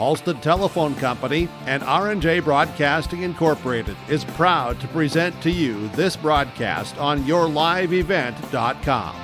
Halstead Telephone Company and R&J Broadcasting Incorporated is proud to present to you this broadcast on yourliveevent.com.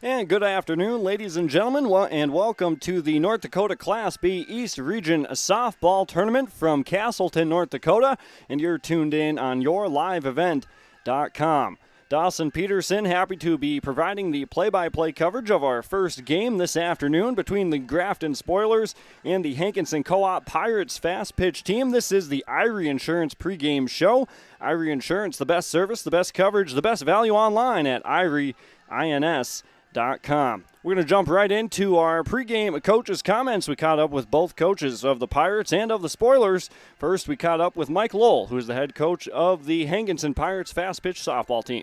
And good afternoon, ladies and gentlemen, and welcome to the North Dakota Class B East Region Softball Tournament from Castleton, North Dakota, and you're tuned in on yourliveevent.com. Dawson Peterson happy to be providing the play-by-play coverage of our first game this afternoon between the Grafton Spoilers and the Hankinson Co-op Pirates fast pitch team. This is the Irie Insurance pregame show. Irie Insurance, the best service, the best coverage, the best value online at IrieINS.com. We're going to jump right into our pregame coaches' comments. We caught up with both coaches of the Pirates and of the Spoilers. First, we caught up with Mike Lowell, who is the head coach of the Hankinson Pirates fast pitch softball team.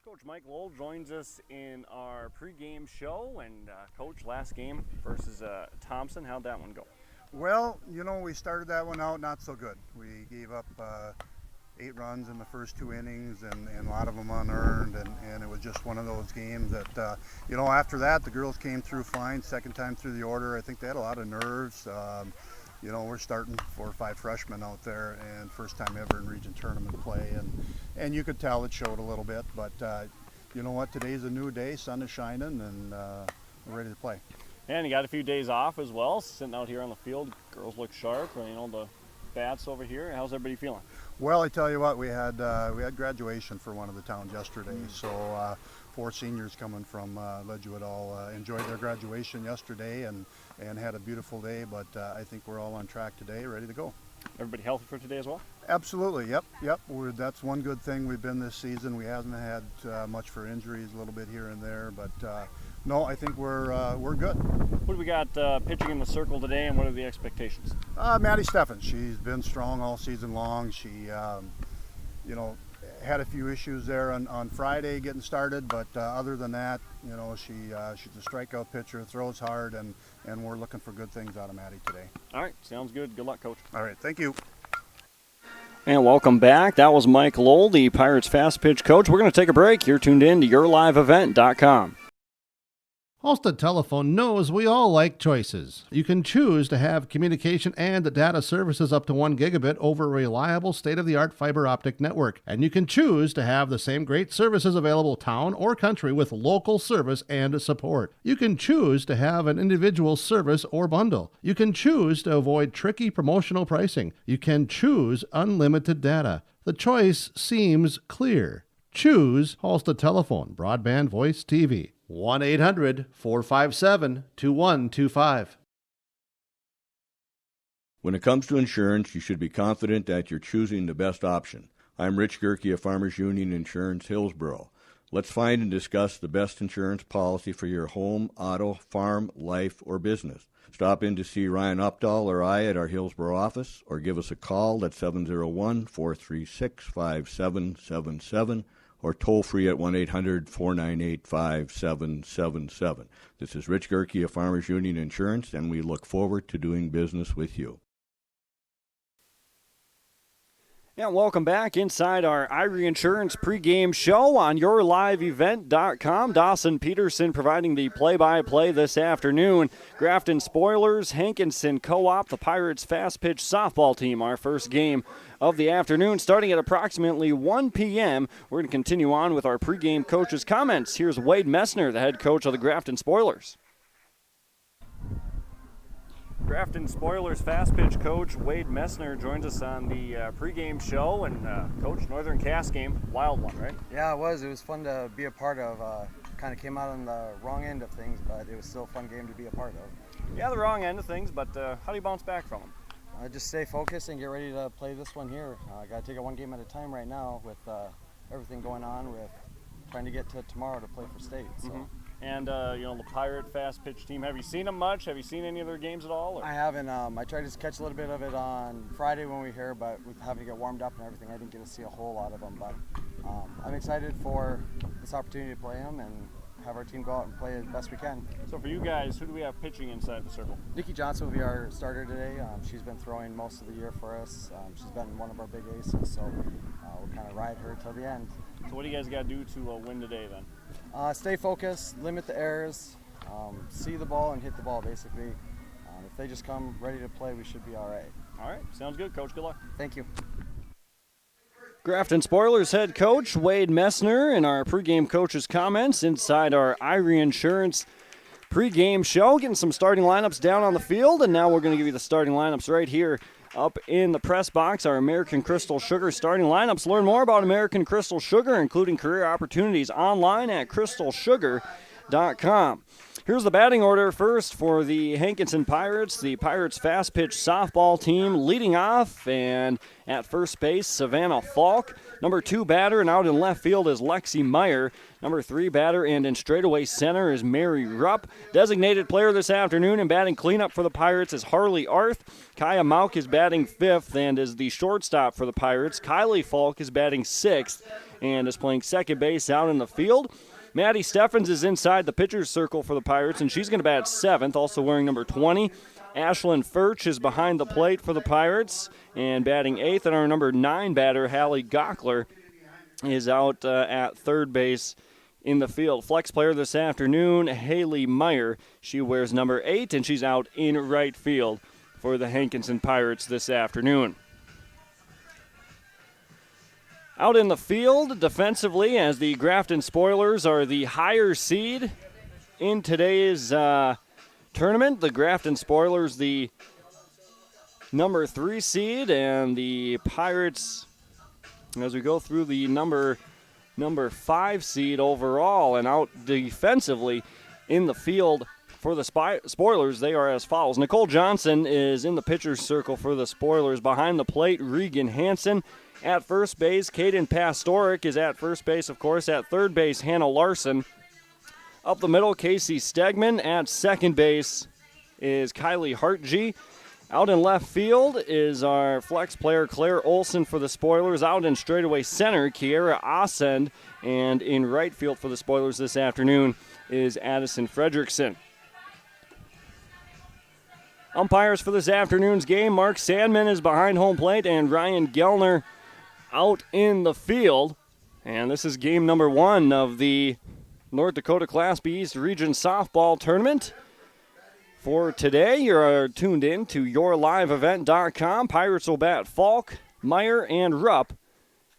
Coach Mike Lowell joins us in our pregame show. And Coach, last game versus Thompson, how'd that one go? Well, you know, we started that one out not so good. We gave up 8 runs in the first 2 innings and a lot of them unearned, and it was just one of those games that, you know, after that the girls came through fine, second time through the order. I think they had a lot of nerves. You know, we're starting 4 or 5 freshmen out there and first time ever in region tournament play, and you could tell it showed a little bit, but you know what, today's a new day, sun is shining, and we're ready to play. And you got a few days off as well, sitting out here on the field. Girls look sharp, you know, the bats over here. How's everybody feeling? Well, I tell you what, we had graduation for one of the towns yesterday, so 4 seniors coming from Ledgewood all enjoyed their graduation yesterday and had a beautiful day, but I think we're all on track today, ready to go. Everybody healthy for today as well? Absolutely, yep. That's one good thing we've been this season. We haven't had much for injuries, a little bit here and there, but no, I think we're good. What do we got pitching in the circle today, and what are the expectations? Maddie Steffens, she's been strong all season long. She, you know, had a few issues there on Friday getting started, but other than that, you know, she's a strikeout pitcher, throws hard, and we're looking for good things out of Maddie today. All right, sounds good. Good luck, Coach. All right, thank you. And welcome back. That was Mike Lowell, the Pirates fast pitch coach. We're going to take a break. You're tuned in to yourliveevent.com. Halstead Telephone knows we all like choices. You can choose to have communication and data services up to 1 gigabit over a reliable state-of-the-art fiber optic network. And you can choose to have the same great services available town or country with local service and support. You can choose to have an individual service or bundle. You can choose to avoid tricky promotional pricing. You can choose unlimited data. The choice seems clear. Choose Halstead Telephone, broadband voice TV. 1-800-457-2125. When it comes to insurance, you should be confident that you're choosing the best option. I'm Rich Gerke of Farmers Union Insurance, Hillsboro. Let's find and discuss the best insurance policy for your home, auto, farm, life, or business. Stop in to see Ryan Updahl or I at our Hillsboro office, or give us a call at 701-436-5777. or toll-free at 1-800-498-5777. This is Rich Gerke of Farmers Union Insurance, and we look forward to doing business with you. Yeah, welcome back inside our Irie Insurance pregame show on yourliveevent.com. Dawson Peterson providing the play-by-play this afternoon. Grafton Spoilers, Hankinson Co-op, the Pirates fast pitch softball team. Our first game of the afternoon starting at approximately 1 p.m. We're going to continue on with our pregame coach's comments. Here's Wade Messner, the head coach of the Grafton Spoilers. Grafton Spoilers fast pitch coach Wade Messner joins us on the pregame show. And Coach, Northern Cass game, wild one, right? Yeah, it was. It was fun to be a part of. Kind of came out on the wrong end of things, but it was still a fun game to be a part of. Yeah, the wrong end of things, but how do you bounce back from them? Just stay focused and get ready to play this one here. I got to take it one game at a time right now with everything going on with trying to get to tomorrow to play for state. So. Mm-hmm. And, you know, the Pirate fast pitch team, have you seen them much? Have you seen any of their games at all? Or? I haven't. I tried to catch a little bit of it on Friday when we were here, but with having to get warmed up and everything, I didn't get to see a whole lot of them. But I'm excited for this opportunity to play them and have our team go out and play as best we can. So for you guys, who do we have pitching inside the circle? Nikki Johnson will be our starter today. She's been throwing most of the year for us. She's been one of our big aces, so we'll kind of ride her till the end. So what do you guys got to do to win today then? Stay focused, limit the errors, see the ball and hit the ball basically. If they just come ready to play, we should be all right. All right, sounds good, Coach. Good luck. Thank you. Grafton Spoilers head coach Wade Messner in our pregame coach's comments inside our Irie Insurance pregame show, getting some starting lineups down on the field, and now we're going to give you the starting lineups right here up in the press box, our American Crystal Sugar starting lineups. Learn more about American Crystal Sugar, including career opportunities, online at crystalsugar.com. Here's the batting order first for the Hankinson Pirates. The Pirates fast pitch softball team leading off, and at first base, Savannah Falk. Number 2 batter and out in left field is Lexi Meyer. Number 3 batter and in straightaway center is Mary Rupp. Designated player this afternoon and batting cleanup for the Pirates is Harley Arth. Kaya Mauk is batting 5th and is the shortstop for the Pirates. Kylie Falk is batting 6th and is playing second base out in the field. Maddie Steffens is inside the pitcher's circle for the Pirates, and she's going to bat 7th, also wearing number 20. Ashlyn Furch is behind the plate for the Pirates and batting 8th, and our number 9 batter, Hallie Gockler, is out at third base in the field. Flex player this afternoon, Haley Meyer. She wears number 8, and she's out in right field for the Hankinson Pirates this afternoon. Out in the field defensively, as the Grafton Spoilers are the higher seed in today's tournament. The Grafton Spoilers, the number 3 seed, and the Pirates, as we go through, the number 5 seed overall. And out defensively in the field for the Spoilers, they are as follows. Nicole Johnson is in the pitcher's circle for the Spoilers. Behind the plate, Regan Hansen. At first base, Caden Pastorik is at first base, of course. At third base, Hannah Larson. Up the middle, Casey Stegman. At second base is Kylie Hartg. Out in left field is our flex player, Claire Olson for the Spoilers. Out in straightaway center, Kiera Ascend. And in right field for the Spoilers this afternoon is Addison Fredrickson. Umpires for this afternoon's game, Mark Sandman is behind home plate, and Ryan Gellner out in the field. And this is game number 1 of the North Dakota Class B East Region Softball Tournament. For today, you're tuned in to yourliveevent.com. Pirates will bat Falk, Meyer, and Rupp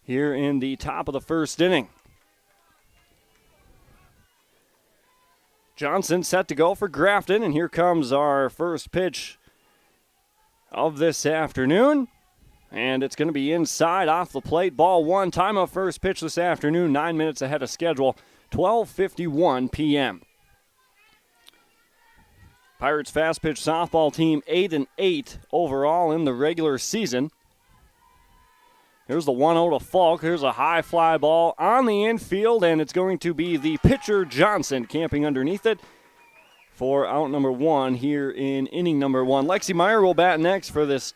here in the top of the first inning. Johnson set to go for Grafton, and here comes our first pitch of this afternoon. And it's going to be inside off the plate. Ball 1, time of first pitch this afternoon, 9 minutes ahead of schedule, 12:51 p.m. Pirates fast pitch softball team 8-8 overall in the regular season. Here's the 1-0 to Falk. Here's a high fly ball on the infield, and it's going to be the pitcher Johnson camping underneath it for out number 1 here in inning number 1. Lexi Meyer will bat next for this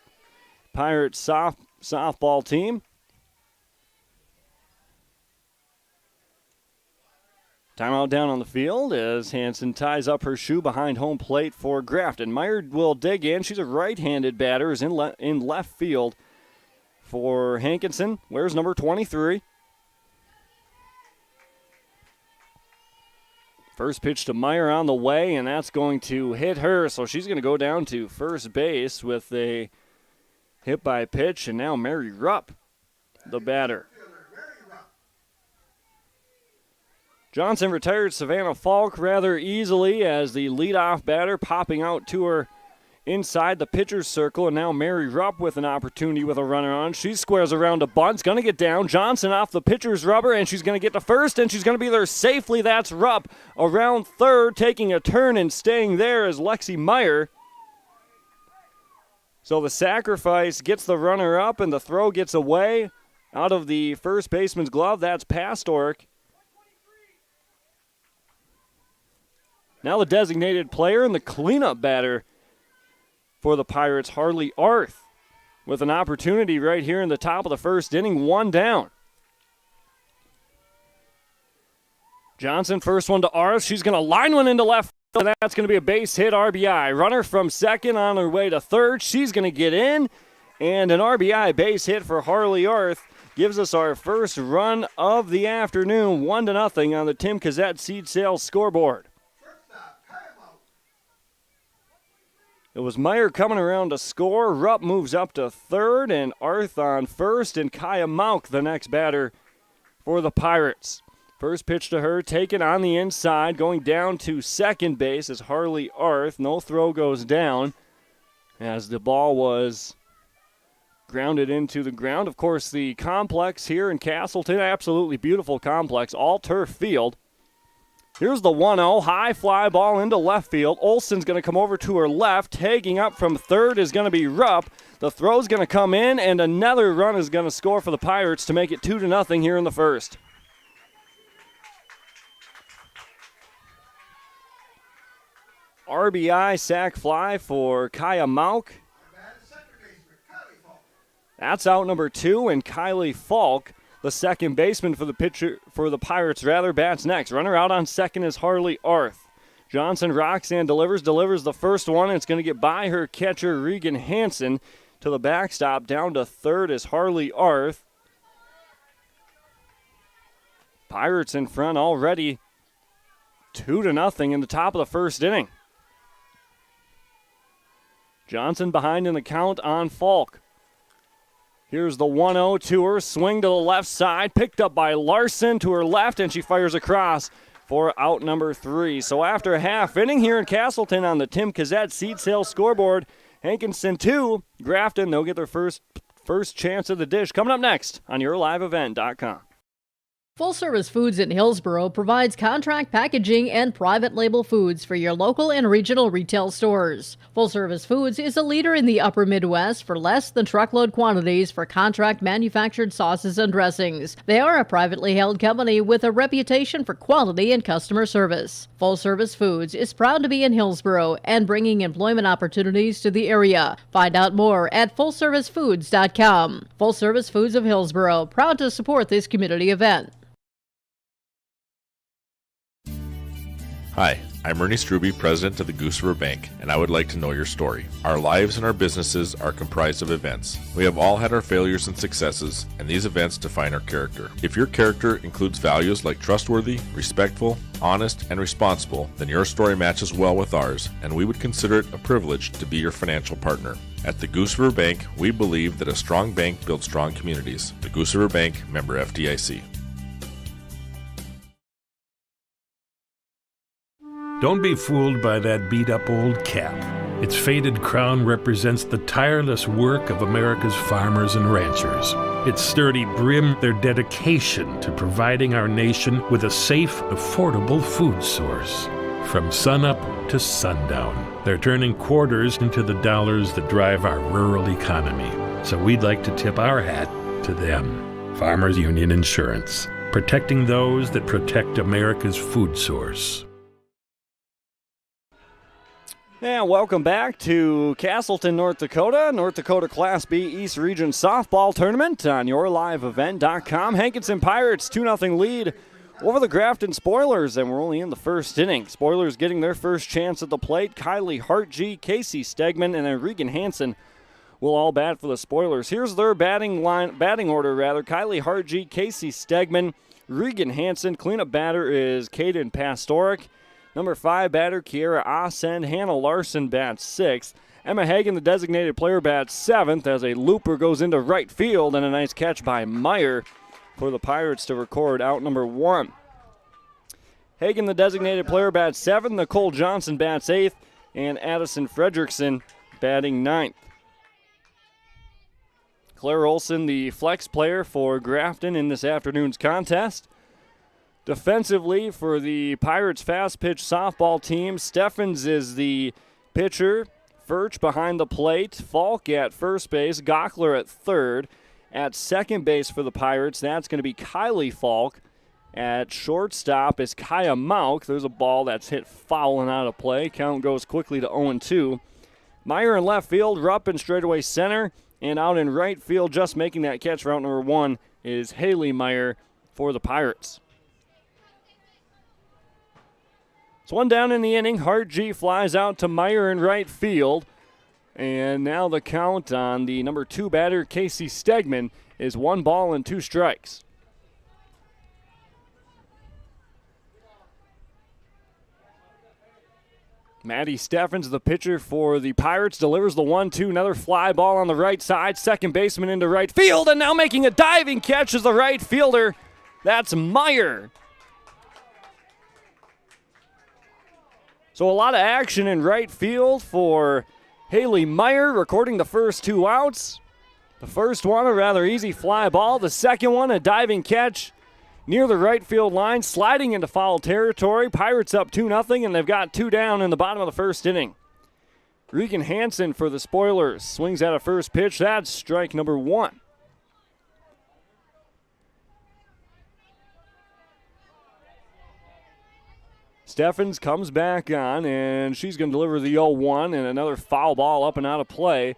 Pirates softball team. Timeout down on the field as Hansen ties up her shoe behind home plate for Grafton. Meyer will dig in. She's a right-handed batter, is in left field for Hankinson. Wears number 23. First pitch to Meyer on the way, and that's going to hit her. So she's going to go down to first base with a hit by pitch, and now Mary Rupp, the batter. Johnson retired Savannah Falk rather easily as the leadoff batter, popping out to her inside the pitcher's circle, and now Mary Rupp with an opportunity with a runner on. She squares around a bunt. It's going to get down. Johnson off the pitcher's rubber, and she's going to get to first, and she's going to be there safely. That's Rupp around third, taking a turn and staying there is Lexi Meyer. So the sacrifice gets the runner up, and the throw gets away out of the first baseman's glove. That's Pastorik. Now the designated player and the cleanup batter for the Pirates, Harley Arth, with an opportunity right here in the top of the first inning, 1 down. Johnson, first one to Arth. She's going to line one into left field, and that's going to be a base hit RBI. Runner from second on her way to third. She's going to get in, and an RBI base hit for Harley Arth gives us our first run of the afternoon, 1-0 on the Tim Cassette Seed Sales scoreboard. It was Meyer coming around to score. Rupp moves up to third, and Arth on first, and Kaya Mauk the next batter for the Pirates. First pitch to her, taken on the inside, going down to second base is Harley Arth. No throw goes down as the ball was grounded into the ground. Of course, the complex here in Castleton, absolutely beautiful complex, all turf field. Here's the 1-0, high fly ball into left field. Olsen's going to come over to her left. Tagging up from third is going to be Rupp. The throw's going to come in, and another run is going to score for the Pirates to make it 2-0 here in the first. RBI sac fly for Kaya Mauk. That's out number 2, and Kylie Falk, the second baseman for the Pirates, bats next. Runner out on second is Harley Arth. Johnson Roxanne delivers the first one. It's going to get by her catcher, Regan Hansen, to the backstop. Down to third is Harley Arth. Pirates in front already, 2-0 in the top of the first inning. Johnson behind in the count on Falk. Here's the 1-0 to her, swing to the left side, picked up by Larson to her left, and she fires across for out number 3. So after a half inning here in Castleton on the Tim Cassette Seed Sales scoreboard, Hankinson 2, Grafton, they'll get their first chance of the dish. Coming up next on YourLiveEvent.com. Full Service Foods in Hillsboro provides contract packaging and private label foods for your local and regional retail stores. Full Service Foods is a leader in the upper Midwest for less than truckload quantities for contract manufactured sauces and dressings. They are a privately held company with a reputation for quality and customer service. Full Service Foods is proud to be in Hillsboro and bringing employment opportunities to the area. Find out more at FullServiceFoods.com. Full Service Foods of Hillsboro, proud to support this community event. Hi, I'm Ernie Struby, president of the Goose River Bank, and I would like to know your story. Our lives and our businesses are comprised of events. We have all had our failures and successes, and these events define our character. If your character includes values like trustworthy, respectful, honest, and responsible, then your story matches well with ours, and we would consider it a privilege to be your financial partner. At the Goose River Bank, we believe that a strong bank builds strong communities. The Goose River Bank, member FDIC. Don't be fooled by that beat-up old cap. Its faded crown represents the tireless work of America's farmers and ranchers. Its sturdy brim, their dedication to providing our nation with a safe, affordable food source. From sunup to sundown, they're turning quarters into the dollars that drive our rural economy. So we'd like to tip our hat to them. Farmers Union Insurance, protecting those that protect America's food source. And welcome back to Castleton, North Dakota Class B East Region Softball Tournament on YourLiveEvent.com. Hankinson Pirates 2-0 lead over the Grafton Spoilers, and we're only in the first inning. Spoilers getting their first chance at the plate. Kylie Hartg, Casey Stegman, and then Regan Hansen will all bat for the Spoilers. Here's their batting order. Kylie Hartg, Casey Stegman, Regan Hansen. Cleanup batter is Caden Pastoric. Number 5 batter, Kiera Ascend. Hannah Larson bats 6th. Emma Hagen, the designated player, bats 7th as a looper goes into right field, and a nice catch by Meyer for the Pirates to record out number 1. Hagen, the designated player, bats 7th. Nicole Johnson bats 8th, and Addison Fredrickson batting 9th. Claire Olson, the flex player for Grafton in this afternoon's contest. Defensively for the Pirates fast pitch softball team, Steffens is the pitcher. Furch behind the plate. Falk at first base. Gockler at third. At second base for the Pirates, that's going to be Kylie Falk. At shortstop is Kaya Mauk. There's a ball that's hit foul and out of play. Count goes quickly to 0-2. Meyer in left field. Rupp in straightaway center. And out in right field, just making that catch for out number 1, is Haley Meyer for the Pirates. It's one down in the inning. Hartg flies out to Meyer in right field. And now the count on the number 2 batter, Casey Stegman, is 1 ball and 2 strikes. Maddie Steffens, the pitcher for the Pirates, delivers the 1-2. Another fly ball on the right side. Second baseman into right field, and now making a diving catch is the right fielder. That's Meyer. So a lot of action in right field for Haley Meyer, recording the first 2 outs. The first one, a rather easy fly ball. The second one, a diving catch near the right field line, sliding into foul territory. Pirates up 2-0, and they've got 2 down in the bottom of the first inning. Regan Hansen for the Spoilers swings at a first pitch. That's strike number 1. Steffens comes back on, and she's going to deliver the 0-1, and another foul ball up and out of play.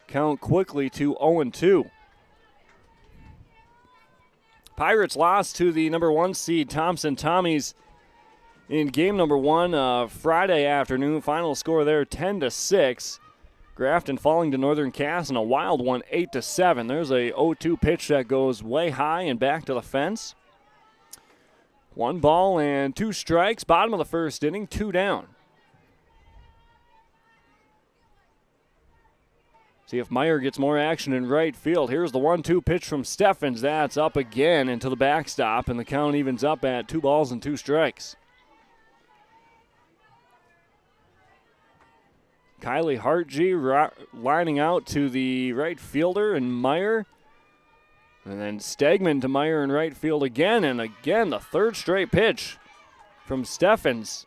Count quickly to 0-2. Pirates lost to the number 1 seed Thompson Tommies in game number 1 Friday afternoon. Final score there 10-6. Grafton falling to Northern Cass in a wild one 8-7. There's a 0-2 pitch that goes way high and back to the fence. 1 ball and 2 strikes. Bottom of the first inning, 2 down. See if Meyer gets more action in right field. Here's the 1-2 pitch from Steffens. That's up again into the backstop, and the count evens up at 2 balls and 2 strikes. Kylie Hartg lining out to the right fielder and Meyer. And then Stegman to Meyer in right field again, and again the 3rd straight pitch from Steffens.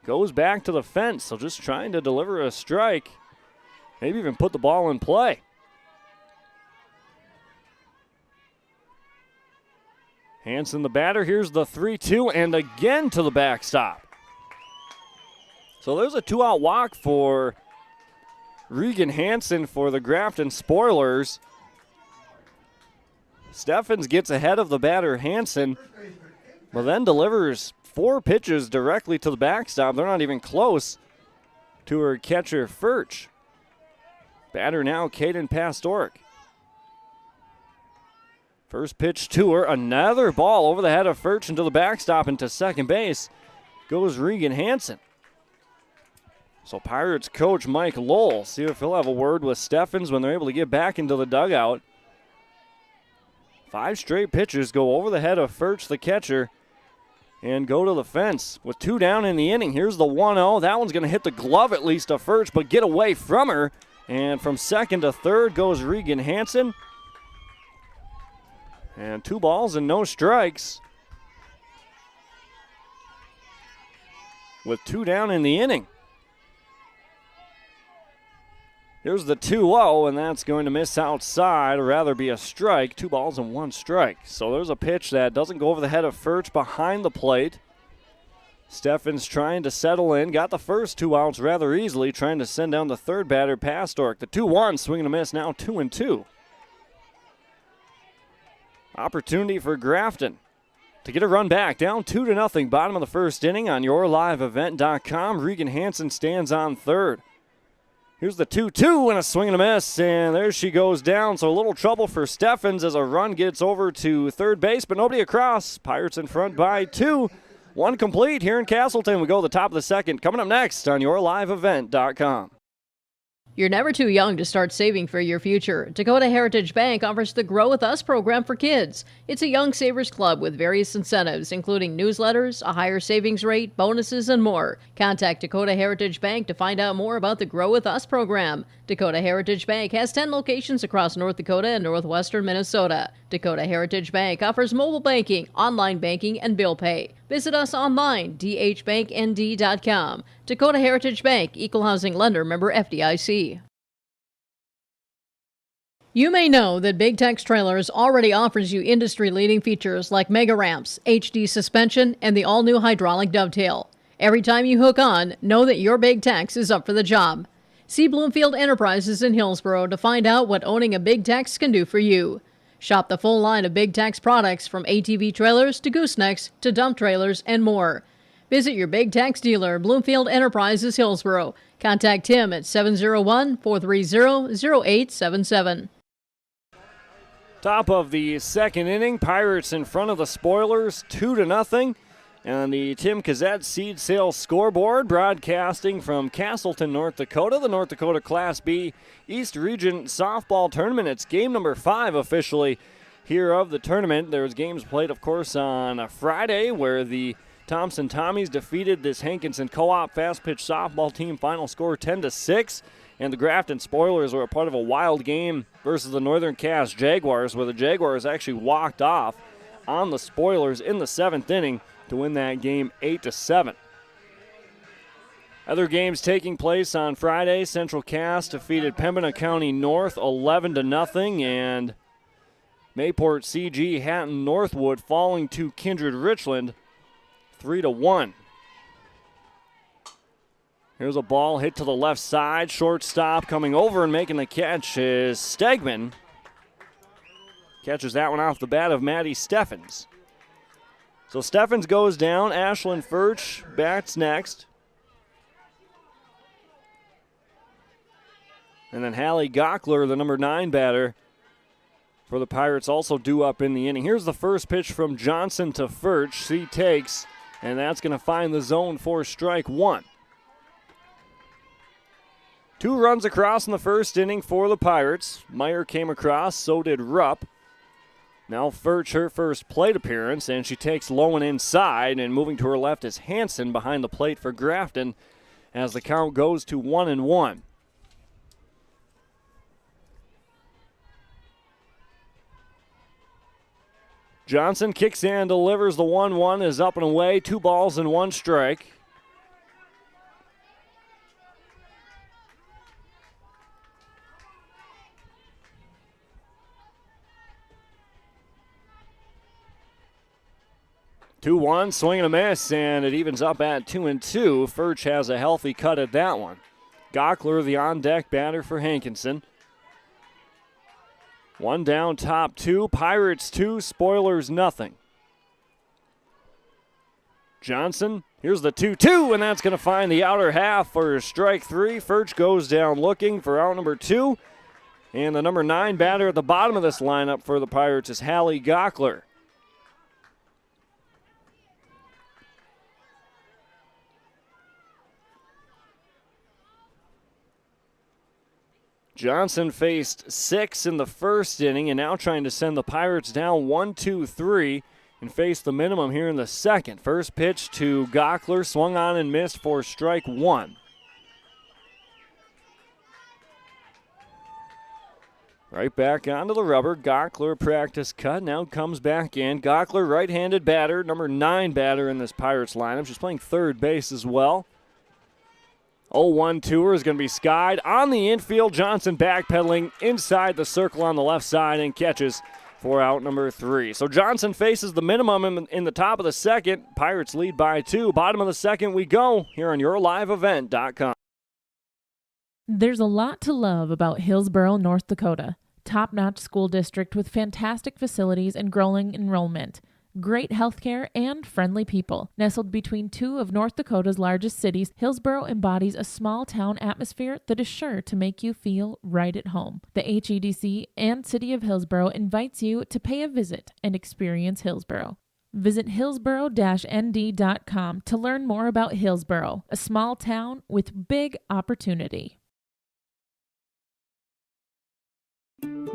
Goes back to the fence, so just trying to deliver a strike. Maybe even put the ball in play. Hansen the batter. Here's the 3-2, and again to the backstop. So there's a 2-out walk for Regan Hansen for the Grafton Spoilers. Steffens gets ahead of the batter Hansen, but then delivers 4 pitches directly to the backstop. They're not even close to her catcher Furch. Batter now Caden Pastoric. First pitch to her, another ball over the head of Furch into the backstop into second base. Goes Regan Hansen. So Pirates coach Mike Lowell, see if he'll have a word with Steffens when they're able to get back into the dugout. 5 straight pitches go over the head of Furch, the catcher, and go to the fence. With 2 down in the inning, here's the 1-0. That one's going to hit the glove at least of Furch, but get away from her. And from second to third goes Regan Hansen. And 2 balls and no strikes. With 2 down in the inning. Here's the 2-0, and that's going to miss outside, or rather be a strike. 2 balls and 1 strike. So there's a pitch that doesn't go over the head of Furch behind the plate. Steffens trying to settle in. Got the first 2 outs rather easily, trying to send down the 3rd batter, Pastoric. The 2-1, swing and a miss, now 2-2. Opportunity for Grafton to get a run back, down 2-0, bottom of the first inning on yourliveevent.com. Regan Hansen stands on third. Here's the 2-2 and a swing and a miss, and there she goes down. So a little trouble for Steffens as a run gets over to third base, but nobody across. Pirates in front by 2. 1 complete here in Castleton. We go to the top of the second. Coming up next on yourliveevent.com. You're never too young to start saving for your future. Dakota Heritage Bank offers the Grow With Us program for kids. It's a Young Savers Club with various incentives, including newsletters, a higher savings rate, bonuses, and more. Contact Dakota Heritage Bank to find out more about the Grow With Us program. Dakota Heritage Bank has 10 locations across North Dakota and northwestern Minnesota. Dakota Heritage Bank offers mobile banking, online banking, and bill pay. Visit us online, dhbanknd.com. Dakota Heritage Bank, Equal Housing Lender, member FDIC. You may know that Big Tex Trailers already offers you industry-leading features like mega ramps, HD suspension, and the all-new hydraulic dovetail. Every time you hook on, know that your Big Tex is up for the job. See Bloomfield Enterprises in Hillsboro to find out what owning a Big Tex can do for you. Shop the full line of Big Tex products from ATV trailers to goosenecks to dump trailers and more. Visit your Big Tex dealer, Bloomfield Enterprises, Hillsboro. Contact Tim at 701-430-0877. Top of the second inning, Pirates in front of the Spoilers, 2-0. And the Tim Kazette seed sales scoreboard, broadcasting from Castleton, North Dakota, the North Dakota Class B East Region Softball Tournament. It's game number 5 officially here of the tournament. There was games played, of course, on a Friday where the Thompson Tommies defeated this Hankinson Co-op fast pitch softball team, final score 10-6. And the Grafton Spoilers were a part of a wild game versus the Northern Cass Jaguars, where the Jaguars actually walked off on the Spoilers in the 7th inning to win that game 8-7. Other games taking place on Friday, Central Cass defeated Pembina County North 11-0, and Mayport CG Hatton Northwood falling to Kindred Richland 3-1. Here's a ball hit to the left side. Shortstop coming over and making the catch is Stegman. Catches that one off the bat of Maddie Steffens. So Steffens goes down. Ashlyn Furch bats next. And then Hallie Gockler, the number 9 batter for the Pirates, also due up in the inning. Here's the first pitch from Johnson to Furch. He takes, and that's going to find the zone for strike 1. 2 runs across in the first inning for the Pirates. Meyer came across, so did Rupp. Now Furch, her first plate appearance, and she takes low and inside, and moving to her left is Hanson behind the plate for Grafton as the count goes to 1-1. Johnson kicks in, delivers the 1-1, is up and away, 2 balls and 1 strike. Two-one, swing and a miss, and it evens up at 2-2. Furch has a healthy cut at that one. Gockler, the on-deck batter for Hankinson. 1 down, top 2. Pirates 2, Spoilers nothing. Johnson, here's the 2-2, and that's going to find the outer half for strike 3. Furch goes down looking for out number 2. And the number 9 batter at the bottom of this lineup for the Pirates is Hallie Gockler. Johnson faced 6 in the first inning and now trying to send the Pirates down 1-2-3 and face the minimum here in the second. First pitch to Gockler, swung on and missed for strike 1. Right back onto the rubber. Gockler practice cut, now comes back in. Gockler, right-handed batter, number 9 batter in this Pirates lineup. She's playing third base as well. 0-1 tour is going to be skied on the infield. Johnson backpedaling inside the circle on the left side and catches for out number 3. So Johnson faces the minimum in the top of the second. Pirates lead by 2. Bottom of the second we go here on YourLiveEvent.com. There's a lot to love about Hillsboro, North Dakota. Top-notch school district with fantastic facilities and growing enrollment. Great healthcare and friendly people. Nestled between 2 of North Dakota's largest cities, Hillsboro embodies a small-town atmosphere that is sure to make you feel right at home. The HEDC and City of Hillsboro invites you to pay a visit and experience Hillsboro. Visit hillsboro-nd.com to learn more about Hillsboro, a small town with big opportunity.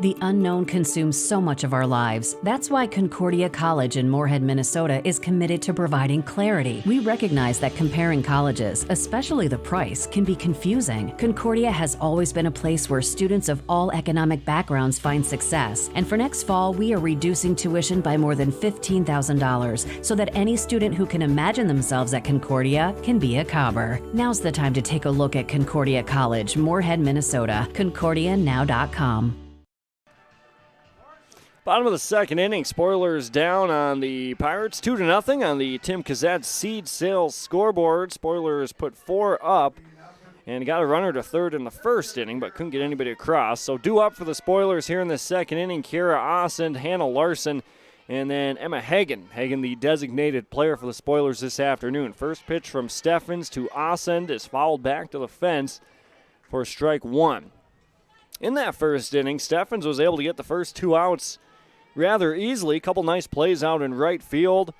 The unknown consumes so much of our lives. That's why Concordia College in Moorhead, Minnesota is committed to providing clarity. We recognize that comparing colleges, especially the price, can be confusing. Concordia has always been a place where students of all economic backgrounds find success. And for next fall, we are reducing tuition by more than $15,000 so that any student who can imagine themselves at Concordia can be a Cobber. Now's the time to take a look at Concordia College, Moorhead, Minnesota. ConcordiaNow.com. Bottom of the second inning, Spoilers down on the Pirates, 2-0 on the Tim Kazette seed sales scoreboard. Spoilers put 4 up and got a runner to third in the first inning, but couldn't get anybody across. So due up for the Spoilers here in the second inning, Kara Ossend, Hannah Larson, And then Emma Hagen, the designated player for the Spoilers this afternoon. First pitch from Steffens to Asend is fouled back to the fence for strike one. In that first inning, Steffens was able to get the first 2 outs rather easily. A couple nice plays out in right field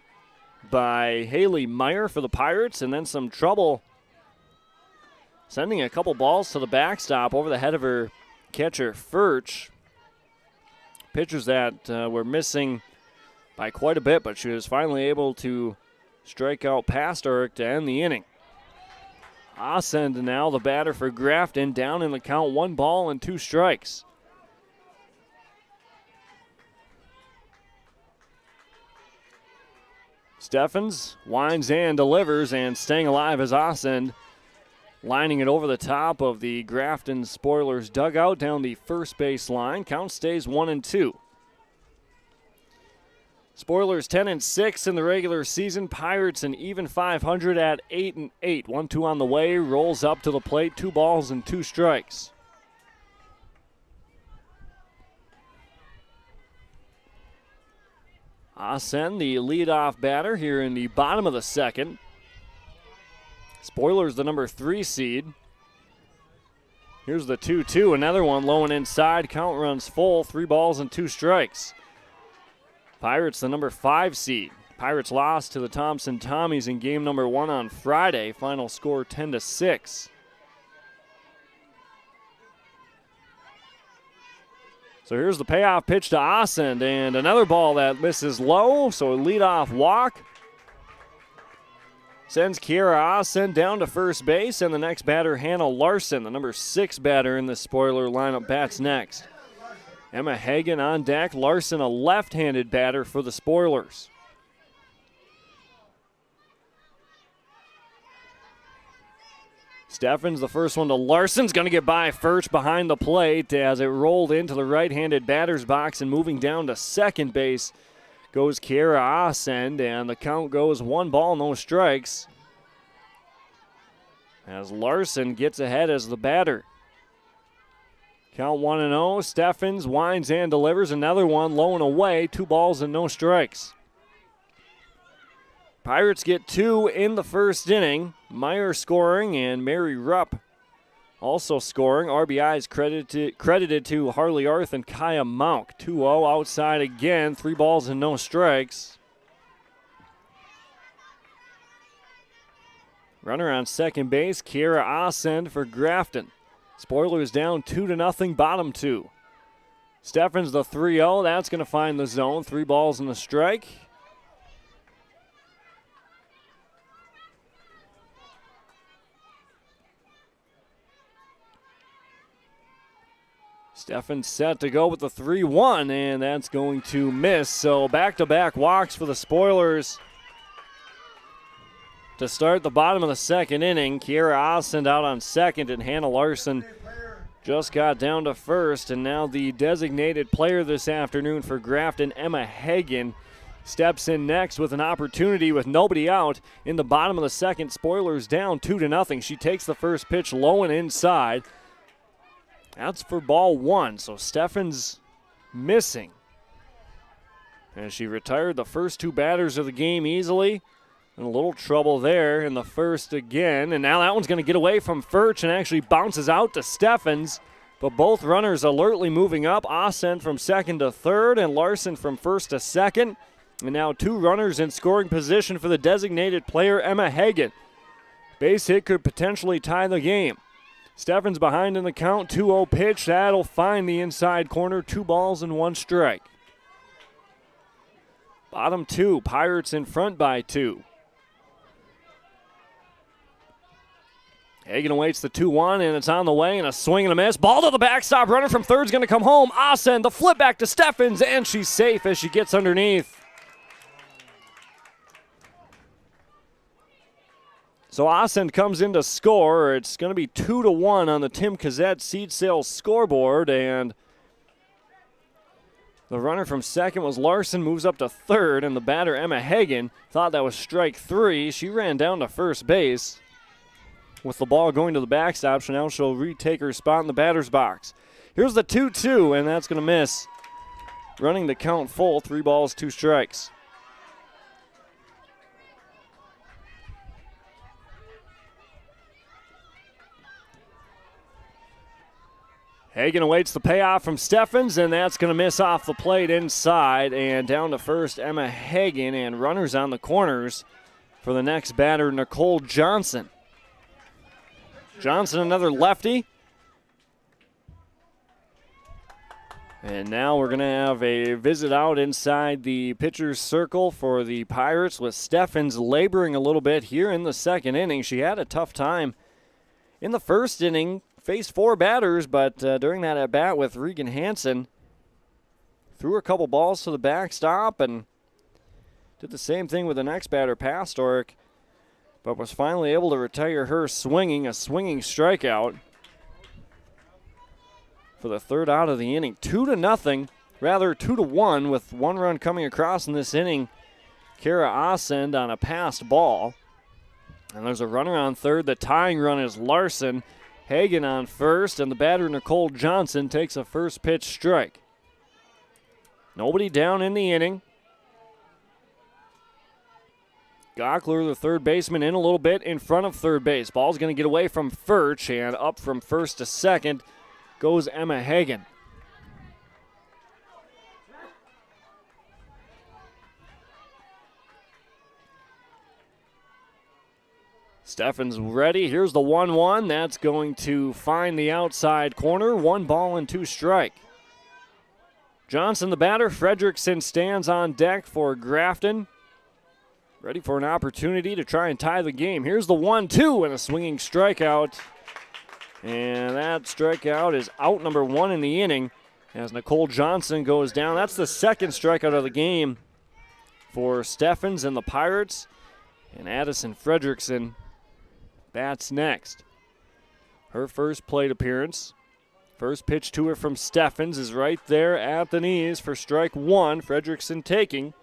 by Haley Meyer for the Pirates, and then some trouble sending a couple balls to the backstop over the head of her catcher, Furch. Pitchers that were missing by quite a bit, but she was finally able to strike out past Urk to end the inning. Asend now the batter for Grafton, down in the count, 1 ball and 2 strikes. Steffens winds and delivers, and staying alive is Asend, lining it over the top of the Grafton Spoilers dugout down the first base line. Count stays 1-2. Spoilers 10-6 in the regular season. Pirates an even 500 at 8-8. 1-2 on the way. Rolls up to the plate. 2 balls and 2 strikes. Asend, the leadoff batter here in the bottom of the second. Spoilers the number 3 seed. Here's the 2-2. Another one low and inside. Count runs full. 3 balls and 2 strikes. Pirates the number 5 seed. Pirates lost to the Thompson Tommies in game number 1 on Friday. Final score 10-6. So here's the payoff pitch to Asend, and another ball that misses low, so a leadoff walk. Sends Kiera Asend down to first base, and the next batter, Hannah Larson, the number 6 batter in the Spoiler lineup, bats next. Emma Hagen on deck. Larson, a left-handed batter for the Spoilers. Steffens, the first one to Larson's going to get by Furch behind the plate as it rolled into the right-handed batter's box, and moving down to second base goes Kiera Asend, and the count goes 1 ball, no strikes, as Larson gets ahead as the batter. Count 1-0. Steffens winds and delivers. Another one low and away. 2 balls and no strikes. Pirates get 2 in the first inning. Meyer scoring and Mary Rupp also scoring. RBIs credited to Harley Arth and Kaya Mauk. 2-0 outside again. 3 balls and no strikes. Runner on second base. Kiera Asend for Grafton. Spoilers down 2-0, bottom 2. Steffens the 3-0. That's going to find the zone. 3 balls and a strike. Steffens set to go with the 3-1, and that's going to miss. So back-to-back walks for the Spoilers to start the bottom of the second inning. Kiera Asend out on second, and Hannah Larson just got down to first. And now the designated player this afternoon for Grafton, Emma Hagen, steps in next with an opportunity with nobody out in the bottom of the second. Spoilers down 2-0. She takes the first pitch low and inside. That's for ball 1, so Steffens missing. And she retired the first 2 batters of the game easily. And a little trouble there in the first again. And now that one's going to get away from Furch and actually bounces out to Steffens. But both runners alertly moving up. Asend from second to third and Larson from first to second. And now 2 runners in scoring position for the designated player, Emma Hagen. Base hit could potentially tie the game. Steffens behind in the count. 2-0 pitch. That'll find the inside corner. 2 balls and 1 strike. Bottom 2. Pirates in front by 2. Hagen awaits the 2-1, and it's on the way, and a swing and a miss. Ball to the backstop. Runner from third's going to come home. Asend, the flip back to Steffens, and she's safe as she gets underneath. So Asend comes in to score. It's going to be 2-1 on the Tim Kazette seed sales scoreboard, and the runner from second was Larson, moves up to third, and the batter, Emma Hagen, thought that was strike 3. She ran down to first base with the ball going to the backstop, so now she'll retake her spot in the batter's box. Here's the 2-2, and that's going to miss. running the count full, 3 balls, 2 strikes. Hagen awaits the payoff from Steffens, and that's going to miss off the plate inside. And down to first, Emma Hagen, and runners on the corners for the next batter, Nicole Johnson. Johnson, another lefty. And now we're going to have a visit out inside the pitcher's circle for the Pirates, with Steffens laboring a little bit here in the second inning. She had a tough time in the first inning. Faced 4 batters, but during that at-bat with Regan Hansen, threw a couple balls to the backstop and did the same thing with the next batter, Pastoric, but was finally able to retire her swinging, a swinging strikeout for the third out of the inning. 2-0, rather 2-1, with 1 run coming across in this inning. Kara Ascend on a passed ball. And there's a runner on third. The tying run is Larson. Hagen on first, and the batter, Nicole Johnson, takes a first pitch strike. Nobody down in the inning. Gockler, the third baseman, in a little bit in front of third base. Ball's going to get away from Furch, and up from first to second goes Emma Hagen. Steffens ready. Here's the 1-1. That's going to find the outside corner. 1 ball and 2 strike. Johnson, the batter. Fredrickson stands on deck for Grafton. Ready for an opportunity to try and tie the game. Here's the 1-2 and a swinging strikeout. And that strikeout is out number 1 in the inning as Nicole Johnson goes down. That's the second strikeout of the game for Steffens and the Pirates. And Addison Fredrickson bats next. Her first plate appearance. First pitch to her from Steffens is right there at the knees for strike 1. Fredrickson taking.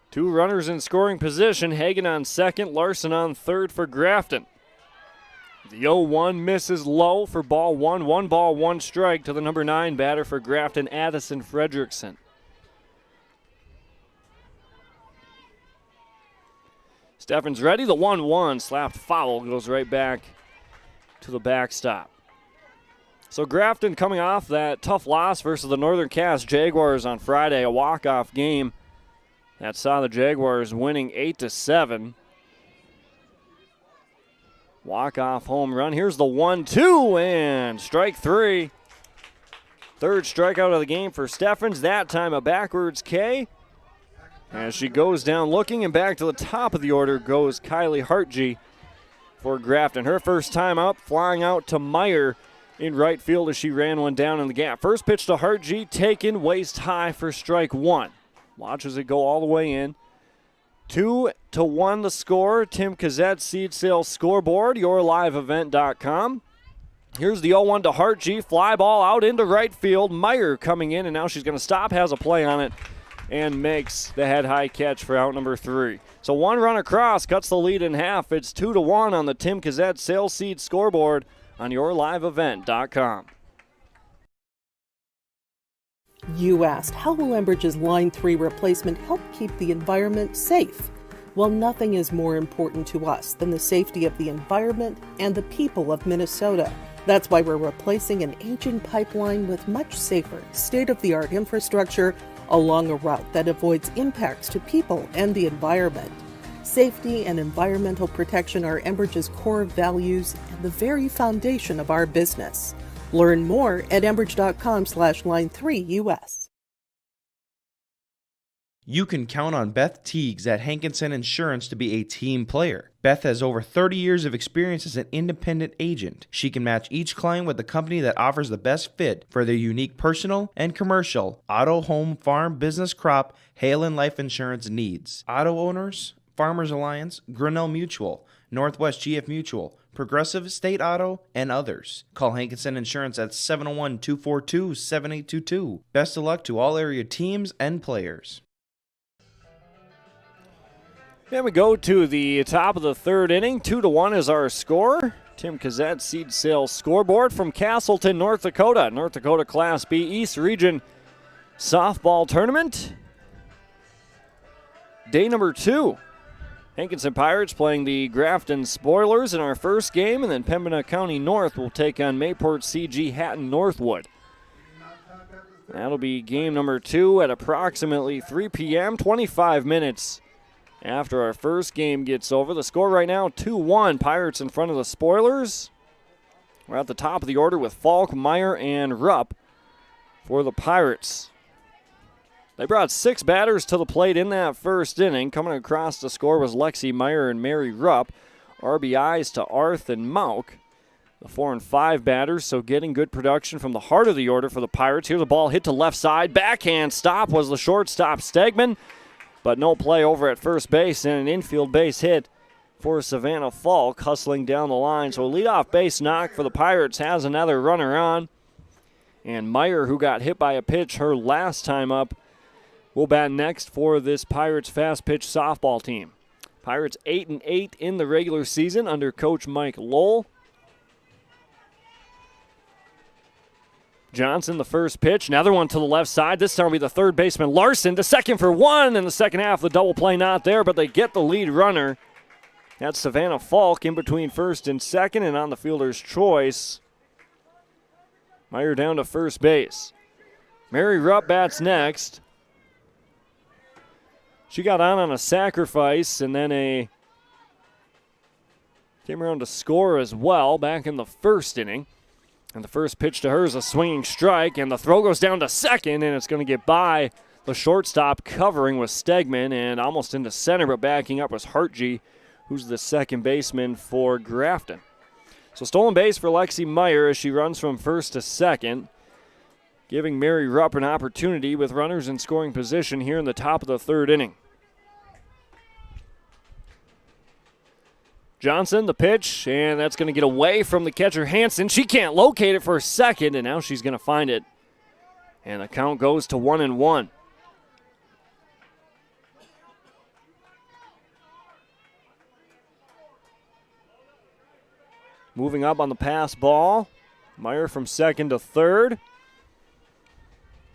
Two runners in scoring position. Hagen on second, Larson on third for Grafton. The 0-1 misses low for ball 1. 1 ball, 1 strike to the number 9 batter for Grafton, Addison Fredrickson. Steffens ready. The 1-1 slapped foul goes right back to the backstop. So Grafton coming off that tough loss versus the Northern Cass Jaguars on Friday, a walk-off game that saw the Jaguars winning 8-7. Walk-off home run. Here's the 1-2 and strike 3. Third strikeout of the game for Steffens. That time a backwards K. As she goes down looking, and back to the top of the order goes Kylie Hartge for Grafton. Her first time up, flying out to Meyer in right field as she ran one down in the gap. First pitch to Hartge, taken waist high for strike 1. Watches it go all the way in. 2-1 the score. Tim Kazette, Seed Sales Scoreboard, yourliveevent.com. Here's the 0-1 to Hartge. Fly ball out into right field. Meyer coming in, and now she's going to stop, has a play on it, and makes the head-high catch for out number 3. So 1 run across, cuts the lead in half. It's 2-1 on the Tim Kazette Sales Seed Scoreboard on yourliveevent.com. You asked, how will Enbridge's Line 3 replacement help keep the environment safe? Well, nothing is more important to us than the safety of the environment and the people of Minnesota. That's why we're replacing an aging pipeline with much safer, state-of-the-art infrastructure along a route that avoids impacts to people and the environment. Safety and environmental protection are Enbridge's core values and the very foundation of our business. Learn more at enbridge.com/line3US. You can count on Beth Teagues at Hankinson Insurance to be a team player. Beth has over 30 years of experience as an independent agent. She can match each client with the company that offers the best fit for their unique personal and commercial auto, home, farm, business, crop, hail, and life insurance needs. Auto owners, Farmers Alliance, Grinnell Mutual, Northwest GF Mutual, Progressive State Auto, and others. Call Hankinson Insurance at 701-242-7822. Best of luck to all area teams and players. Then we go to the top of the third inning. 2-1 is our score. Tim Kazette seed sales scoreboard from Castleton, North Dakota. North Dakota Class B East Region Softball Tournament. Day number 2. Hankinson Pirates playing the Grafton Spoilers in our first game, and then Pembina County North will take on Mayport CG Hatton Northwood. That'll be game number 2 at approximately 3 p.m., 25 minutes after our first game gets over. The score right now, 2-1, Pirates in front of the Spoilers. We're at the top of the order with Falk, Meyer, and Rupp for the Pirates. They brought 6 batters to the plate in that first inning. Coming across the score was Lexi Meyer and Mary Rupp. RBIs to Arth and Mauk. The 4 and 5 batters, so getting good production from the heart of the order for the Pirates. Here's a ball hit to left side. Backhand stop was the shortstop Stegman, but no play over at first base and an infield base hit for Savannah Falk hustling down the line. So a leadoff base knock for the Pirates has another runner on. And Meyer, who got hit by a pitch her last time up, will bat next for this Pirates fast pitch softball team. Pirates 8-8 in the regular season under Coach Mike Lowell. Johnson, the first pitch. Another one to the left side. This time will be the third baseman, Larson, to second for 1 in the second half. The double play not there, but they get the lead runner. That's Savannah Falk in between first and second, and on the fielder's choice, Meyer down to first base. Mary Rupp bats next. She got on a sacrifice and then came around to score as well back in the first inning. And the first pitch to her is a swinging strike, and the throw goes down to second, and it's going to get by the shortstop covering with Stegman and almost into center, but backing up was Hartge, who's the second baseman for Grafton. So stolen base for Lexi Meyer as she runs from first to second, giving Mary Rupp an opportunity with runners in scoring position here in the top of the third inning. Johnson, the pitch, and that's going to get away from the catcher, Hanson. She can't locate it for a second, and now she's going to find it. And the count goes to 1-1. Moving up on the pass ball, Meyer from second to third.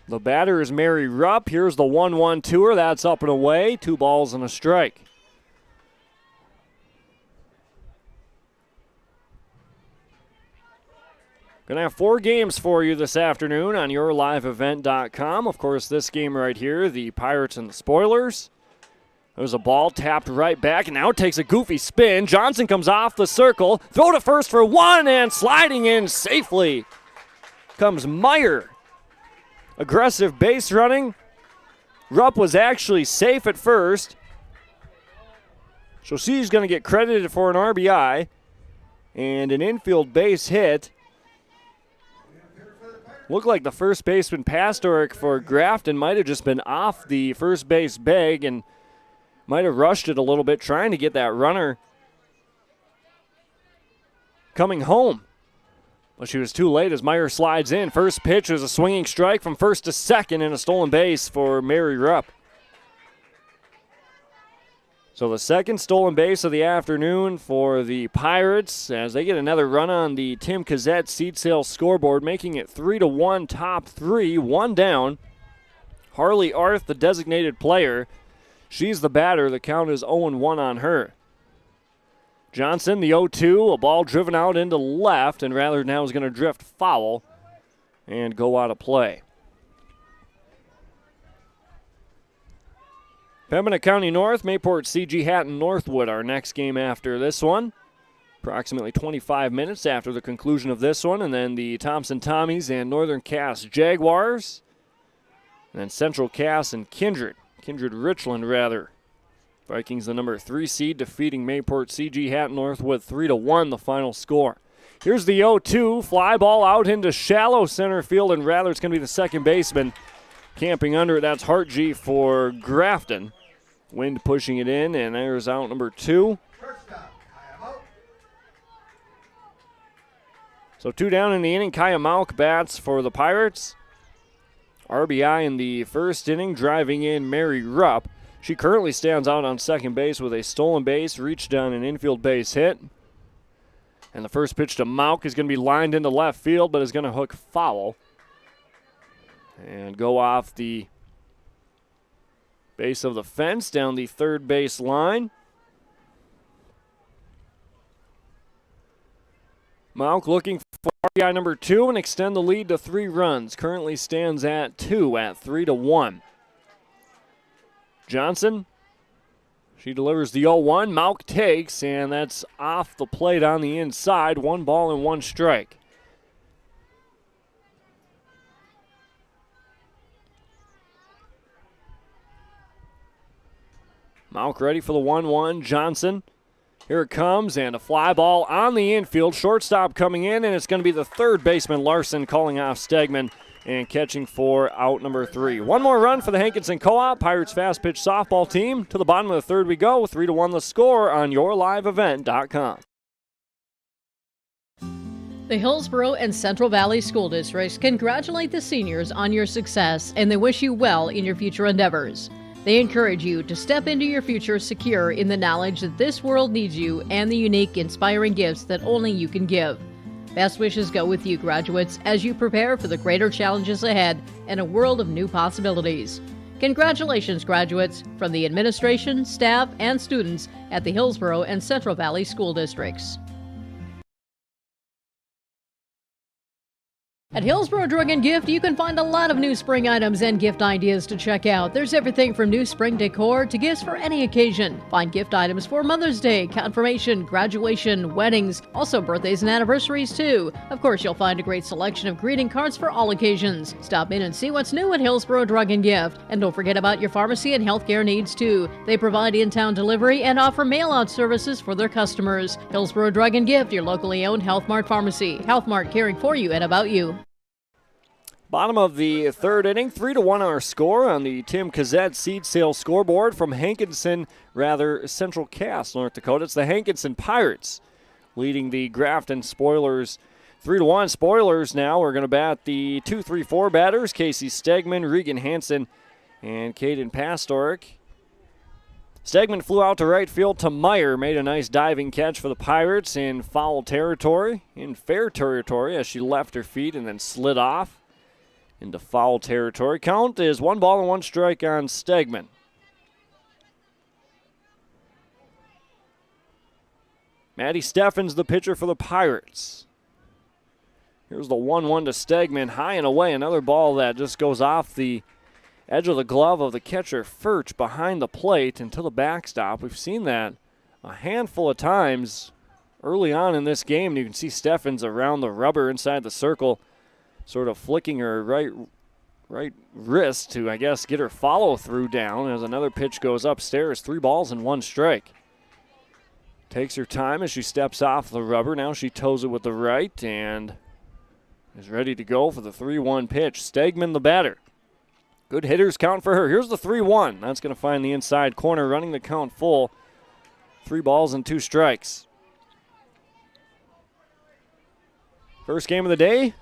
The batter is Mary Rupp. Here's the 1-1 to her. That's up and away. 2 balls and a strike. Going to have 4 games for you this afternoon on yourliveevent.com. Of course, this game right here, the Pirates and the Spoilers. There's a ball tapped right back, and now it takes a goofy spin. Johnson comes off the circle. Throw to first for 1, and sliding in safely comes Meyer. Aggressive base running. Rupp was actually safe at first. So she's going to get credited for an RBI and an infield base hit. Looked like the first baseman, Pastoric, for Grafton might have just been off the first base bag and might have rushed it a little bit, trying to get that runner coming home. But she was too late as Meyer slides in. First pitch was a swinging strike from first to second and a stolen base for Mary Rupp. So the second stolen base of the afternoon for the Pirates as they get another run on the Tim Kazette seed sales scoreboard, making it 3-1 top 3, 1 down. Harley Arth, the designated player. She's the batter. The count is 0-1 on her. Johnson, the 0-2, a ball driven out into left, and rather now is going to drift foul and go out of play. Pembina County North, Mayport CG Hatton Northwood, our next game after this one. Approximately 25 minutes after the conclusion of this one, and then the Thompson Tommies and Northern Cass Jaguars. And then Central Cass and Kindred Richland rather. Vikings the number 3 seed defeating Mayport CG Hatton Northwood 3-1 the final score. Here's the 0-2, fly ball out into shallow center field, and rather it's going to be the second baseman camping under it. That's Hartge for Grafton. Wind pushing it in, and there's out number 2. So 2 down in the inning. Kaya Mauk bats for the Pirates. RBI in the first inning, driving in Mary Rupp. She currently stands out on second base with a stolen base, reached on an infield base hit. And the first pitch to Mauk is going to be lined into left field, but is going to hook foul and go off the base of the fence down the third base line. Mauk looking for RBI number 2 and extend the lead to 3 runs. Currently stands at 2 at 3-1. Johnson, she delivers the 0-1. Mauk takes, and that's off the plate on the inside. 1 ball and 1 strike. Mauk ready for the 1-1. Johnson. Here it comes, and a fly ball on the infield. Shortstop coming in, and it's going to be the third baseman, Larson, calling off Stegman and catching for out number 3. 1 more run for the Hankinson Co-op. Pirates fast pitch softball team. To the bottom of the third we go. 3-1 the score on yourliveevent.com. The Hillsborough and Central Valley School Districts congratulate the seniors on your success, and they wish you well in your future endeavors. They encourage you to step into your future secure in the knowledge that this world needs you and the unique, inspiring gifts that only you can give. Best wishes go with you, graduates, as you prepare for the greater challenges ahead and a world of new possibilities. Congratulations, graduates, from the administration, staff, and students at the Hillsborough and Central Valley School Districts. At Hillsborough Drug and Gift, you can find a lot of new spring items and gift ideas to check out. There's everything from new spring decor to gifts for any occasion. Find gift items for Mother's Day, confirmation, graduation, weddings, also birthdays and anniversaries too. Of course, you'll find a great selection of greeting cards for all occasions. Stop in and see what's new at Hillsborough Drug and Gift. And don't forget about your pharmacy and healthcare needs too. They provide in-town delivery and offer mail-out services for their customers. Hillsborough Drug and Gift, your locally owned Health Mart pharmacy. Health Mart, caring for you and about you. Bottom of the third inning, 3-1 our score on the Tim Kazette seed sale scoreboard from Central Cass, North Dakota. It's the Hankinson Pirates leading the Grafton Spoilers 3-1. Spoilers now are going to bat the 2-3-4 batters, Casey Stegman, Regan Hansen, and Caden Pastorik. Stegman flew out to right field to Meyer, made a nice diving catch for the Pirates in foul territory, in fair territory, as she left her feet and then slid off into foul territory. Count is 1 ball and 1 strike on Stegman. Maddie Steffens, the pitcher for the Pirates. Here's the 1-1 to Stegman, high and away. Another ball that just goes off the edge of the glove of the catcher, Furch, behind the plate into the backstop. We've seen that a handful of times early on in this game. And you can see Steffens around the rubber inside the circle, sort of flicking her right wrist to, I guess, get her follow-through down as another pitch goes upstairs. 3 balls and 1 strike. Takes her time as she steps off the rubber. Now she toes it with the right and is ready to go for the 3-1 pitch. Stegman, the batter. Good hitters count for her. Here's the 3-1. That's going to find the inside corner, running the count full. 3 balls and 2 strikes. First game of the day,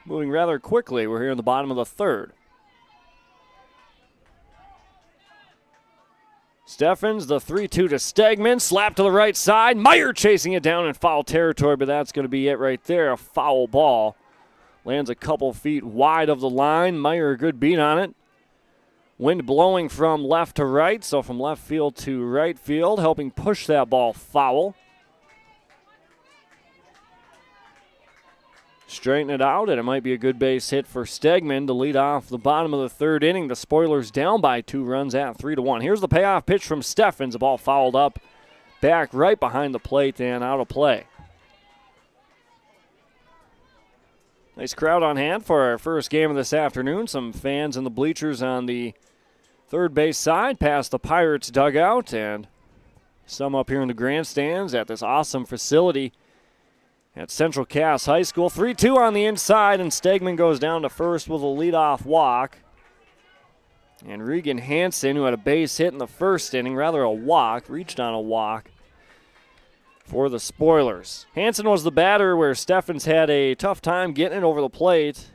moving rather quickly. We're here in the bottom of the third. Steffens, the 3-2 to Stegman. Slap to the right side. Meyer chasing it down in foul territory, but that's going to be it right there. A foul ball. Lands a couple feet wide of the line. Meyer, a good beat on it. Wind blowing from left to right, so from left field to right field, helping push that ball foul. Straighten it out, and it might be a good base hit for Stegman to lead off the bottom of the third inning. The Spoilers down by 2 runs at 3-1. Here's the payoff pitch from Steffens. The ball fouled up, back right behind the plate and out of play. Nice crowd on hand for our first game of this afternoon. Some fans in the bleachers on the third base side past the Pirates dugout, and some up here in the grandstands at this awesome facility at Central Cass High School. 3-2 on the inside, and Stegman goes down to first with a leadoff walk. And Regan Hansen, who had a base hit in the first inning, rather a walk, reached on a walk for the Spoilers. Hansen was the batter where Steffens had a tough time getting it over the plate.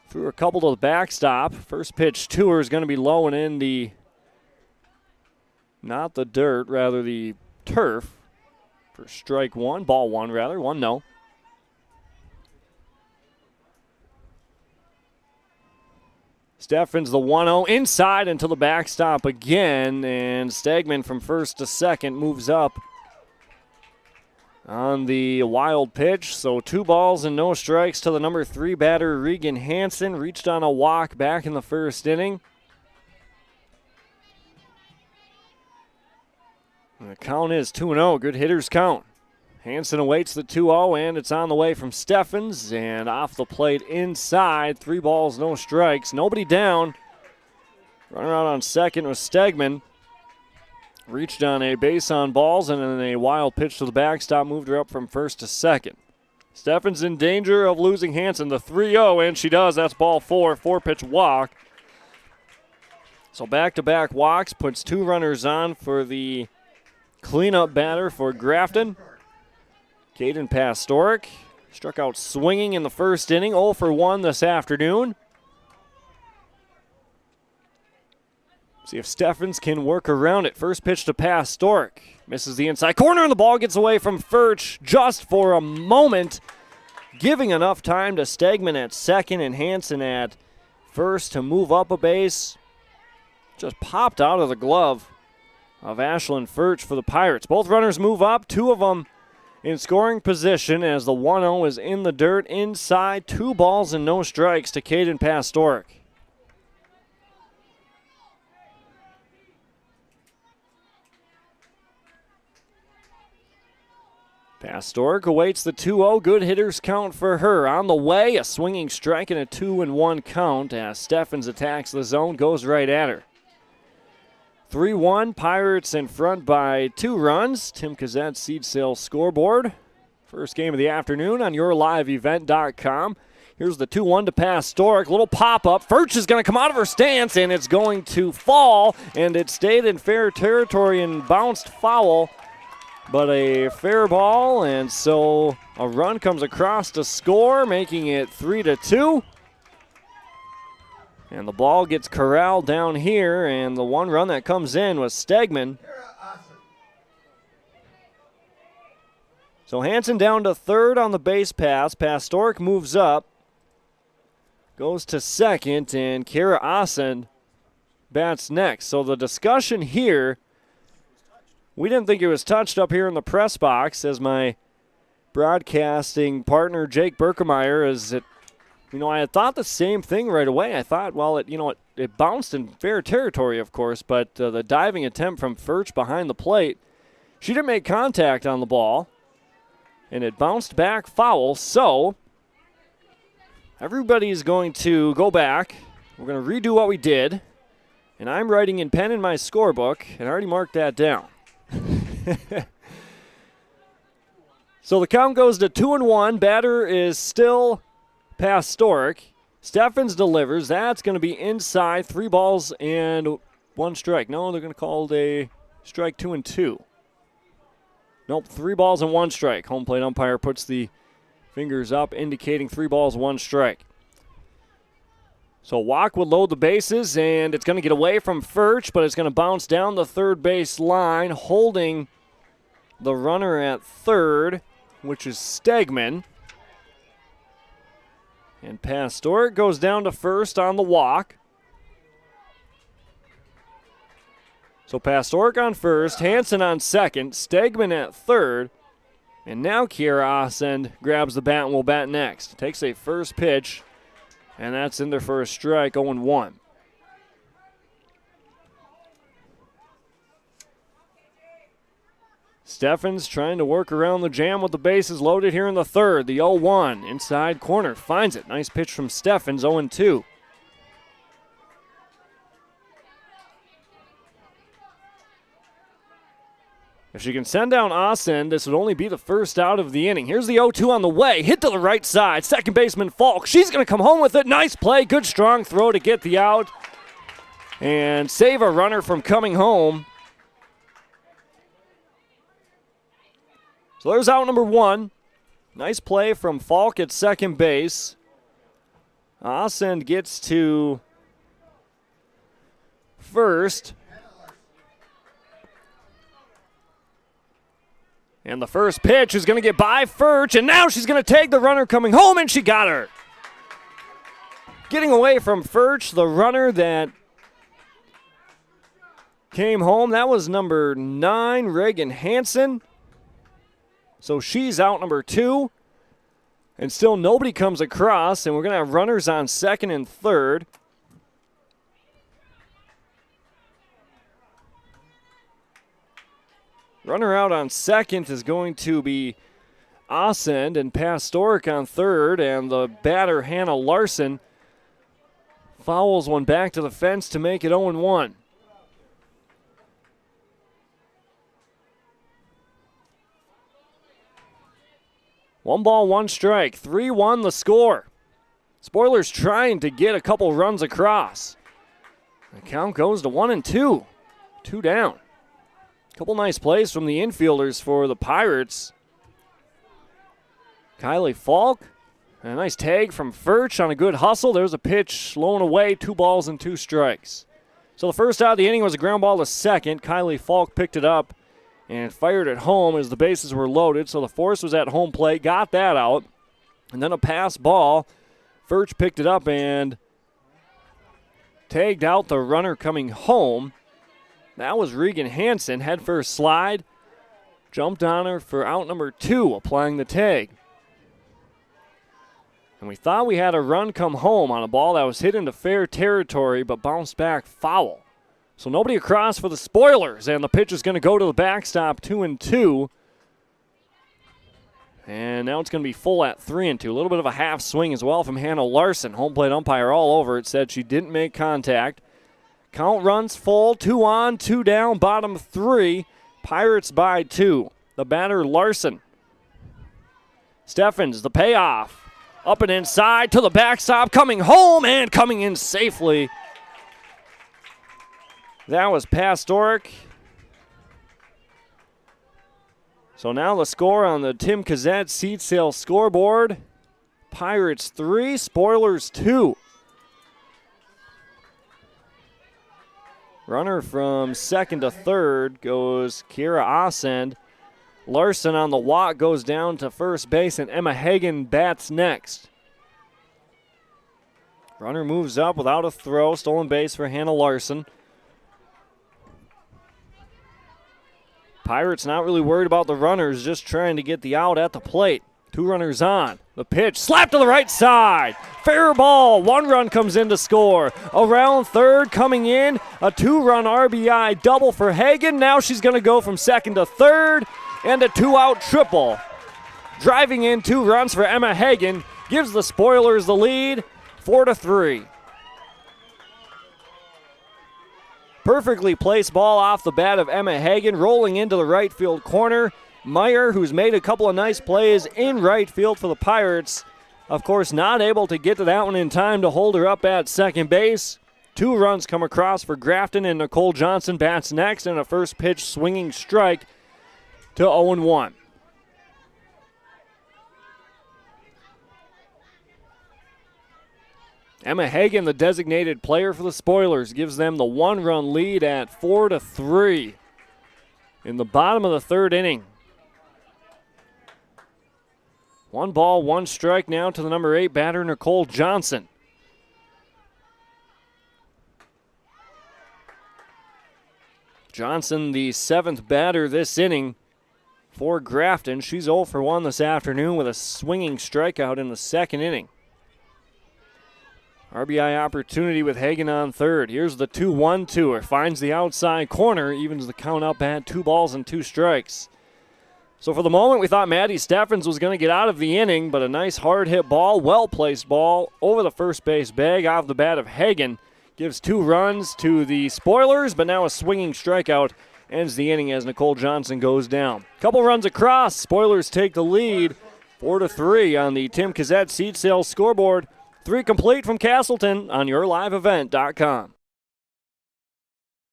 Threw a couple to the backstop. First pitch to her is going to be low and in the, not the dirt, rather the turf. for strike one, ball one rather, 1-0. Steffens the 1-0 inside until the backstop again, and Stegman from first to second moves up on the wild pitch. So 2 balls and no strikes to the number 3 batter, Regan Hansen. Reached on a walk back in the first inning. And the count is 2-0, good hitters count. Hansen awaits the 2-0, and it's on the way from Steffens, and off the plate inside. 3 balls, no strikes, nobody down. Runner out on second was Stegman. Reached on a base on balls, and then a wild pitch to the backstop moved her up from first to second. Steffens in danger of losing Hansen. The 3-0, and she does. That's ball 4, 4-pitch walk. So back-to-back walks puts 2 runners on for the cleanup batter for Grafton. Caden Pastorik struck out swinging in the first inning, 0 for 1 this afternoon. See if Steffens can work around it. First pitch to Pastorik. Misses the inside corner, and the ball gets away from Furch just for a moment, giving enough time to Stegman at second and Hansen at first to move up a base. Just popped out of the glove of Ashlyn Furch for the Pirates. Both runners move up, 2 of them in scoring position as the 1-0 is in the dirt inside. 2 balls and no strikes to Caden Pastorik. Pastorik awaits the 2-0. Good hitters count for her. On the way, a swinging strike and a 2-1 count as Steffens attacks the zone, goes right at her. 3-1, Pirates in front by 2 runs. Tim Kazette seed sales scoreboard. First game of the afternoon on yourliveevent.com. Here's the 2-1 to Pastorik. Little pop-up. Furch is going to come out of her stance, and it's going to fall, and it stayed in fair territory and bounced foul. But a fair ball, and so a run comes across to score, making it 3-2. And the ball gets corralled down here, and the 1 run that comes in was Stegman. So Hansen down to third on the base pass. Pastorik moves up, goes to second, and Kara Assen bats next. So the discussion here, we didn't think it was touched up here in the press box, as my broadcasting partner Jake Berkemeyer is it. I had thought the same thing right away. I thought, well, it bounced in fair territory, of course, but the diving attempt from Furch behind the plate, she didn't make contact on the ball, and it bounced back foul. So everybody's going to go back. We're going to redo what we did, and I'm writing in pen in my scorebook, and I already marked that down. So the count goes to 2-1. Batter is still Pastorik. Steffens delivers. That's going to be inside. 3 balls and 1 strike. No, they're going to call it a strike 2-2. Nope, 3 balls and 1 strike. Home plate umpire puts the fingers up, indicating 3 balls, 1 strike. So walk would load the bases, and it's going to get away from Furch, but it's going to bounce down the third base line, holding the runner at third, which is Stegman. And Pastorik goes down to first on the walk. So Pastorik on first, Hansen on second, Stegman at third, and now Kiera Assen grabs the bat and will bat next. Takes a first pitch, and that's in there for a strike, 0-1. Steffens trying to work around the jam with the bases loaded here in the third. The 0-1 inside corner finds it. Nice pitch from Steffens, 0-2. If she can send down Assen, this would only be the first out of the inning. Here's the 0-2 on the way. Hit to the right side. Second baseman Falk. She's going to come home with it. Nice play. Good strong throw to get the out and save a runner from coming home. So there's out number 1. Nice play from Falk at second base. Assen gets to first. And the first pitch is going to get by Furch, and now she's going to take the runner coming home, and she got her. Getting away from Furch, the runner that came home, that was number 9, Reagan Hanson. So she's out number 2. And still nobody comes across, and we're going to have runners on second and third. Runner out on second is going to be Ascend, and Pastoric on third, and the batter, Hannah Larson, fouls one back to the fence to make it 0-1. One ball, one strike, 3-1 the score. Spoilers trying to get a couple runs across. The count goes to 1-2, 2 down. Couple nice plays from the infielders for the Pirates. Kylie Falk, and a nice tag from Furch on a good hustle. There's a pitch blown away, 2 balls and 2 strikes. So the first out of the inning was a ground ball to second. Kylie Falk picked it up and fired it home as the bases were loaded. So the force was at home plate, got that out. And then a pass ball. Furch picked it up and tagged out the runner coming home. That was Regan Hansen, head first slide. Jumped on her for out number 2, applying the tag. And we thought we had a run come home on a ball that was hit into fair territory but bounced back foul. So nobody across for the Spoilers, and the pitch is going to go to the backstop, 2-2. And now it's going to be full at 3-2. A little bit of a half swing as well from Hannah Larson. Home plate umpire all over it, said she didn't make contact. Count runs full, 2 on, 2 down, bottom 3. Pirates by 2. The batter, Larson. Steffens, the payoff. Up and inside to the backstop, coming home and coming in safely. That was Pastoric. So now the score on the Tim Kazette seat sale scoreboard. Pirates 3, Spoilers 2. Runner from second to third goes Kira Ascend. Larson on the walk goes down to first base, and Emma Hagen bats next. Runner moves up without a throw. Stolen base for Hannah Larson. Pirates not really worried about the runners, just trying to get the out at the plate. 2 runners on. The pitch slapped to the right side. Fair ball. 1 run comes in to score. Around third coming in. A 2-run RBI double for Hagen. Now she's going to go from second to third. And a 2-out triple. Driving in 2 runs for Emma Hagen. Gives the Spoilers the lead. 4-3. Perfectly placed ball off the bat of Emma Hagen, rolling into the right field corner. Meyer, who's made a couple of nice plays in right field for the Pirates, of course not able to get to that one in time to hold her up at second base. 2 runs come across for Grafton, and Nicole Johnson bats next, and a first pitch swinging strike to 0-1. Emma Hagen, the designated player for the Spoilers, gives them the 1-run lead at 4-3 in the bottom of the third inning. 1 ball, 1 strike now to the number 8 batter, Nicole Johnson. Johnson, the 7th batter this inning for Grafton. She's 0 for 1 this afternoon with a swinging strikeout in the second inning. RBI opportunity with Hagen on third. Here's the 2-1 to her. Finds the outside corner, evens the count up at 2 balls and 2 strikes. So for the moment, we thought Maddie Steffens was going to get out of the inning, but a nice hard-hit ball, well-placed ball over the first base bag off the bat of Hagen. Gives 2 runs to the Spoilers, but now a swinging strikeout ends the inning as Nicole Johnson goes down. Couple runs across. Spoilers take the lead, 4-3 on the Tim Kazette seat sales scoreboard. 3 complete from Castleton on YourLiveEvent.com.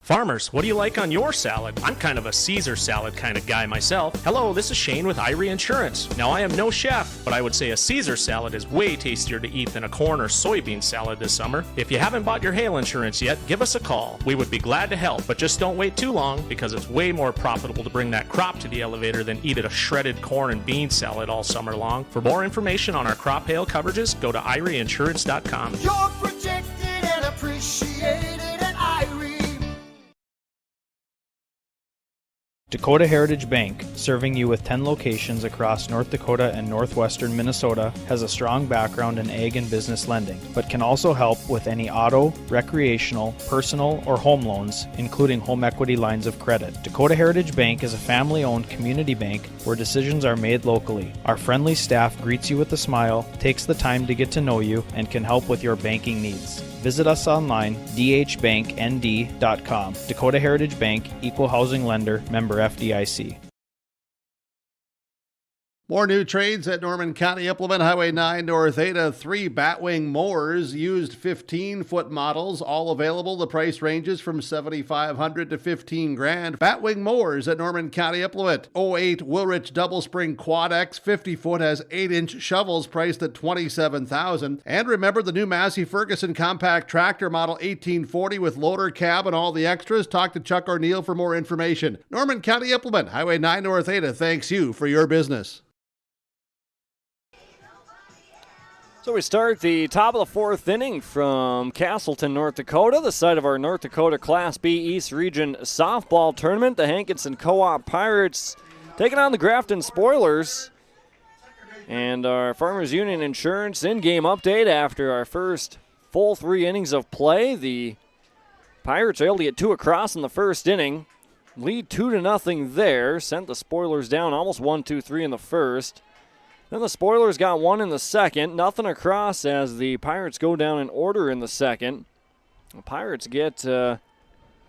Farmers, what do you like on your salad? I'm kind of a Caesar salad kind of guy myself. Hello, this is Shane with Irie Insurance. Now, I am no chef, but I would say a Caesar salad is way tastier to eat than a corn or soybean salad this summer. If you haven't bought your hail insurance yet, give us a call. We would be glad to help, but just don't wait too long because it's way more profitable to bring that crop to the elevator than eat a shredded corn and bean salad all summer long. For more information on our crop hail coverages, go to IrieInsurance.com. You're protected and appreciated at Irie. Dakota Heritage Bank, serving you with 10 locations across North Dakota and northwestern Minnesota, has a strong background in ag and business lending, but can also help with any auto, recreational, personal, or home loans, including home equity lines of credit. Dakota Heritage Bank is a family-owned community bank where decisions are made locally. Our friendly staff greets you with a smile, takes the time to get to know you, and can help with your banking needs. Visit us online, dhbanknd.com. Dakota Heritage Bank, Equal Housing Lender, member FDIC. More new trades at Norman County Implement Highway 9 North Ada. 3 Batwing mowers, used 15-foot models, all available. The price ranges from $7,500 to $15,000. Batwing mowers at Norman County Implement. 08 Wilrich Double Spring Quad X 50-foot has 8-inch shovels priced at $27,000. And remember the new Massey Ferguson compact tractor model 1840 with loader, cab, and all the extras. Talk to Chuck O'Neill for more information. Norman County Implement Highway 9 North Ada thanks you for your business. So we start the top of the 4th inning from Castleton, North Dakota, the site of our North Dakota Class B East Region softball tournament. The Hankinson Co-op Pirates taking on the Grafton Spoilers. And our Farmers Union Insurance in-game update after our first full 3 innings of play. The Pirates are able to get 2 across in the first inning. Lead 2-0 there. Sent the Spoilers down almost 1-2-3 in the first. Then the Spoilers got 1 in the second. Nothing across as the Pirates go down in order in the second. The Pirates get a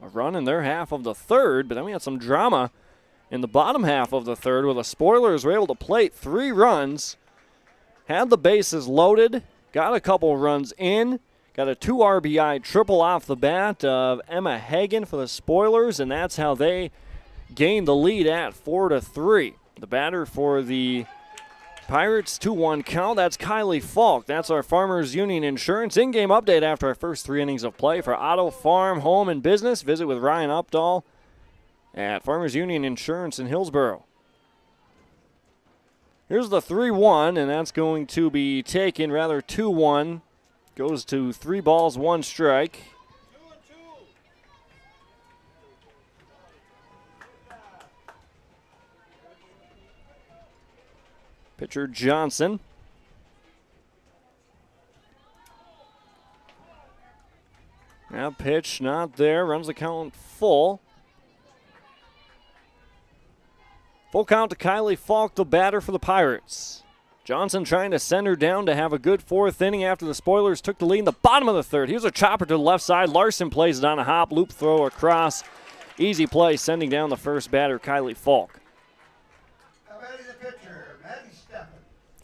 run in their half of the third, but then we had some drama in the bottom half of the third where the Spoilers were able to plate 3 runs, had the bases loaded, got a couple runs in, got a 2 RBI triple off the bat of Emma Hagen for the Spoilers, and that's how they gained the lead at 4-3. The batter for the Pirates, 2-1 count. That's Kylie Falk. That's our Farmers Union Insurance in-game update after our first 3 innings of play. For auto, farm, home, and business, visit with Ryan Updahl at Farmers Union Insurance in Hillsboro. Here's the 3-1, and that's going to be taken, rather 2-1. Goes to 3 balls, 1 strike. Pitcher Johnson. Now pitch not there. Runs the count full. Full count to Kylie Falk, the batter for the Pirates. Johnson trying to send her down to have a good 4th inning after the Spoilers took the lead in the bottom of the 3rd. Here's a chopper to the left side. Larson plays it on a hop. Loop throw across. Easy play sending down the first batter, Kylie Falk.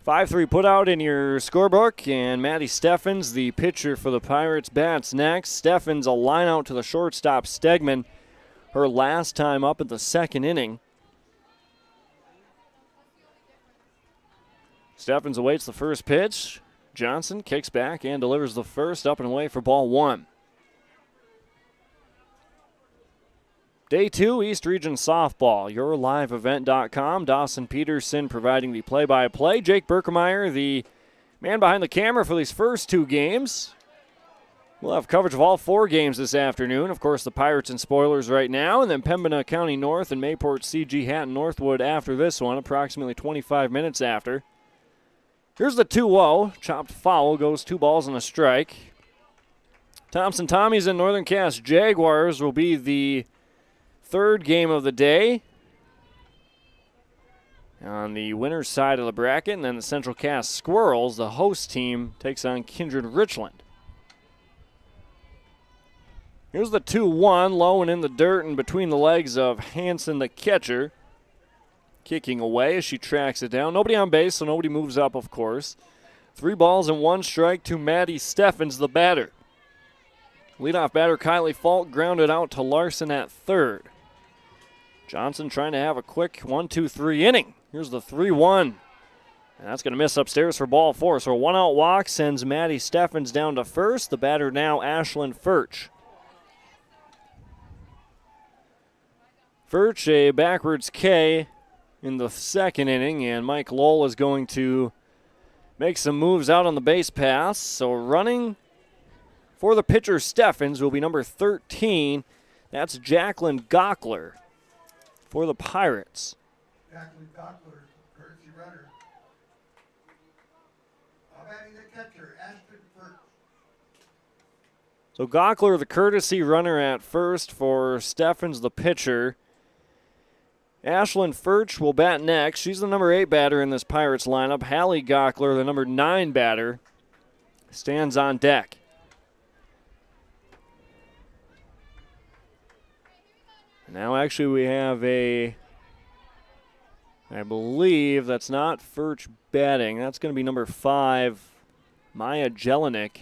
5-3 put out in your scorebook, and Maddie Steffens, the pitcher for the Pirates, bats next. Steffens a line out to the shortstop, Stegman, her last time up in the 2nd inning. Steffens awaits the first pitch. Johnson kicks back and delivers the first, up and away for ball 1. Day 2, East Region Softball, yourliveevent.com. Dawson Peterson providing the play-by-play. Jake Berkemeyer, the man behind the camera for these first 2 games. We'll have coverage of all 4 games this afternoon. Of course, the Pirates and Spoilers right now, and then Pembina County North and Mayport CG Hatton Northwood after this one, approximately 25 minutes after. Here's the 2-0. Chopped foul, goes 2 balls and a strike. Thompson Tommies and Northern Cass Jaguars will be the 3rd game of the day on the winner's side of the bracket, and then the Central Cass Squirrels, the host team, takes on Kindred Richland. Here's the 2-1, low and in the dirt and between the legs of Hanson, the catcher. Kicking away as she tracks it down. Nobody on base, so nobody moves up, of course. 3 balls and 1 strike to Maddie Steffens, the batter. Leadoff batter Kylie Falk grounded out to Larson at third. Johnson trying to have a quick 1-2-3 inning. Here's the 3-1. And that's going to miss upstairs for ball 4. So a one-out walk sends Maddie Steffens down to first. The batter now Ashlyn Furch. Furch a backwards K in the second inning, and Mike Lowell is going to make some moves out on the base pass. So running for the pitcher Steffens will be number 13. That's Jacqueline Gockler for the Pirates. Jacqueline Gockler, courtesy runner. Batting the catcher, Ashton Furch. So Gockler, the courtesy runner at first for Steffens, the pitcher. Ashlyn Furch will bat next. She's the number 8 batter in this Pirates lineup. Hallie Gockler, the number 9 batter, stands on deck. Now actually we have I believe that's not Furch batting. That's going to be number 5, Maya Jelinek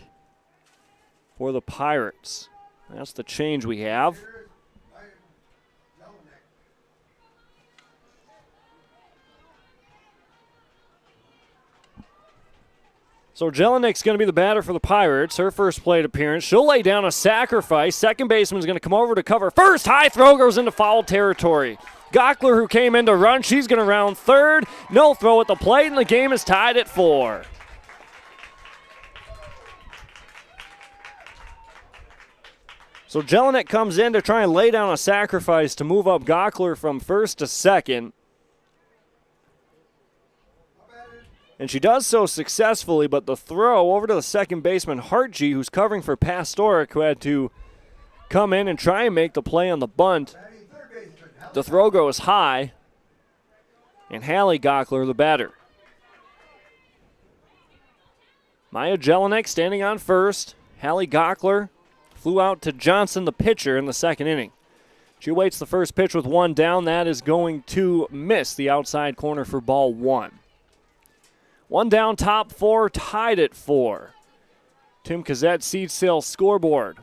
for the Pirates. That's the change we have. So Jelinek's going to be the batter for the Pirates. Her first plate appearance. She'll lay down a sacrifice. Second baseman's going to come over to cover first. High throw goes into foul territory. Gockler, who came in to run, she's going to round third. No throw at the plate, and the game is tied at 4. So Jelinek comes in to try and lay down a sacrifice to move up Gockler from first to second. And she does so successfully, but the throw over to the second baseman, Hartgee, who's covering for Pastorik, who had to come in and try and make the play on the bunt. The throw goes high, and Hallie Gockler, the batter. Maya Jelinek standing on first. Hallie Gockler flew out to Johnson, the pitcher, in the second inning. She waits the first pitch with 1 down. That is going to miss the outside corner for ball 1. 1 down, top 4, tied at 4. Tim Kazette, Seed Sale scoreboard.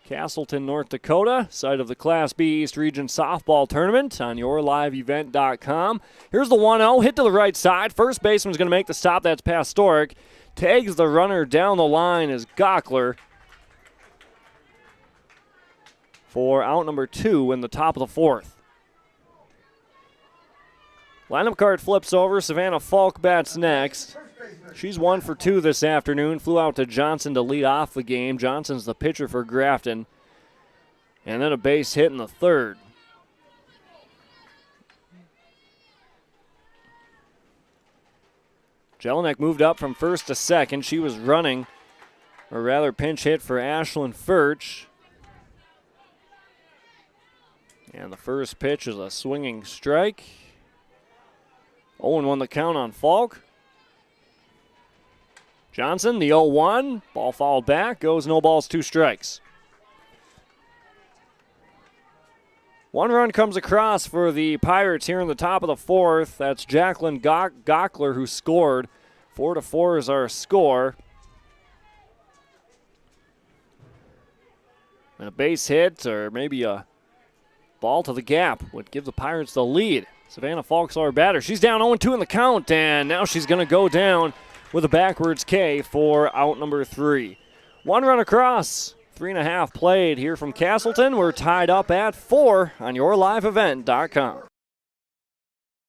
Castleton, North Dakota, site of the Class B East Region Softball Tournament on yourliveevent.com. Here's the 1-0, hit to the right side. First baseman's going to make the stop. That's Pastorik. Tags the runner down the line is Gockler for out number 2 in the top of the 4th. Lineup card flips over. Savannah Falk bats next. She's 1 for 2 this afternoon. Flew out to Johnson to lead off the game. Johnson's the pitcher for Grafton. And then a base hit in the third. Jelinek moved up from first to second. She was running, or rather pinch hit for Ashlyn Furch. And the first pitch is a swinging strike. 0-1 the count on Falk. Johnson, the 0-1. Ball fouled back. Goes no balls, 2 strikes. 1 run comes across for the Pirates here in the top of the 4th. That's Jacqueline Gockler who scored. 4-4 is our score. And a base hit or maybe a ball to the gap would give the Pirates the lead. Savannah Falk's our batter. She's down 0-2 in the count, and now she's going to go down with a backwards K for out number 3. 1 run across, 3.5 played here from Castleton. We're tied up at 4 on yourliveevent.com.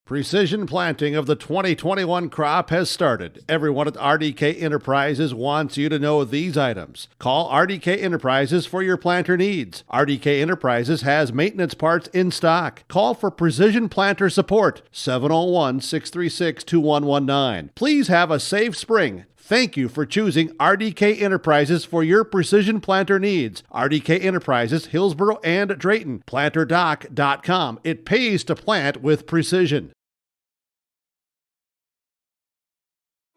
Precision planting of the 2021 crop has started. Everyone at RDK Enterprises wants you to know these items. Call RDK Enterprises for your planter needs. RDK Enterprises has maintenance parts in stock. Call for precision planter support, 701-636-2119. Please have a safe spring. Thank you for choosing RDK Enterprises for your precision planter needs. RDK Enterprises, Hillsboro and Drayton. PlanterDoc.com. It pays to plant with precision.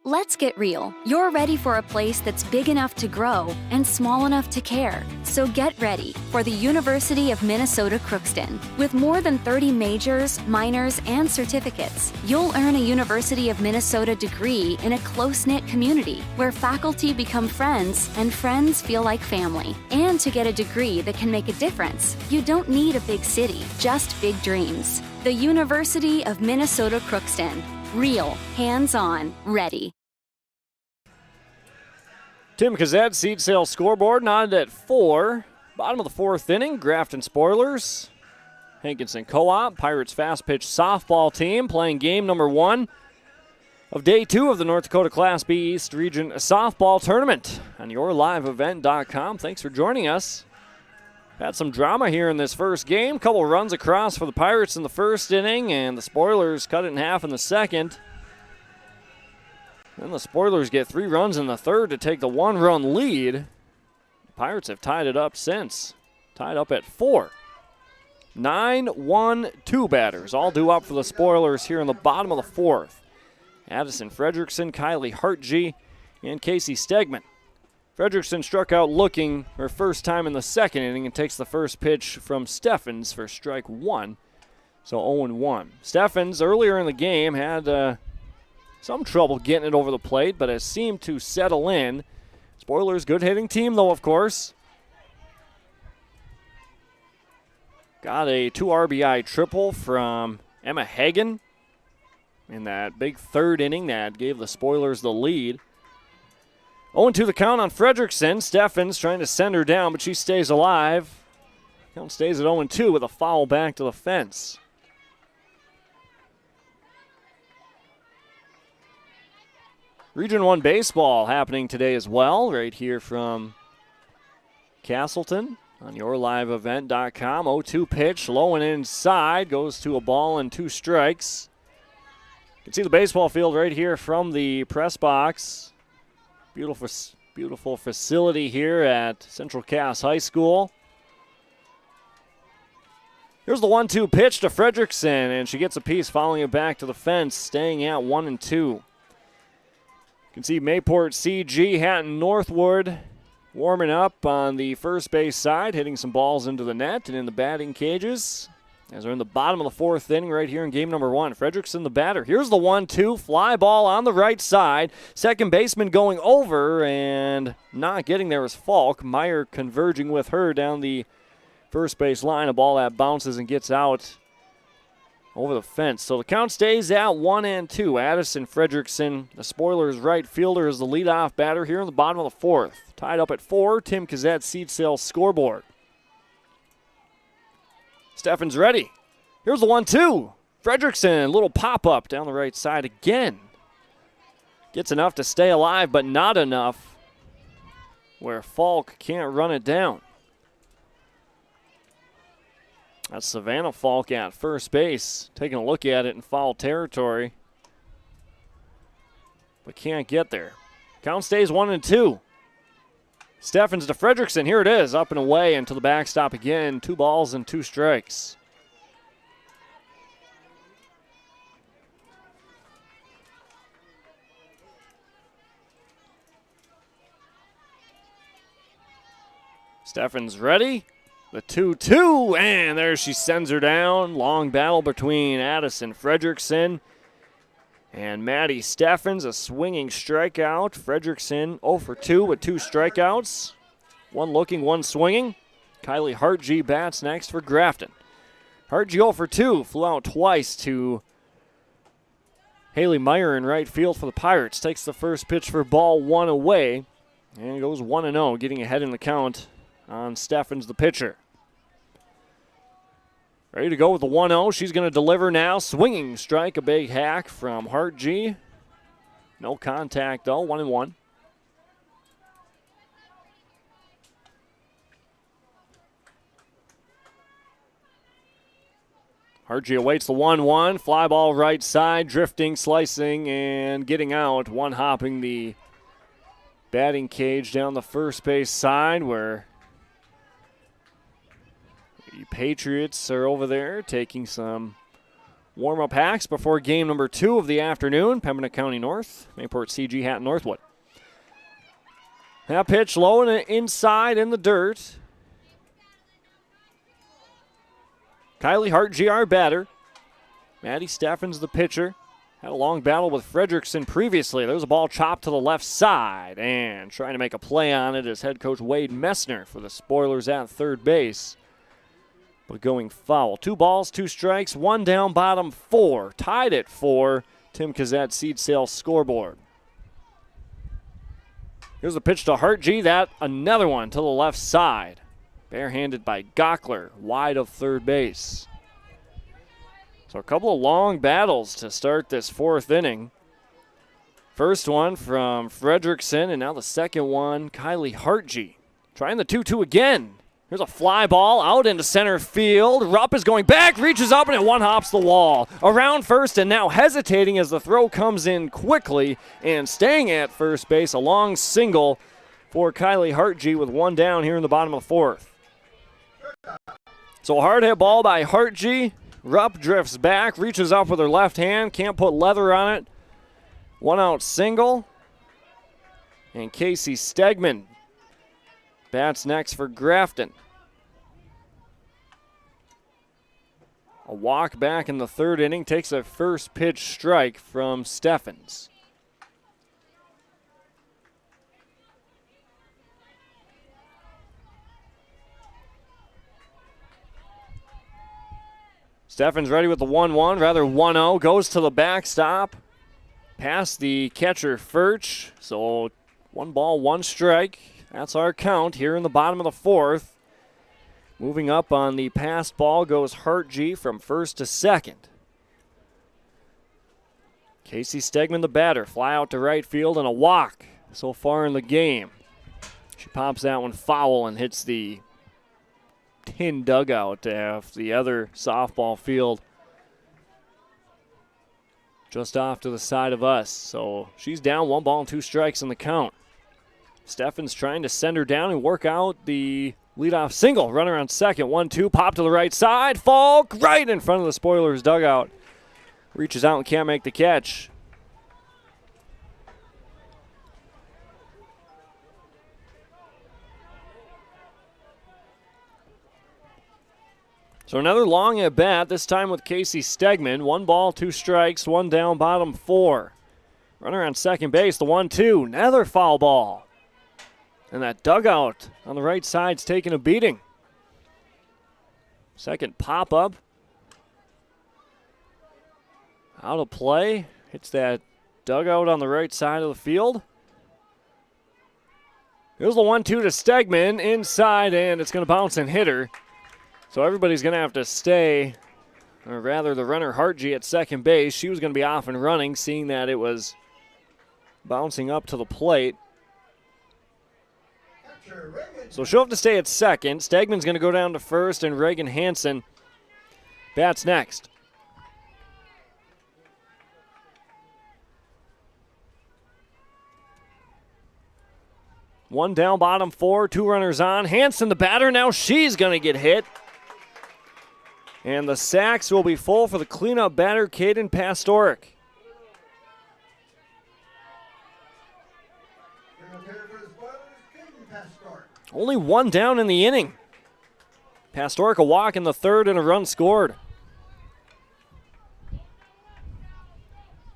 Let's get real. You're ready for a place that's big enough to grow and small enough to care. So get ready for the University of Minnesota Crookston. With more than 30 majors, minors, and certificates, you'll earn a University of Minnesota degree in a close-knit community where faculty become friends and friends feel like family. And to get a degree that can make a difference, you don't need a big city, just big dreams. The University of Minnesota Crookston. Real, hands-on, ready. Tim Kazet, seed sales scoreboard, knotted at 4. Bottom of the 4th inning, Grafton Spoilers, Hankinson Co-op, Pirates fast pitch softball team playing game number 1 of day 2 of the North Dakota Class B East Region Softball Tournament on yourliveevent.com. Thanks for joining us. Had some drama here in this first game. Couple runs across for the Pirates in the first inning, and the Spoilers cut it in half in the second. Then the Spoilers get 3 runs in the third to take the 1-run lead. The Pirates have tied it up since. Tied up at 4. 9-1-2 batters, all due up for the Spoilers here in the bottom of the 4th. Addison Fredrickson, Kylie Hartg, and Casey Stegman. Fredrickson struck out looking her first time in the second inning and takes the first pitch from Steffens for strike 1. So 0-1. Steffens earlier in the game had some trouble getting it over the plate, but has seemed to settle in. Spoilers, good hitting team though, of course. Got a 2 RBI triple from Emma Hagen in that big third inning that gave the Spoilers the lead. 0-2 the count on Fredrickson. Steffens trying to send her down, but she stays alive. Count stays at 0-2 with a foul back to the fence. Region 1 baseball happening today as well, right here from Castleton on yourliveevent.com. 0-2 pitch, low and inside, goes to a ball and 2 strikes. You can see the baseball field right here from the press box. Beautiful facility here at Central Cass High School. Here's the 1-2 pitch to Fredrickson, and she gets a piece following it back to the fence, staying at 1-2. You can see Mayport CG, Hatton Northwood warming up on the first base side, hitting some balls into the net and in the batting cages. As we're in the bottom of the 4th inning right here in game number 1. Fredrickson the batter. Here's the 1-2. Fly ball on the right side. Second baseman going over and not getting there is Falk. Meyer converging with her down the first base line. A ball that bounces and gets out over the fence. So the count stays at 1-2. Addison Fredrickson, the Spoilers right fielder, is the leadoff batter here in the bottom of the 4th. Tied up at 4. Tim Kazet, seed sales scoreboard. Steffens ready. Here's the 1-2. Fredrickson, little pop-up down the right side again. Gets enough to stay alive, but not enough where Falk can't run it down. That's Savannah Falk at first base, taking a look at it in foul territory, but can't get there. Count stays 1-2. Steffens to Fredrickson. Here it is, up and away and to the backstop again. 2 balls and 2 strikes. Steffens ready. The 2-2, and there she sends her down. Long battle between Addison Fredrickson and Maddie Steffens, a swinging strikeout. Fredrickson 0 for 2 with 2 strikeouts. 1 looking, 1 swinging. Kylie Hartg bats next for Grafton. Hartg 0 for 2, flew out twice to Haley Meyer in right field for the Pirates. Takes the first pitch for ball 1 away and goes 1-0, getting ahead in the count on Steffens, the pitcher. Ready to go with the 1-0. She's going to deliver now. Swinging strike, a big hack from Hartg. No contact, though. 1-1. Hartg awaits the 1-1. Fly ball right side, drifting, slicing, and getting out. One hopping the batting cage down the first base side where the Patriots are over there taking some warm-up hacks before game number 2 of the afternoon. Pembina County North, Mayport CG Hatton Northwood. That pitch low and inside in the dirt. Kylie Hart, GR batter. Maddie Steffens, the pitcher. Had a long battle with Frederickson previously. There's a ball chopped to the left side. And trying to make a play on it is head coach Wade Messner for the Spoilers at third base. But going foul. 2 balls, 2 strikes, 1 down, bottom 4. Tied at 4. Tim Kazat seed sales scoreboard. Here's a pitch to Hart G. That another one to the left side. Barehanded by Gockler, wide of third base. So a couple of long battles to start this 4th inning. First one from Frederickson, and now the second one, Kylie Hartge. Trying the 2-2 again. Here's a fly ball out into center field. Rupp is going back, reaches up, and it one-hops the wall. Around first, and now hesitating as the throw comes in quickly, and staying at first base, a long single for Kylie Hartge with 1 down here in the bottom of the 4th. So a hard hit ball by Hartge. Rupp drifts back, reaches up with her left hand, can't put leather on it. 1 out single. And Casey Stegman bats next for Grafton. A walk back in the 3rd inning takes a first pitch strike from Steffens. Steffens ready with the 1-1, rather 1-0, goes to the backstop. Past the catcher Furch, so 1 ball, 1 strike. That's our count here in the bottom of the 4th. Moving up on the passed ball goes Hartge from first to second. Casey Stegman, the batter, fly out to right field and a walk so far in the game. She pops that one foul and hits the tin dugout off the other softball field just off to the side of us. So she's down 1 ball and 2 strikes in the count. Steffens trying to send her down and work out the leadoff single. Runner on second, 1-2, pop to the right side. Falk right in front of the Spoilers dugout. Reaches out and can't make the catch. So another long at bat, this time with Casey Stegman. 1 ball, 2 strikes, 1 down, bottom 4. Runner on second base, the 1-2, another foul ball. And that dugout on the right side's taking a beating. Second pop-up. Out of play. Hits that dugout on the right side of the field. Here's the 1-2 to Stegman inside, and it's going to bounce and hit her. So everybody's going to have to stay, or rather the runner Hartge at second base. She was going to be off and running, seeing that it was bouncing up to the plate. So she'll have to stay at second. Stegman's going to go down to first, and Reagan Hansen bats next. One down, bottom 4, 2 runners on. Hansen, the batter, now she's going to get hit. And the sacks will be full for the cleanup batter, Caden Pastoric. Only 1 down in the inning. Pastoric a walk in the 3rd and a run scored.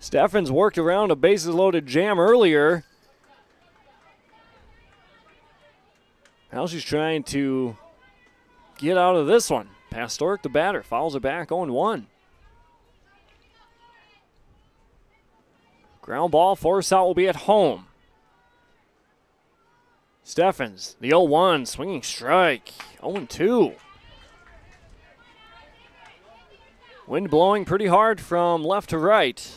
Steffens worked around a bases-loaded jam earlier. Now she's trying to get out of this one. Pastoric, the batter, fouls it back, 0-1. Ground ball, force out will be at home. Steffens, the 0-1, swinging strike, 0-2. Wind blowing pretty hard from left to right.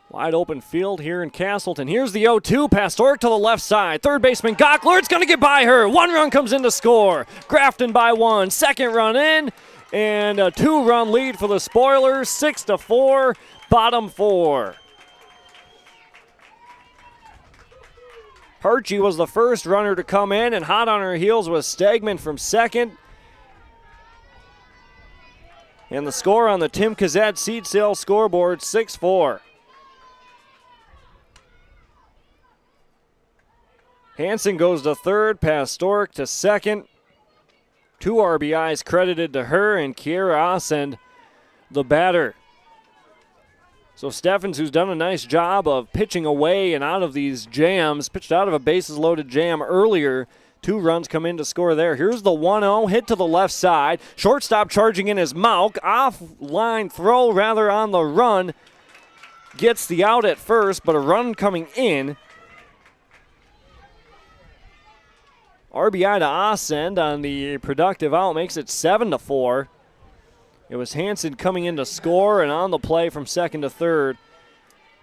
Wide open field here in Castleton. Here's the 0-2, Pastoric to the left side. Third baseman Gockler, it's going to get by her. 1 run comes in to score. Grafton by 1. Second run in, and a 2-run lead for the Spoilers. 6-4, bottom 4. Hartge was the first runner to come in, and hot on her heels was Stegman from second. And the score on the Tim Kazat seed sale scoreboard, 6-4. Hanson goes to third, Pastoric to second. 2 RBIs credited to her, and Kiera Ascend, the batter. So Steffens, who's done a nice job of pitching away and out of these jams, pitched out of a bases-loaded jam earlier. 2 runs come in to score there. Here's the 1-0, hit to the left side. Shortstop charging in his Mauk. Off-line throw, rather, on the run. Gets the out at first, but a run coming in. RBI to Ascend on the productive out makes it 7-4. It was Hanson coming in to score, and on the play from second to third,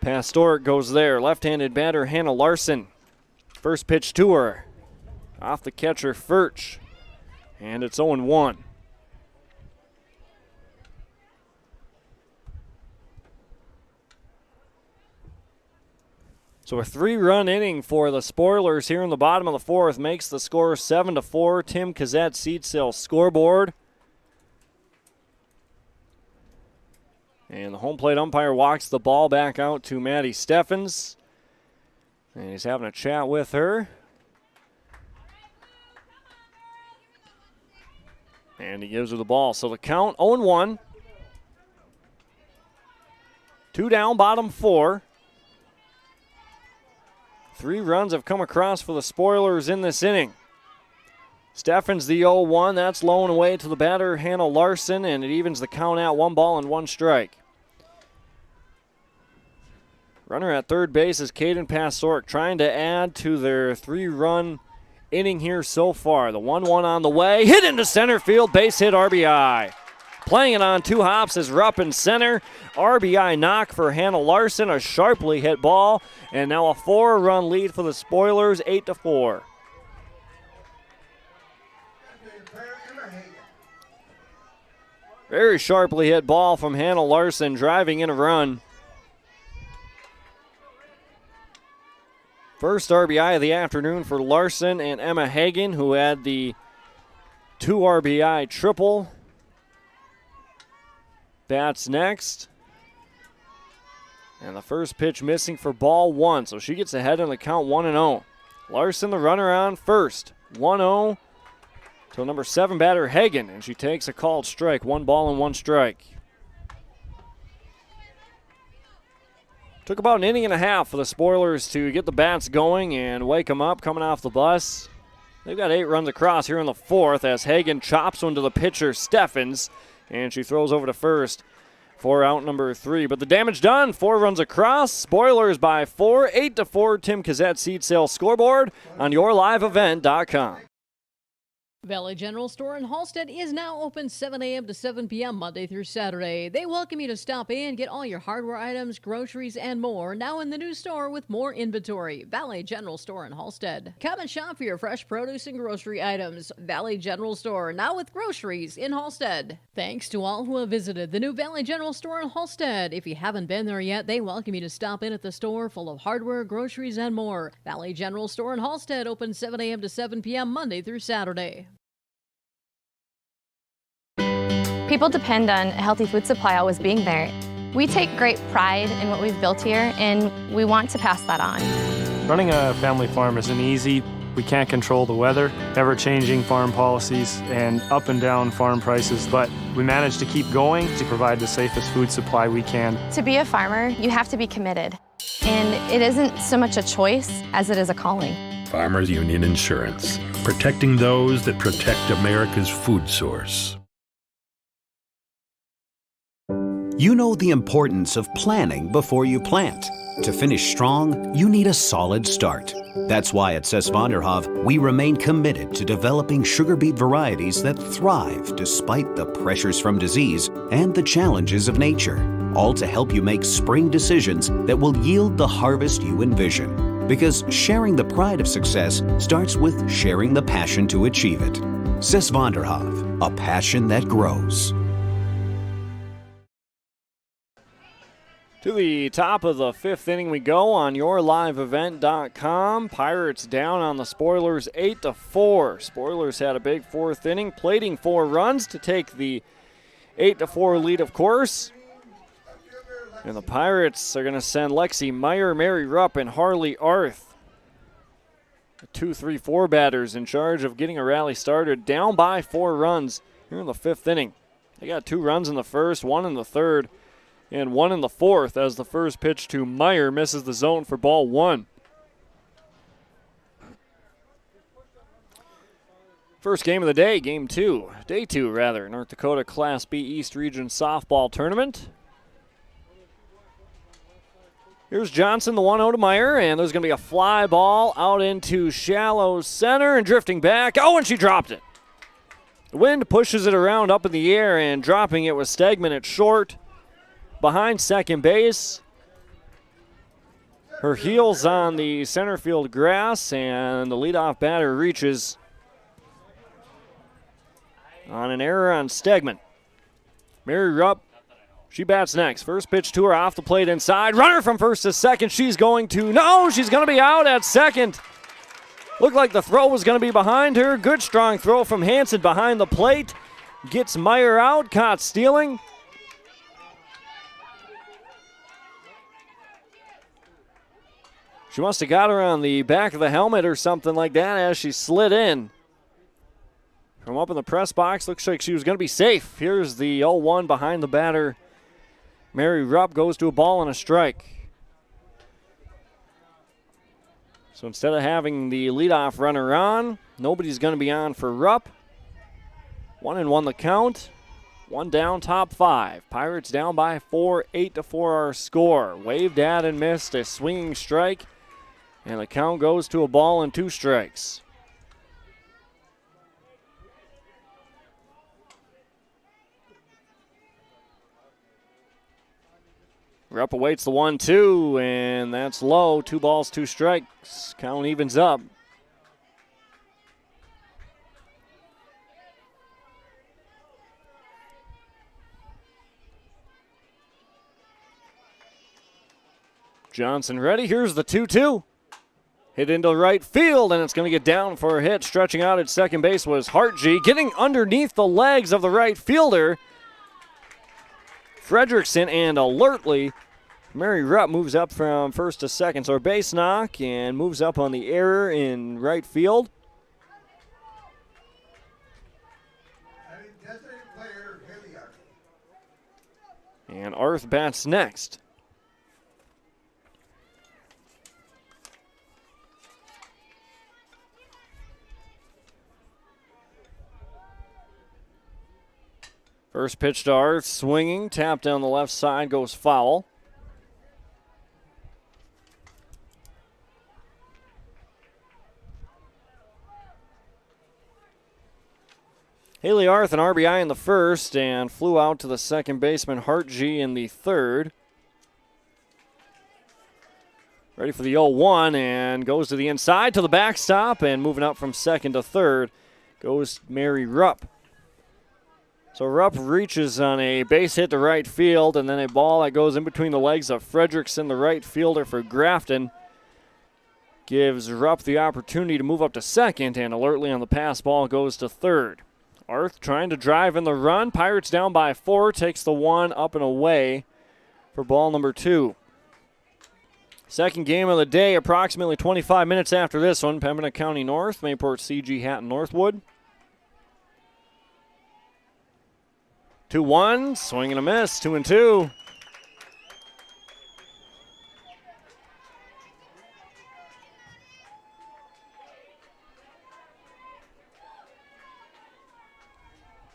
Pastoric goes there. Left-handed batter Hannah Larson. First pitch to her. Off the catcher, Furch. And it's 0-1. So a 3-run inning for the Spoilers here in the bottom of the 4th makes the score 7-4. Tim Kazat seed sale scoreboard. And the home plate umpire walks the ball back out to Maddie Steffens. And he's having a chat with her. And he gives her the ball. So the count 0-1. 2 down, bottom 4. 3 runs have come across for the Spoilers in this inning. Steffens the 0-1. That's low and away to the batter, Hannah Larson, and it evens the count at 1 ball and 1 strike. Runner at third base is Caden Pastoric, trying to add to their 3-run inning here so far. The 1-1 on the way. Hit into center field. Base hit, RBI. Playing it on 2 hops is Rupp in center. RBI knock for Hannah Larson. A sharply hit ball. And now a 4-run lead for the Spoilers, 8-4. Very sharply hit ball from Hannah Larson, driving in a run. First RBI of the afternoon for Larson and Emma Hagen, who had the 2 RBI triple. Bats next. And the first pitch missing for ball 1, so she gets ahead in the count 1-0. Larson, the runner on first. 1-0 to number 7 batter Hagen, and she takes a called strike. 1 ball and 1 strike. Took about an inning and a half for the Spoilers to get the bats going and wake them up coming off the bus. They've got 8 runs across here in the 4th as Hagen chops one to the pitcher, Steffens, and she throws over to first for out number 3. But the damage done, 4 runs across. Spoilers by 4, 8-4. Tim Kazat seed sale scoreboard on yourliveevent.com. Valley General Store in Halstead is now open 7 a.m. to 7 p.m. Monday through Saturday. They welcome you to stop in, get all your hardware items, groceries, and more now in the new store with more inventory. Valley General Store in Halstead. Come and shop for your fresh produce and grocery items. Valley General Store, now with groceries in Halstead. Thanks to all who have visited the new Valley General Store in Halstead. If you haven't been there yet, they welcome you to stop in at the store full of hardware, groceries, and more. Valley General Store in Halstead, open 7 a.m. to 7 p.m. Monday through Saturday. People depend on a healthy food supply always being there. We take great pride in what we've built here, and we want to pass that on. Running a family farm isn't easy. We can't control the weather, ever-changing farm policies, and up and down farm prices, but we manage to keep going to provide the safest food supply we can. To be a farmer, you have to be committed, and it isn't so much a choice as it is a calling. Farmers Union Insurance, protecting those that protect America's food source. You know the importance of planning before you plant. To finish strong, you need a solid start. That's why at Cess Vonderhoff, we remain committed to developing sugar beet varieties that thrive despite the pressures from disease and the challenges of nature, all to help you make spring decisions that will yield the harvest you envision. Because sharing the pride of success starts with sharing the passion to achieve it. Cess Vonderhoff, a passion that grows. To the top of the 5th inning we go on yourliveevent.com. Pirates down on the Spoilers 8-4. Spoilers had a big 4th inning, plating 4 runs to take the 8-4 lead, of course. And the Pirates are going to send Lexi Meyer, Mary Rupp, and Harley Arth. The 2-3-4 batters in charge of getting a rally started, down by 4 runs here in the 5th inning. They got 2 runs in the first, 1 in the third, and 1 in the fourth as the first pitch to Meyer misses the zone for ball 1. First game of the day, day 2 rather, North Dakota Class B East Region Softball Tournament. Here's Johnson, the 1-0 to Meyer, and there's going to be a fly ball out into shallow center and drifting back. Oh, and she dropped it. The wind pushes it around up in the air, and dropping it was Stegman at short behind second base. Her heels on the center field grass, and the leadoff batter reaches on an error on Stegman. Mary Rupp, she bats next. First pitch to her off the plate inside. Runner from first to second. She's going to be out at second. Looked like the throw was going to be behind her. Good strong throw from Hanson behind the plate. Gets Meyer out, caught stealing. She must have got her on the back of the helmet or something like that as she slid in. From up in the press box, looks like she was going to be safe. Here's the 0-1 behind the batter. Mary Rupp goes to a ball and a strike. So instead of having the leadoff runner on, nobody's going to be on for Rupp. 1-1 the count. 1 down, top 5. Pirates down by 4, 8-4 our score. Waved at and missed a swinging strike. And the count goes to a ball and 2 strikes. Rupp awaits the 1-2, and that's low. 2 balls, 2 strikes. Count evens up. Johnson ready. Here's the 2-2. Hit into right field, and it's going to get down for a hit. Stretching out at second base was Hartg, getting underneath the legs of the right fielder. Fredrickson, and alertly, Mary Rupp moves up from first to second. So her base knock and moves up on the error in right field. And Arth bats next. First pitch to Arth, swinging, tap down the left side, goes foul. Haley Arth, an RBI in the first, and flew out to the second baseman, Hartg, in the third. Ready for the 0-1, and goes to the inside to the backstop, and moving up from second to third goes Mary Rupp. So Rupp reaches on a base hit to right field, and then a ball that goes in between the legs of Fredrickson, the right fielder for Grafton, gives Rupp the opportunity to move up to second, and alertly on the pass ball goes to third. Arth trying to drive in the run. Pirates down by 4, takes the 1 up and away for ball number 2. Second game of the day, approximately 25 minutes after this one. Pembina County North, Mayport CG Hatton Northwood. 2-1, swing and a miss, 2-2.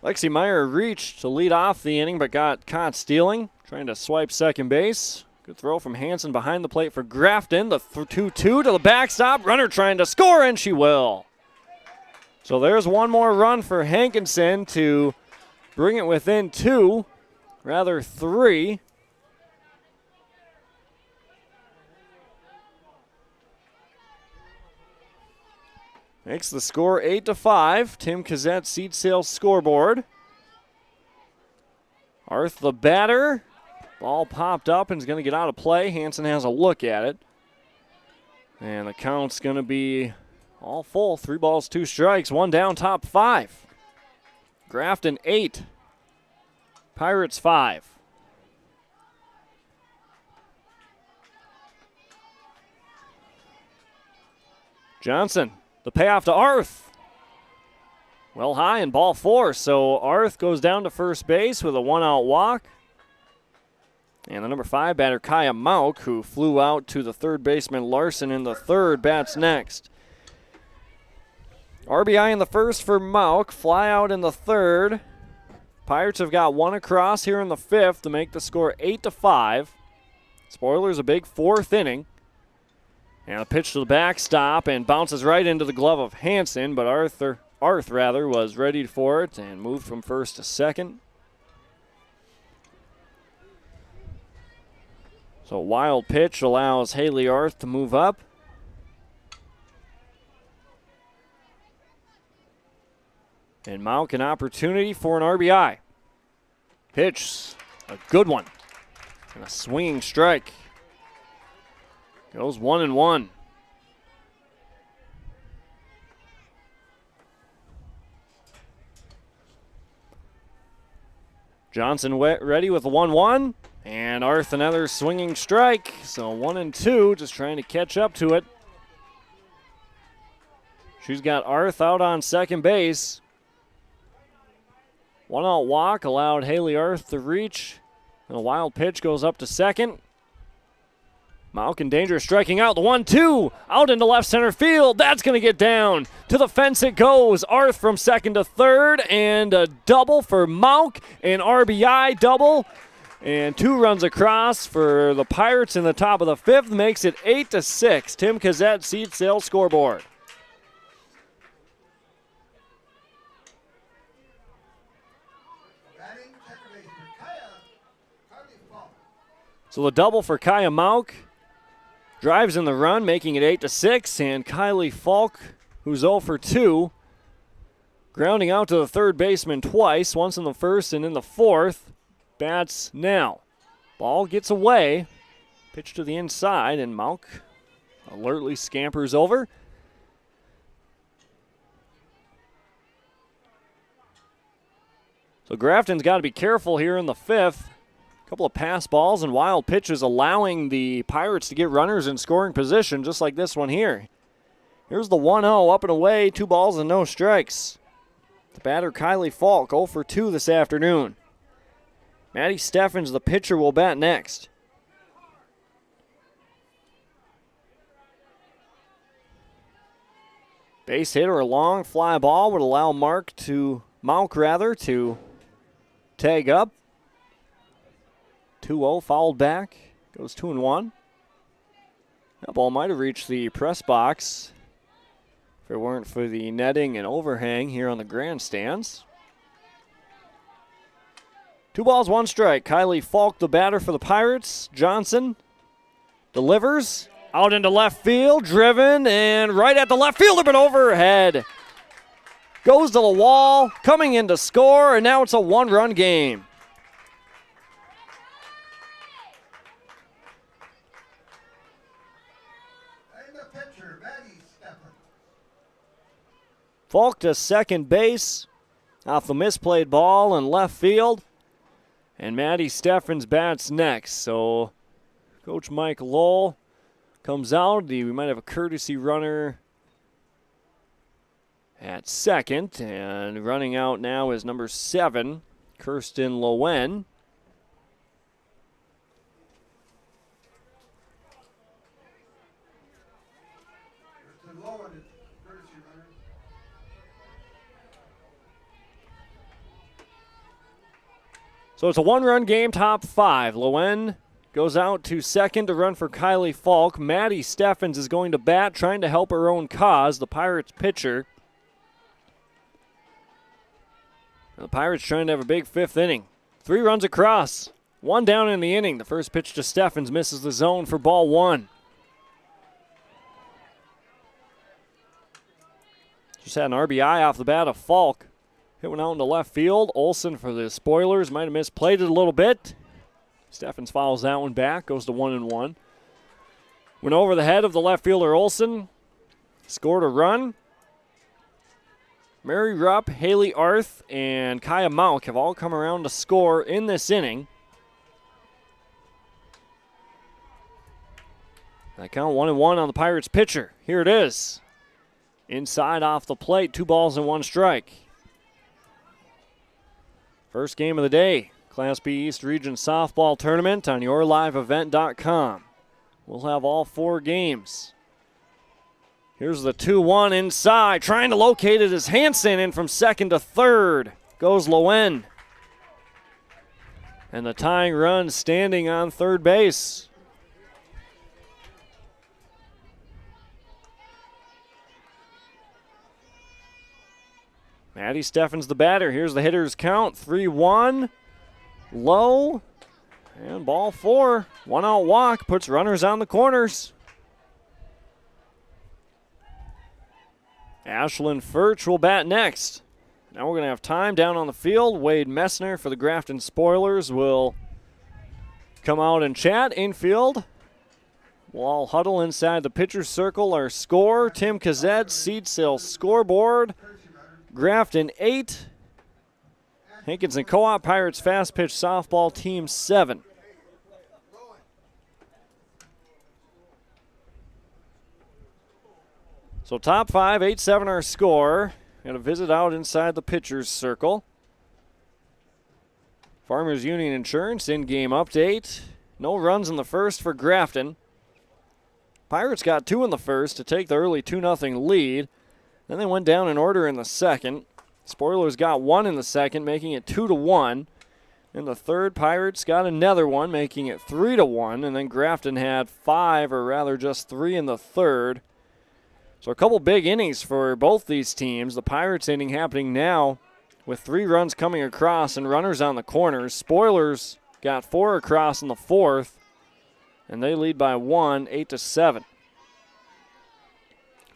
Lexi Meyer reached to lead off the inning, but got caught stealing, trying to swipe second base. Good throw from Hanson behind the plate for Grafton. The 2-2 to the backstop. Runner trying to score, and she will. So there's one more run for Hankinson to bring it within 2, rather 3. Makes the score 8-5. Tim Kazette, Seed Sales scoreboard. Arth the batter. Ball popped up and is going to get out of play. Hanson has a look at it. And the count's going to be all full. 3 balls, 2 strikes. 1 down, top 5. Grafton 8. Pirates 5. Johnson, the payoff to Arth. Well high in ball 4, so Arth goes down to first base with a 1-out walk. And the number 5 batter, Kaya Mauk, who flew out to the third baseman Larson in the third, bats next. RBI in the first for Mauk, fly out in the third. Pirates have got one across here in the fifth to make the score 8-5. Spoilers a big fourth inning. And a pitch to the backstop and bounces right into the glove of Hanson, but Arth was ready for it and moved from first to second. So a wild pitch allows Haley Arth to move up. And Mauk an opportunity for an RBI. Pitch, a good one. And a swinging strike. Goes 1-1. Johnson ready with the 1-1. And Arth another swinging strike. So 1-2, just trying to catch up to it. She's got Arth out on second base. 1-out walk allowed Haley Arth to reach. And a wild pitch goes up to second. Mauk in danger, striking out. The 1-2 out into left center field. That's going to get down. To the fence it goes. Arth from second to third. And a double for Mauk. An RBI double. And 2 runs across for the Pirates in the top of the fifth. Makes it 8-6. Tim Kazette, Seed Sales scoreboard. So the double for Kaya Mauk. Drives in the run, making it 8-6, and Kylie Falk, who's 0 for 2, grounding out to the third baseman twice, once in the first and in the fourth. Bats now. Ball gets away. Pitch to the inside, and Mauk alertly scampers over. So Grafton's got to be careful here in the fifth. Couple of pass balls and wild pitches allowing the Pirates to get runners in scoring position, just like this one here. Here's the 1-0, up and away, 2 balls and no strikes. The batter, Kylie Falk, 0 for 2 this afternoon. Maddie Steffens, the pitcher, will bat next. Base hit or a long fly ball would allow Mauk to tag up. 2-0, fouled back, goes 2-1. That ball might have reached the press box if it weren't for the netting and overhang here on the grandstands. 2 balls, 1 strike. Kylie Falk, the batter for the Pirates. Johnson delivers out into left field, driven, and right at the left fielder, but overhead. Goes to the wall, coming in to score, and now it's a 1-run game. Falk to second base off the misplayed ball in left field. And Maddie Steffens bats next. So Coach Mike Lowell comes out. We might have a courtesy runner at second. And running out now is number 7, Kirsten Lowen. So it's a 1-run game, top 5. Lowen goes out to second to run for Kylie Falk. Maddie Steffens is going to bat, trying to help her own cause, the Pirates pitcher. The Pirates trying to have a big 5th inning. 3 runs across, 1 down in the inning. The first pitch to Steffens misses the zone for ball 1. Just had an RBI off the bat of Falk. Hit one out into left field. Olsen for the Spoilers might have misplayed it a little bit. Steffens fouls that one back, goes to 1-1. Went over the head of the left fielder Olsen. Scored a run. Mary Rupp, Haley Arth, and Kaya Mauk have all come around to score in this inning. That count 1-1 on the Pirates pitcher. Here it is. Inside off the plate, 2 balls and 1 strike. First game of the day, Class B East Region Softball Tournament on yourliveevent.com. We'll have all 4 games. Here's the 2-1 inside. Trying to locate it is Hankinson in from second to third. Goes Lowen. And the tying run standing on third base. Maddie Steffens the batter. Here's the hitter's count. 3-1. Low. And ball 4. 1 out walk. Puts runners on the corners. Ashlyn Furch will bat next. Now we're going to have time down on the field. Wade Messner for the Grafton Spoilers will come out and chat. Infield, we'll all huddle inside the pitcher's circle. Our score, Tim Kazet, Seed Sale scoreboard. Grafton 8. Hankinson Co-op Pirates Fast Pitch Softball Team 7. So top 5, 8-7 our score. Got a visit out inside the pitcher's circle. Farmers Union Insurance in-game update. No runs in the first for Grafton. Pirates got 2 in the first to take the early 2-0 lead. Then they went down in order in the second. Spoilers got 1 in the second, making it 2-1. In the third, Pirates got another one, making it 3-1. And then Grafton had 5, or rather just 3 in the third. So a couple big innings for both these teams. The Pirates inning happening now with 3 runs coming across and runners on the corners. Spoilers got 4 across in the fourth, and they lead by 1, 8-7.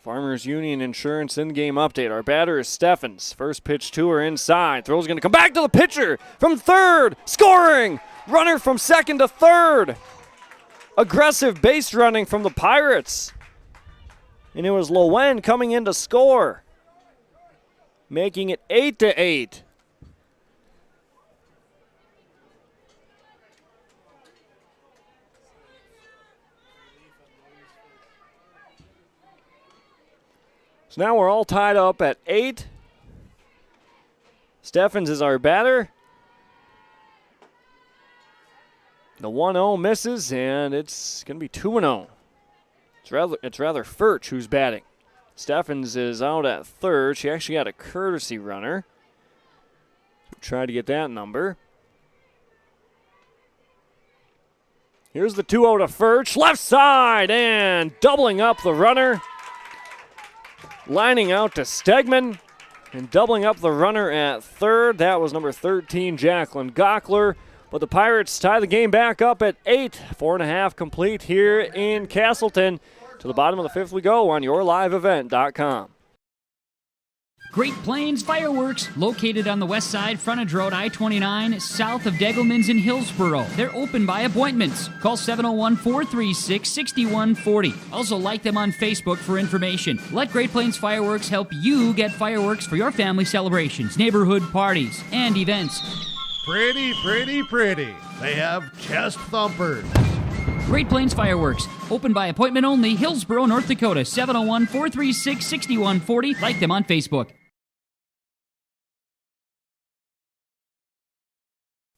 Farmers Union Insurance in-game update. Our batter is Steffens. First pitch to her inside. Throw's going to come back to the pitcher from third. Scoring! Runner from second to third. Aggressive base running from the Pirates. And it was Lowen coming in to score, making it 8-8. So now we're all tied up at 8. Steffens is our batter. The 1-0 misses, and it's going to be 2-0. It's rather Furch who's batting. Steffens is out at third. She actually got a courtesy runner. So try to get that number. Here's the 2-0 to Furch. Left side and doubling up the runner. Lining out to Stegman and doubling up the runner at third. That was number 13, Jacqueline Gockler. But the Pirates tie the game back up at 8. 4.5 complete here in Castleton. To the bottom of the 5th we go on yourliveevent.com. Great Plains Fireworks, located on the west side, frontage road I-29, south of Degelman's in Hillsboro. They're open by appointments. Call 701-436-6140. Also like them on Facebook for information. Let Great Plains Fireworks help you get fireworks for your family celebrations, neighborhood parties, and events. Pretty, pretty, pretty. They have chest thumpers. Great Plains Fireworks, open by appointment only, Hillsboro, North Dakota, 701-436-6140. Like them on Facebook.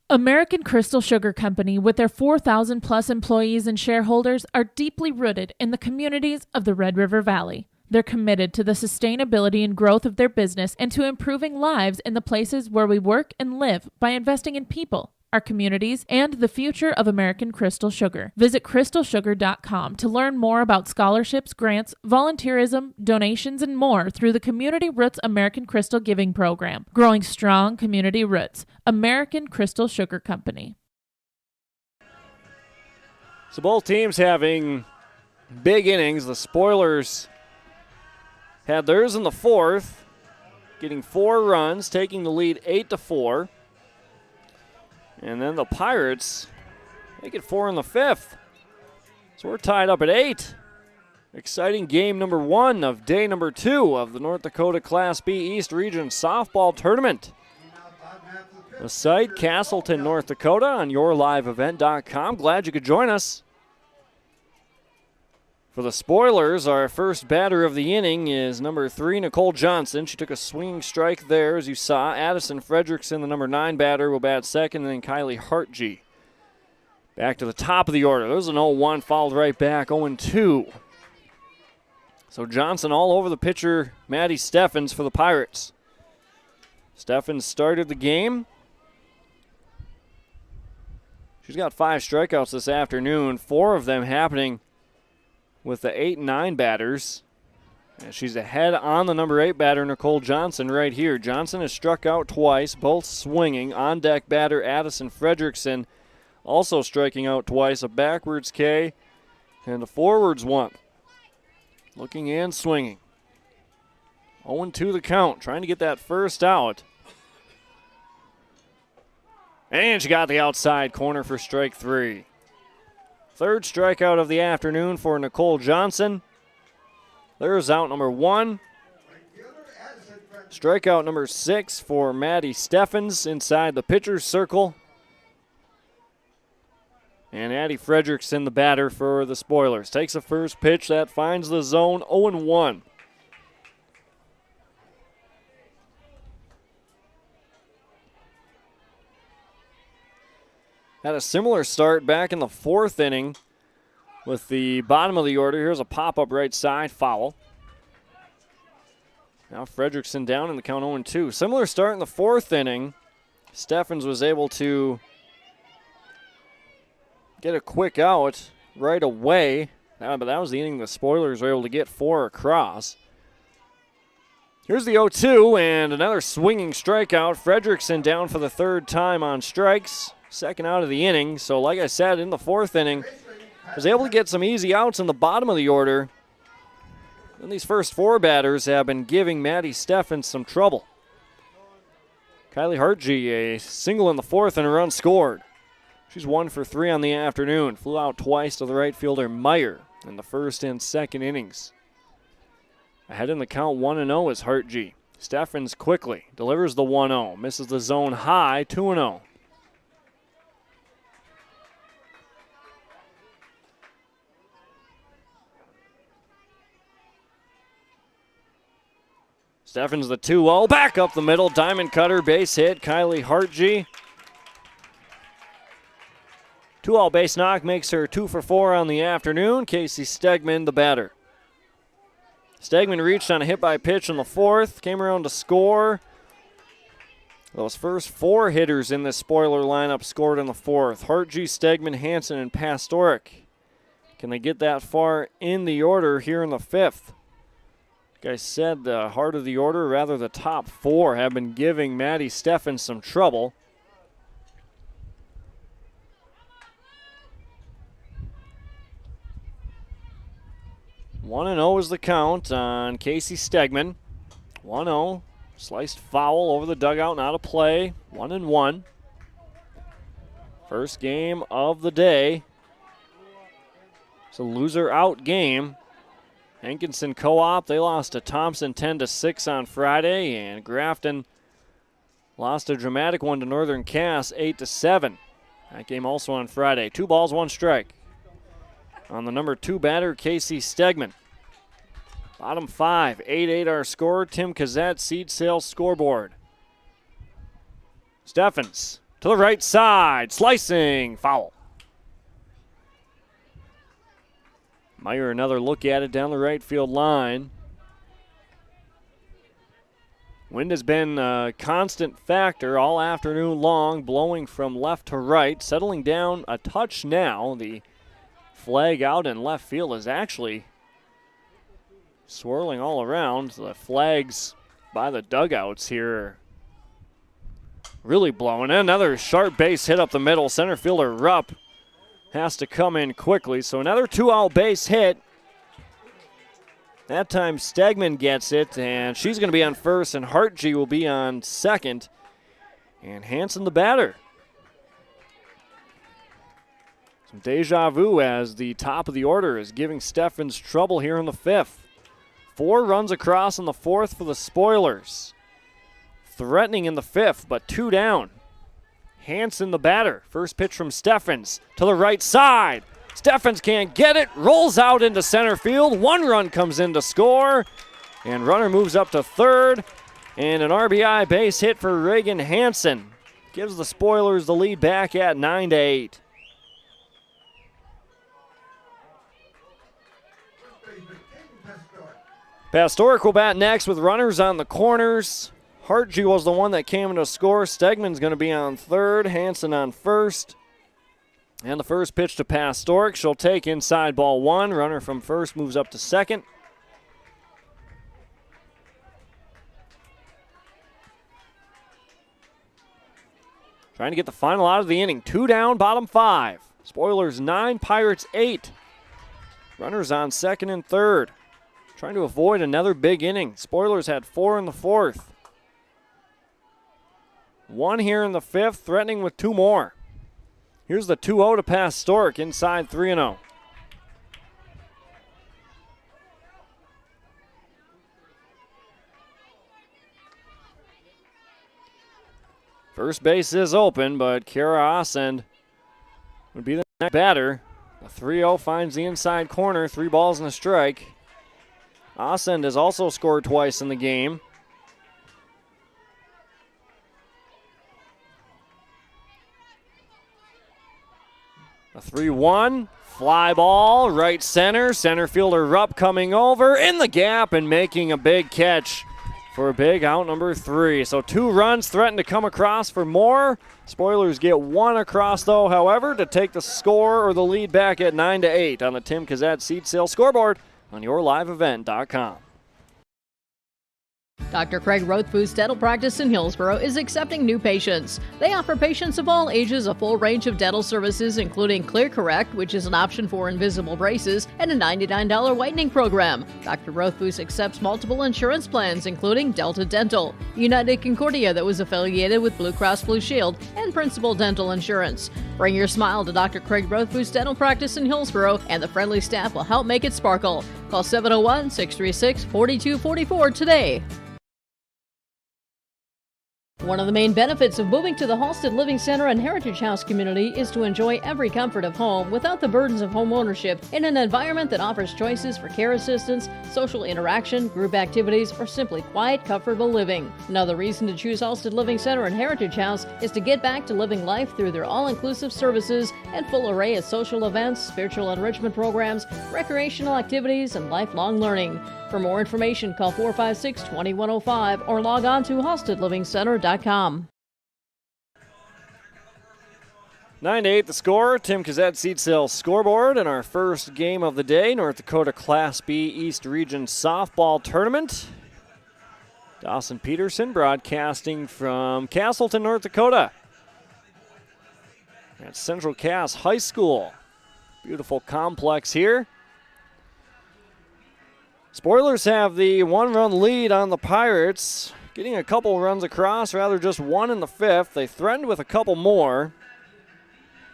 American Crystal Sugar Company, with their 4,000 plus employees and shareholders, are deeply rooted in the communities of the Red River Valley. They're committed to the sustainability and growth of their business and to improving lives in the places where we work and live by investing in people, our communities, and the future of American Crystal Sugar. Visit crystalsugar.com to learn more about scholarships, grants, volunteerism, donations, and more through the Community Roots American Crystal Giving Program. Growing strong community roots. American Crystal Sugar Company. So both teams having big innings. The Spoilers had theirs in the fourth, getting 4 runs, taking the lead 8-4. And then the Pirates, they get 4 in the fifth. So we're tied up at 8. Exciting game number 1 of day number 2 of the North Dakota Class B East Region Softball Tournament. The site, Castleton, North Dakota, on yourliveevent.com. Glad you could join us. For the Spoilers, our first batter of the inning is number 3, Nicole Johnson. She took a swinging strike there, as you saw. Addison Fredrickson, the number 9 batter, will bat second, and then Kylie Hartg. Back to the top of the order. There's an 0-1, followed right back, 0-2. So Johnson all over the pitcher, Maddie Steffens, for the Pirates. Steffens started the game. She's got 5 strikeouts this afternoon, 4 of them happening with the 8 and 9 batters. And she's ahead on the number 8 batter, Nicole Johnson, right here. Johnson has struck out twice, both swinging. On deck batter Addison Fredrickson also striking out twice, a backwards K and a forwards 1. Looking and swinging. 0-2 the count, trying to get that first out. And she got the outside corner for strike 3. Third strikeout of the afternoon for Nicole Johnson. There's out number 1. Strikeout number 6 for Maddie Steffens inside the pitcher's circle. And Addie Fredrickson, the batter for the Spoilers. Takes the first pitch that finds the zone, 0-1. Had a similar start back in the 4th inning with the bottom of the order. Here's a pop-up right side, foul. Now Fredrickson down in the count, 0-2. Similar start in the 4th inning. Steffens was able to get a quick out right away. But that was the inning the Spoilers were able to get 4 across. Here's the 0-2 and another swinging strikeout. Fredrickson down for the 3rd time on strikes. Second out of the inning. So like I said, in the 4th inning, was able to get some easy outs in the bottom of the order. And these first 4 batters have been giving Maddie Steffens some trouble. Kylie Hartg, a single in the 4th and a run scored. She's 1 for 3 on the afternoon. Flew out twice to the right fielder Meyer in the 1st and 2nd innings. Ahead in the count, 1-0 is Hartg. Steffens quickly delivers the 1-0. Misses the zone high, 2-0. Steffens the 2-0, back up the middle, diamond cutter, base hit, Kylie Hartg. 2-0 base knock makes her 2 for 4 on the afternoon. Casey Stegman, the batter. Stegman reached on a hit by pitch in the 4th, came around to score. Those first 4 hitters in this Spoiler lineup scored in the 4th. Hartg, Stegman, Hanson, and Pastoric. Can they get that far in the order here in the 5th? Like I said, the heart of the order, rather the top 4, have been giving Maddie Steffens some trouble. One and 0 is the count on Casey Stegman. 1-0, sliced foul over the dugout, not a play. 1-1. First game of the day. It's a loser out game. Hankinson Co-op, they lost to Thompson 10-6 on Friday, and Grafton lost a dramatic one to Northern Cass 8-7. That game also on Friday. 2 balls, 1 strike. On the number 2 batter, Casey Stegman. Bottom 5, 8-8 our score. Tim Kazette, Seed Sales scoreboard. Steffens to the right side, slicing, foul. Meyer another look at it down the right field line. Wind has been a constant factor all afternoon long, blowing from left to right, settling down a touch now. The flag out in left field is actually swirling all around. The flags by the dugouts here really blowing. Another sharp base hit up the middle. Center fielder Rupp has to come in quickly. So another 2-out base hit. That time Stegman gets it, and she's going to be on first, and Hartg will be on second. And Hanson the batter. Some deja vu as the top of the order is giving Steffens trouble here in the 5th. 4 runs across in the 4th for the Spoilers. Threatening in the 5th, but 2 down. Hanson the batter. First pitch from Steffens to the right side. Steffens can't get it, rolls out into center field. 1 run comes in to score, and runner moves up to 3rd. And an RBI base hit for Reagan Hanson. Gives the Spoilers the lead back at 9-8. Pastorik will bat next with runners on the corners. Hartje was the one that came in to score. Stegman's going to be on 3rd, Hanson on 1st. And the first pitch to Pastorik. She'll take inside ball 1. Runner from 1st moves up to 2nd. Trying to get the final out of the inning. 2 down, bottom 5. Spoilers 9, Pirates 8. Runners on 2nd and 3rd. Trying to avoid another big inning. Spoilers had 4 in the 4th. 1 here in the 5th, threatening with 2 more. Here's the 2-0 to Pastorik, inside 3-0. First base is open, but Kara Asend would be the next batter. The 3-0 finds the inside corner, 3 balls and a strike. Asend has also scored twice in the game. A 3-1, fly ball, right center. Center fielder Rupp coming over in the gap and making a big catch for a big out number 3. So 2 runs threaten to come across for more. Spoilers get 1 across, though, however, to take the score or the lead back at 9-8 on the Tim Kazat Seed Sale scoreboard on yourliveevent.com. Dr. Craig Rothfuss Dental Practice in Hillsborough is accepting new patients. They offer patients of all ages a full range of dental services, including Clear Correct, which is an option for invisible braces, and a $99 whitening program. Dr. Rothfuss accepts multiple insurance plans, including Delta Dental, United Concordia that was affiliated with Blue Cross Blue Shield, and Principal Dental Insurance. Bring your smile to Dr. Craig Rothfuss Dental Practice in Hillsborough, and the friendly staff will help make it sparkle. Call 701-636-4244 today. One of the main benefits of moving to the Halsted Living Center and Heritage House community is to enjoy every comfort of home without the burdens of home ownership in an environment that offers choices for care assistance, social interaction, group activities, or simply quiet, comfortable living. Another reason to choose Halsted Living Center and Heritage House is to get back to living life through their all-inclusive services and full array of social events, spiritual enrichment programs, recreational activities, and lifelong learning. For more information, call 456-2105 or log on to halstedlivingcenter.com. 9-8 the score. Tim Kazat Seed Sale scoreboard in our first game of the day, North Dakota Class B East Region Softball Tournament. Dawson Peterson broadcasting from Castleton, North Dakota. At Central Cass High School. Beautiful complex here. Spoilers have the 1-run lead on the Pirates, getting a couple runs across, rather just 1 in the 5th. They threatened with a couple more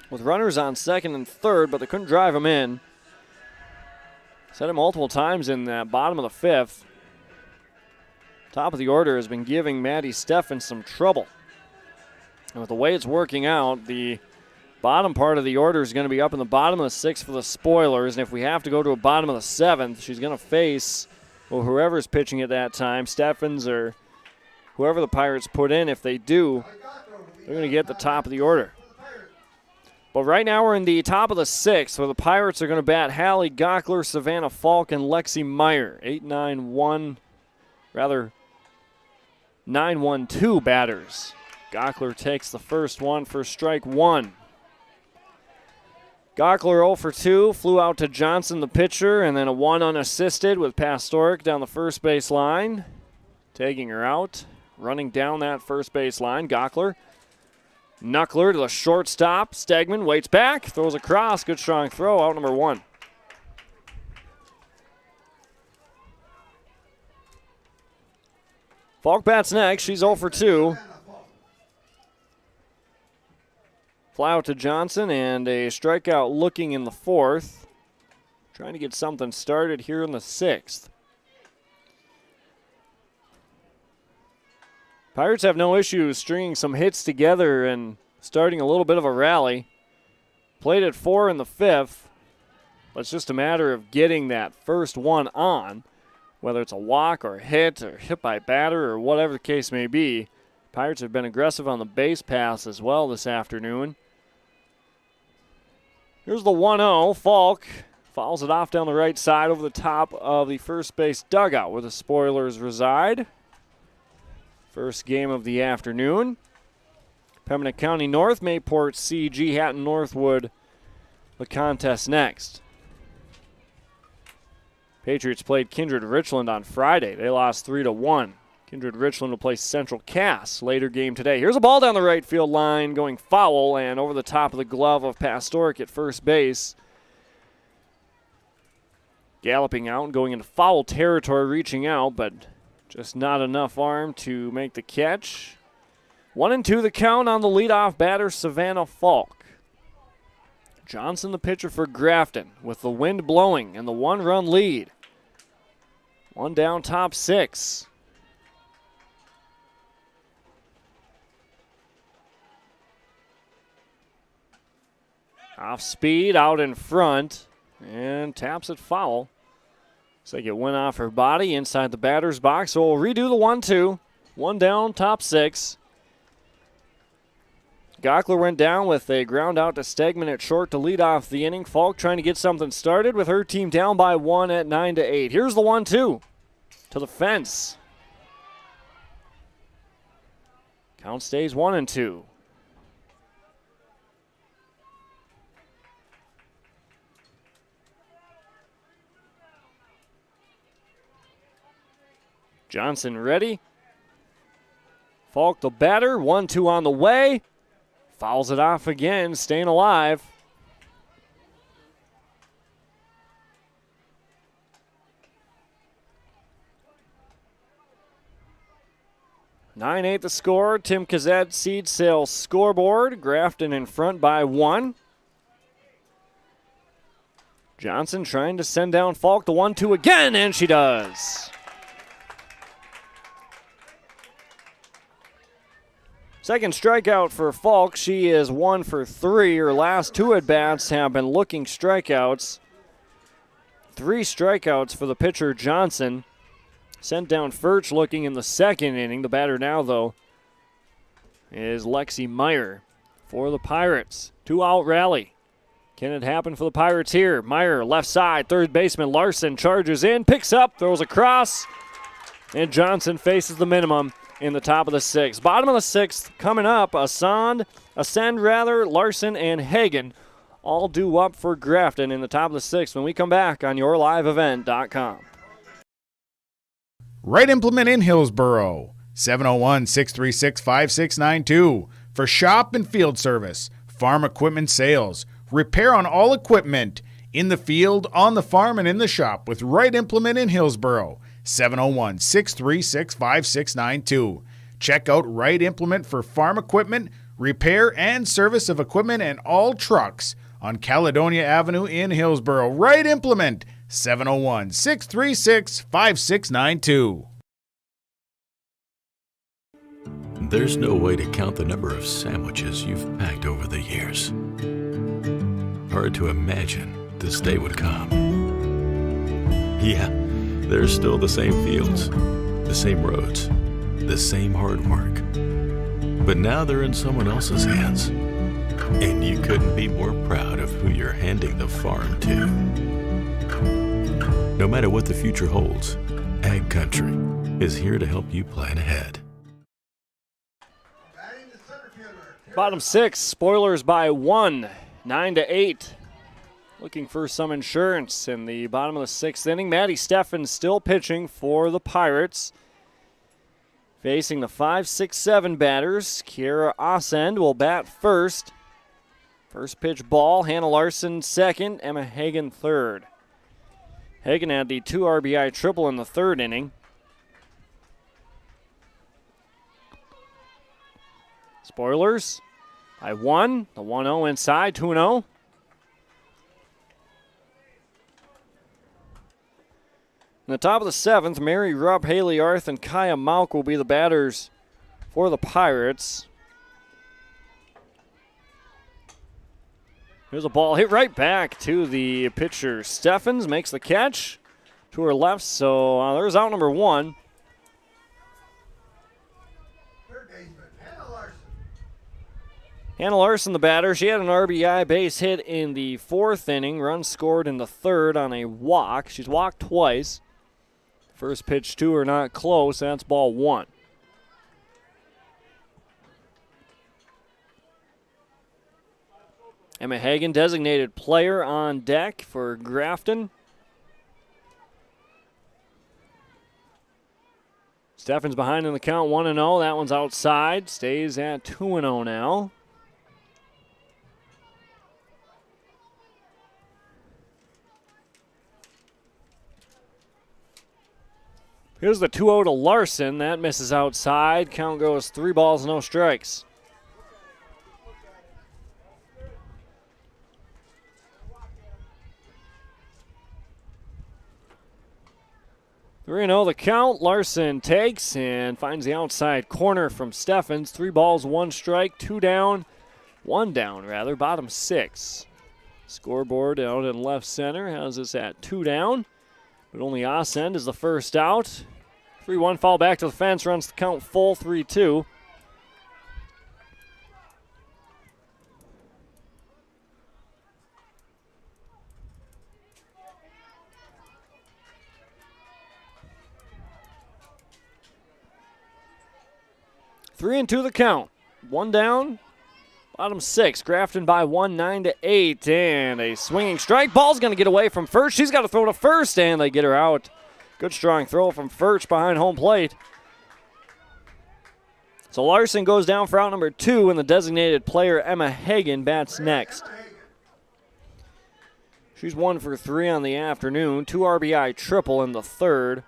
with runners on 2nd and 3rd, but they couldn't drive them in. Said it multiple times in the bottom of the 5th. Top of the order has been giving Maddie Steffens some trouble. And with the way it's working out, the bottom part of the order is going to be up in the bottom of the 6th for the Spoilers, and if we have to go to a bottom of the 7th, she's going to face whoever's pitching at that time, Steffens or whoever the Pirates put in. If they do, they're going to get the top of the order. But right now we're in the top of the 6th, where the Pirates are going to bat Hallie Gockler, Savannah Falk, and Lexi Meyer. 9-1-2 batters. Gockler takes the first one for strike 1. Gockler 0 for 2, flew out to Johnson, the pitcher, and then a 1 unassisted with Pastorik down the first base line. Taking her out, running down that first base line. Gockler, knuckler to the shortstop. Stegman waits back, throws across, good strong throw, out number 1. Falk bats next, she's 0 for 2. Fly out to Johnson and a strikeout looking in the 4th. Trying to get something started here in the 6th. Pirates have no issues stringing some hits together and starting a little bit of a rally. Played at 4 in the 5th. But it's just a matter of getting that first one on, whether it's a walk or a hit or hit by batter or whatever the case may be. Pirates have been aggressive on the base pass as well this afternoon. Here's the 1-0. Falk fouls it off down the right side over the top of the first base dugout where the Spoilers reside. First game of the afternoon. Pembina County North, Mayport, CG, Hatton, Northwood, the contest next. Patriots played Kindred Richland on Friday. They lost 3-1. Kindred Richland will play Central Cass later game today. Here's a ball down the right field line going foul and over the top of the glove of Pastorik at first base. Galloping out and going into foul territory, reaching out, but just not enough arm to make the catch. 1-2 the count on the leadoff batter, Savannah Falk. Johnson the pitcher for Grafton with the wind blowing and the 1-run lead. One down, top 6. Off speed, out in front, and taps it foul. Looks like it went off her body inside the batter's box, so we'll redo the 1-2. One down, top 6. Gockler went down with a ground out to Stegman at short to lead off the inning. Falk trying to get something started with her team down by 1 at 9-8. Here's the 1-2 to the fence. Count stays 1-2. Johnson ready. Falk the batter. 1-2 on the way. Fouls it off again, staying alive. (9-8) the score. Tim Kazet, Seed Sales scoreboard. Grafton in front by 1. Johnson trying to send down Falk. The 1-2 again, and she does. Second strikeout for Falk. She is 1 for 3. Her last 2 at-bats have been looking strikeouts. 3 strikeouts for the pitcher Johnson. Sent down Furch looking in the 2nd inning. The batter now, though, is Lexi Meyer for the Pirates. 2-out rally. Can it happen for the Pirates here? Meyer, left side, third baseman Larson charges in, picks up, throws across, and Johnson faces the minimum in the top of the 6th. Bottom of the 6th coming up, Ascend, Larson, and Hagen all due up for Grafton in the top of the 6th when we come back on yourliveevent.com. Right Implement in Hillsboro, 701-636-5692 for shop and field service, farm equipment sales, repair on all equipment, in the field, on the farm, and in the shop with Right Implement in Hillsboro. 701-636-5692. Check out Right Implement for farm equipment, repair and service of equipment and all trucks on Caledonia Avenue in Hillsboro. Right Implement, 701-636-5692. There's no way to count the number of sandwiches you've packed over the years. Hard to imagine this day would come. Yeah. There's still the same fields, the same roads, the same hard work. But now they're in someone else's hands. And you couldn't be more proud of who you're handing the farm to. No matter what the future holds, Ag Country is here to help you plan ahead. Bottom 6, Spoilers by 1, 9-8. Looking for some insurance in the bottom of the 6th inning. Maddie Steffen still pitching for the Pirates. Facing the 5, 6, 7 batters. Kiera Ascend will bat first. First pitch ball. Hannah Larson second. Emma Hagen third. Hagen had the 2 RBI triple in the 3rd inning. Spoilers by 1. The 1-0 inside, 2-0. In the top of the 7th, Mary Rupp, Haley Arth, and Kaya Malk will be the batters for the Pirates. Here's a ball hit right back to the pitcher. Steffens makes the catch to her left, so there's out number 1. Hannah Larson, the batter. She had an RBI base hit in the 4th inning. Runs scored in the 3rd on a walk. She's walked twice. First pitch to her, not close. That's ball 1. Emma Hagen, designated player on deck for Grafton. Steffens behind in the count, 1-0. That one's outside. Stays at 2-0 now. Here's the 2-0 to Larson. That misses outside. Count goes 3 balls, no strikes. Three 0 the count. Larson takes and finds the outside corner from Steffens. 3 balls, 1 strike, 2 down, 1 down rather. Bottom 6. Scoreboard out in left center has us at 2 down. But only Ascend is the first out. 3-1 foul back to the fence, runs the count full, 3-2. Three and 2 the count. 1 down. Bottom 6, Grafton by 1, 9-8, and a swinging strike. Ball's going to get away from Furch. She's got to throw to first, and they get her out. Good strong throw from Furch behind home plate. So Larson goes down for out number 2, and the designated player Emma Hagen bats next. She's 1 for 3 on the afternoon. 2 RBI triple in the 3rd.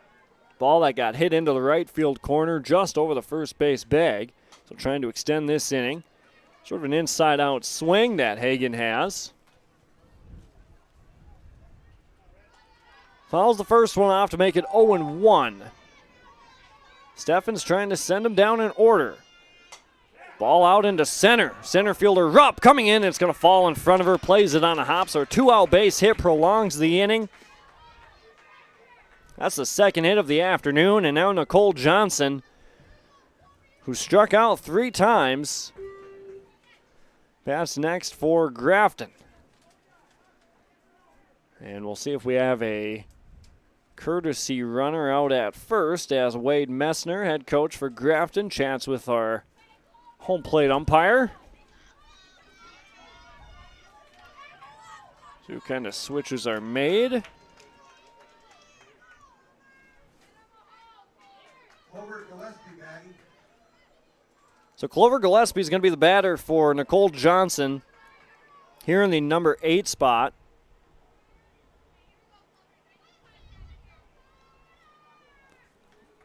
Ball that got hit into the right field corner just over the first base bag. So trying to extend this inning. Sort of an inside-out swing that Hagen has. Fouls the first one off to make it 0-1. Steffens trying to send him down in order. Ball out into center. Center fielder Rupp coming in. It's going to fall in front of her. Plays it on a hop. So a 2-out base hit prolongs the inning. That's the second hit of the afternoon. And now Nicole Johnson, who struck out 3 times, bats next for Grafton. And we'll see if we have a courtesy runner out at first as Wade Messner, head coach for Grafton, chats with our home plate umpire. 2 kind of switches are made. So Clover Gillespie is going to be the batter for Nicole Johnson here in the number 8 spot.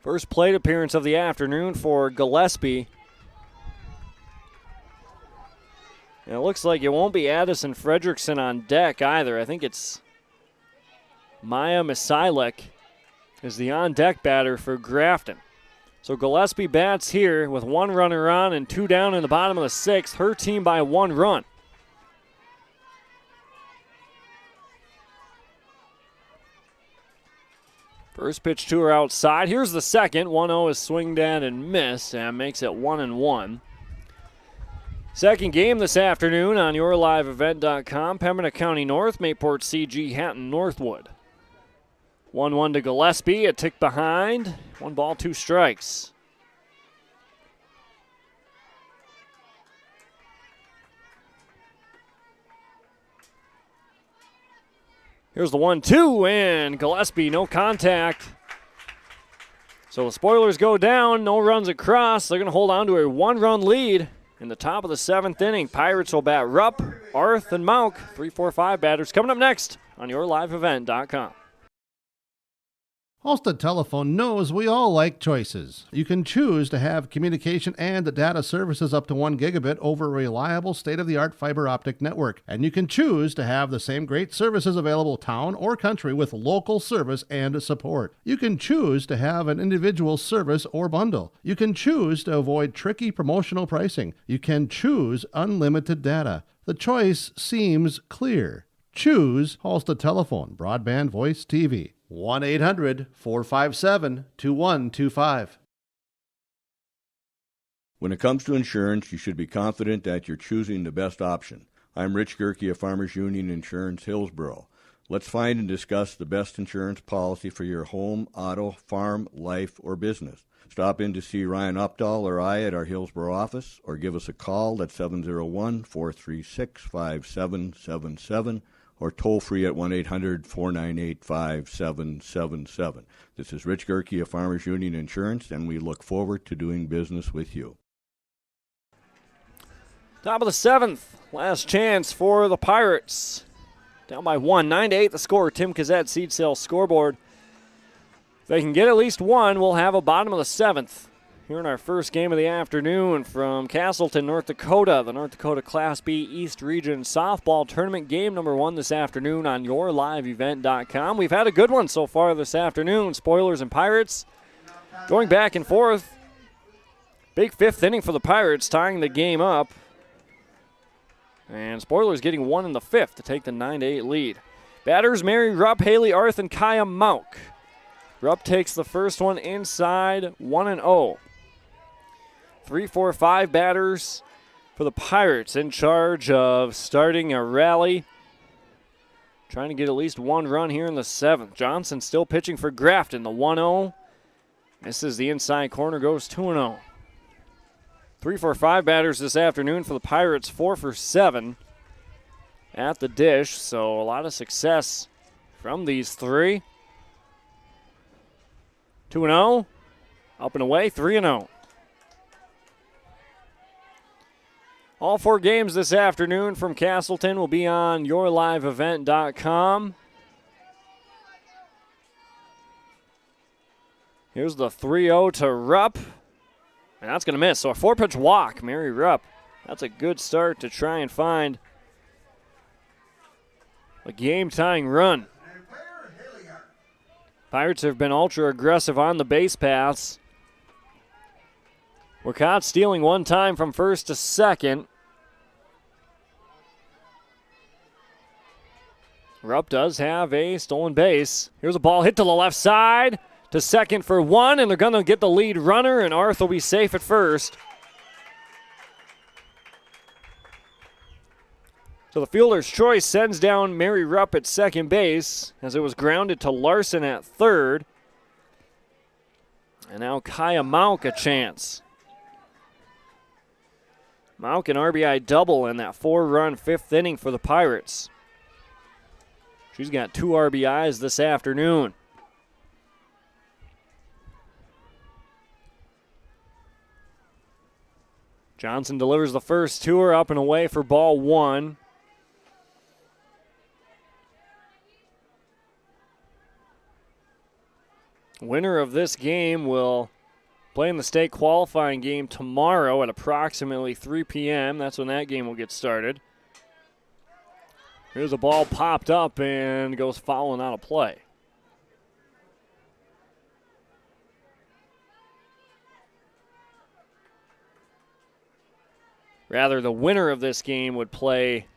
First plate appearance of the afternoon for Gillespie. And it looks like it won't be Addison Fredrickson on deck either. I think it's Maya Misailek is the on-deck batter for Grafton. So Gillespie bats here with 1 runner on and 2 down in the bottom of the 6th. Her team by 1 run. First pitch to her outside. Here's the second. 1-0 is swinged at and missed, and makes it 1-1. Second game this afternoon on yourliveevent.com. Pembina County North, Mayport CG, Hatton Northwood. 1-1 to Gillespie, a tick behind. 1 ball, 2 strikes. Here's the 1-2, and Gillespie, no contact. So the Spoilers go down, no runs across. They're going to hold on to a 1-run lead in the top of the 7th inning. Pirates will bat Rupp, Arth, and Mauk. 3-4-5 batters coming up next on yourliveevent.com. Halstead Telephone knows we all like choices. You can choose to have communication and data services up to 1 gigabit over a reliable state-of-the-art fiber optic network. And you can choose to have the same great services available town or country with local service and support. You can choose to have an individual service or bundle. You can choose to avoid tricky promotional pricing. You can choose unlimited data. The choice seems clear. Choose Halstead Telephone, broadband voice TV. 1-800-457-2125. When it comes to insurance, you should be confident that you're choosing the best option. I'm Rich Gerke of Farmers Union Insurance, Hillsborough. Let's find and discuss the best insurance policy for your home, auto, farm, life, or business. Stop in to see Ryan Updahl or I at our Hillsborough office, or give us a call at 701-436-5777, or toll-free at 1-800-498-5777. This is Rich Gerke of Farmers Union Insurance, and we look forward to doing business with you. Top of the 7th, last chance for the Pirates. Down by 1, 9-8 the score. Tim Kazette, Seed Sales scoreboard. If they can get at least one, we'll have a bottom of the 7th. Here in our first game of the afternoon from Castleton, North Dakota, the North Dakota Class B East Region Softball Tournament, game number 1 this afternoon on yourliveevent.com. We've had a good one so far this afternoon. Spoilers and Pirates going back and forth. Big 5th inning for the Pirates, tying the game up. And Spoilers getting 1 in the 5th to take the 9-8 lead. Batters Mary Rupp, Haley Arth, and Kaya Mauk. Rupp takes the first one inside, 1-0. 3-4-5 batters for the Pirates in charge of starting a rally. Trying to get at least one run here in the 7th. Johnson still pitching for Grafton, the 1-0. Misses the inside corner, goes 2-0. 3-4-5 batters this afternoon for the Pirates, 4 for 7 at the dish. So a lot of success from these three. 2-0, up and away, 3-0. All 4 games this afternoon from Castleton will be on yourliveevent.com. Here's the 3-0 to Rupp. And that's going to miss. So a 4-pitch walk, Mary Rupp. That's a good start to try and find a game-tying run. Pirates have been ultra aggressive on the base paths. We're caught stealing one time from first to second. Rupp does have a stolen base. Here's a ball hit to the left side. To second for 1, and they're going to get the lead runner, and Arth will be safe at first. So the fielder's choice sends down Mary Rupp at second base as it was grounded to Larson at third. And now Kaya Mauk a chance. Mauk an RBI double in that 4-run 5th inning for the Pirates. She's got 2 RBIs this afternoon. Johnson delivers the first to her, up and away for ball 1. Winner of this game will play in the state qualifying game tomorrow at approximately 3 p.m. That's when that game will get started. Here's a ball popped up and goes fouling out of play. Rather, the winner of this game would play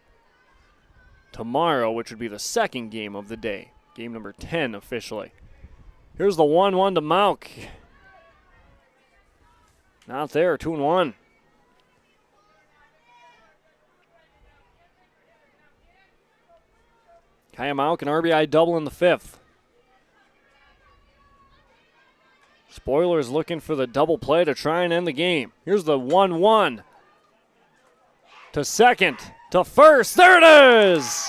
tomorrow, which would be the second game of the day. Game number 10 officially. Here's the 1-1 to Mauk. Not there, 2-1. Kaya Mauk an RBI double in the 5th. Spoilers looking for the double play to try and end the game. Here's the 1-1. To second, to first, there it is!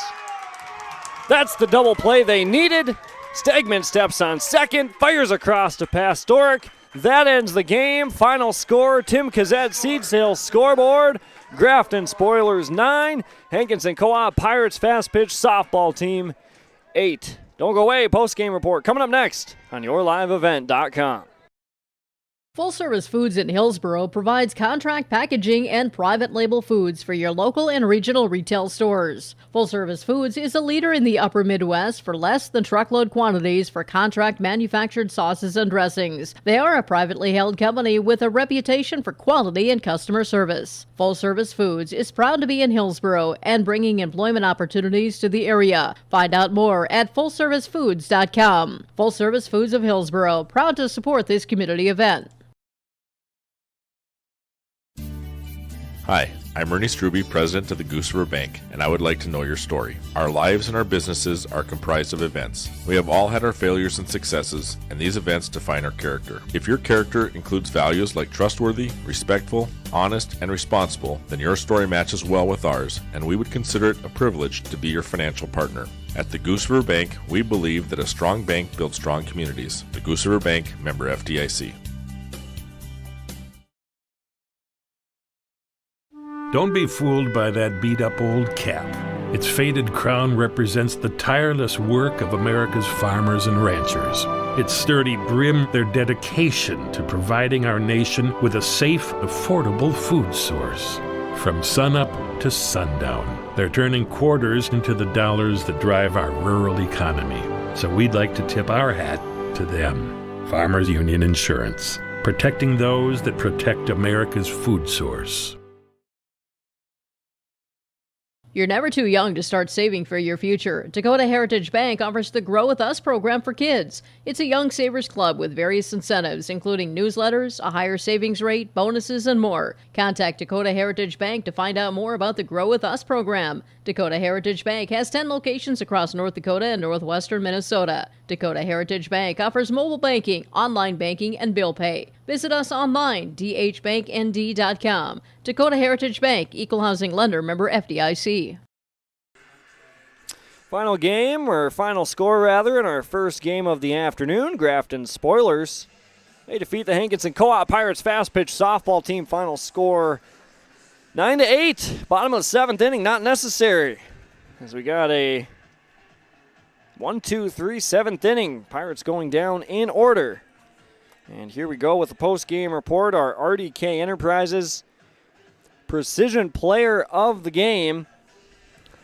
That's the double play they needed. Stegman steps on second, fires across to Pastorik. That ends the game. Final score, Tim Kazette, Seed Sales scoreboard. Grafton Spoilers 9, Hankinson Co-op Pirates Fast Pitch Softball Team 8. Don't go away. Post-game report coming up next on yourliveevent.com. Full Service Foods in Hillsborough provides contract packaging and private label foods for your local and regional retail stores. Full Service Foods is a leader in the upper Midwest for less than truckload quantities for contract manufactured sauces and dressings. They are a privately held company with a reputation for quality and customer service. Full Service Foods is proud to be in Hillsborough and bringing employment opportunities to the area. Find out more at fullservicefoods.com. Full Service Foods of Hillsborough, proud to support this community event. Hi, I'm Ernie Struby, president of the Goose River Bank, and I would like to know your story. Our lives and our businesses are comprised of events. We have all had our failures and successes, and these events define our character. If your character includes values like trustworthy, respectful, honest, and responsible, then your story matches well with ours, and we would consider it a privilege to be your financial partner. At the Goose River Bank, we believe that a strong bank builds strong communities. The Goose River Bank, member FDIC. Don't be fooled by that beat-up old cap. Its faded crown represents the tireless work of America's farmers and ranchers. Its sturdy brim, their dedication to providing our nation with a safe, affordable food source. From sunup to sundown, they're turning quarters into the dollars that drive our rural economy. So we'd like to tip our hat to them. Farmers Union Insurance, protecting those that protect America's food source. You're never too young to start saving for your future. Dakota Heritage Bank offers the Grow With Us program for kids. It's a young savers club with various incentives, including newsletters, a higher savings rate, bonuses, and more. Contact Dakota Heritage Bank to find out more about the Grow With Us program. Dakota Heritage Bank has 10 locations across North Dakota and northwestern Minnesota. Dakota Heritage Bank offers mobile banking, online banking, and bill pay. Visit us online, dhbanknd.com. Dakota Heritage Bank, Equal Housing Lender, member FDIC. Final game, or final score rather, in our first game of the afternoon. Grafton Spoilers, they defeat the Hankinson Co-op Pirates fast pitch softball team. Final score 9-8. Bottom of the seventh inning, not necessary. As we got a 1-2-3 7th inning. Pirates going down in order. And here we go with the post-game report. Our RDK Enterprises Precision Player of the Game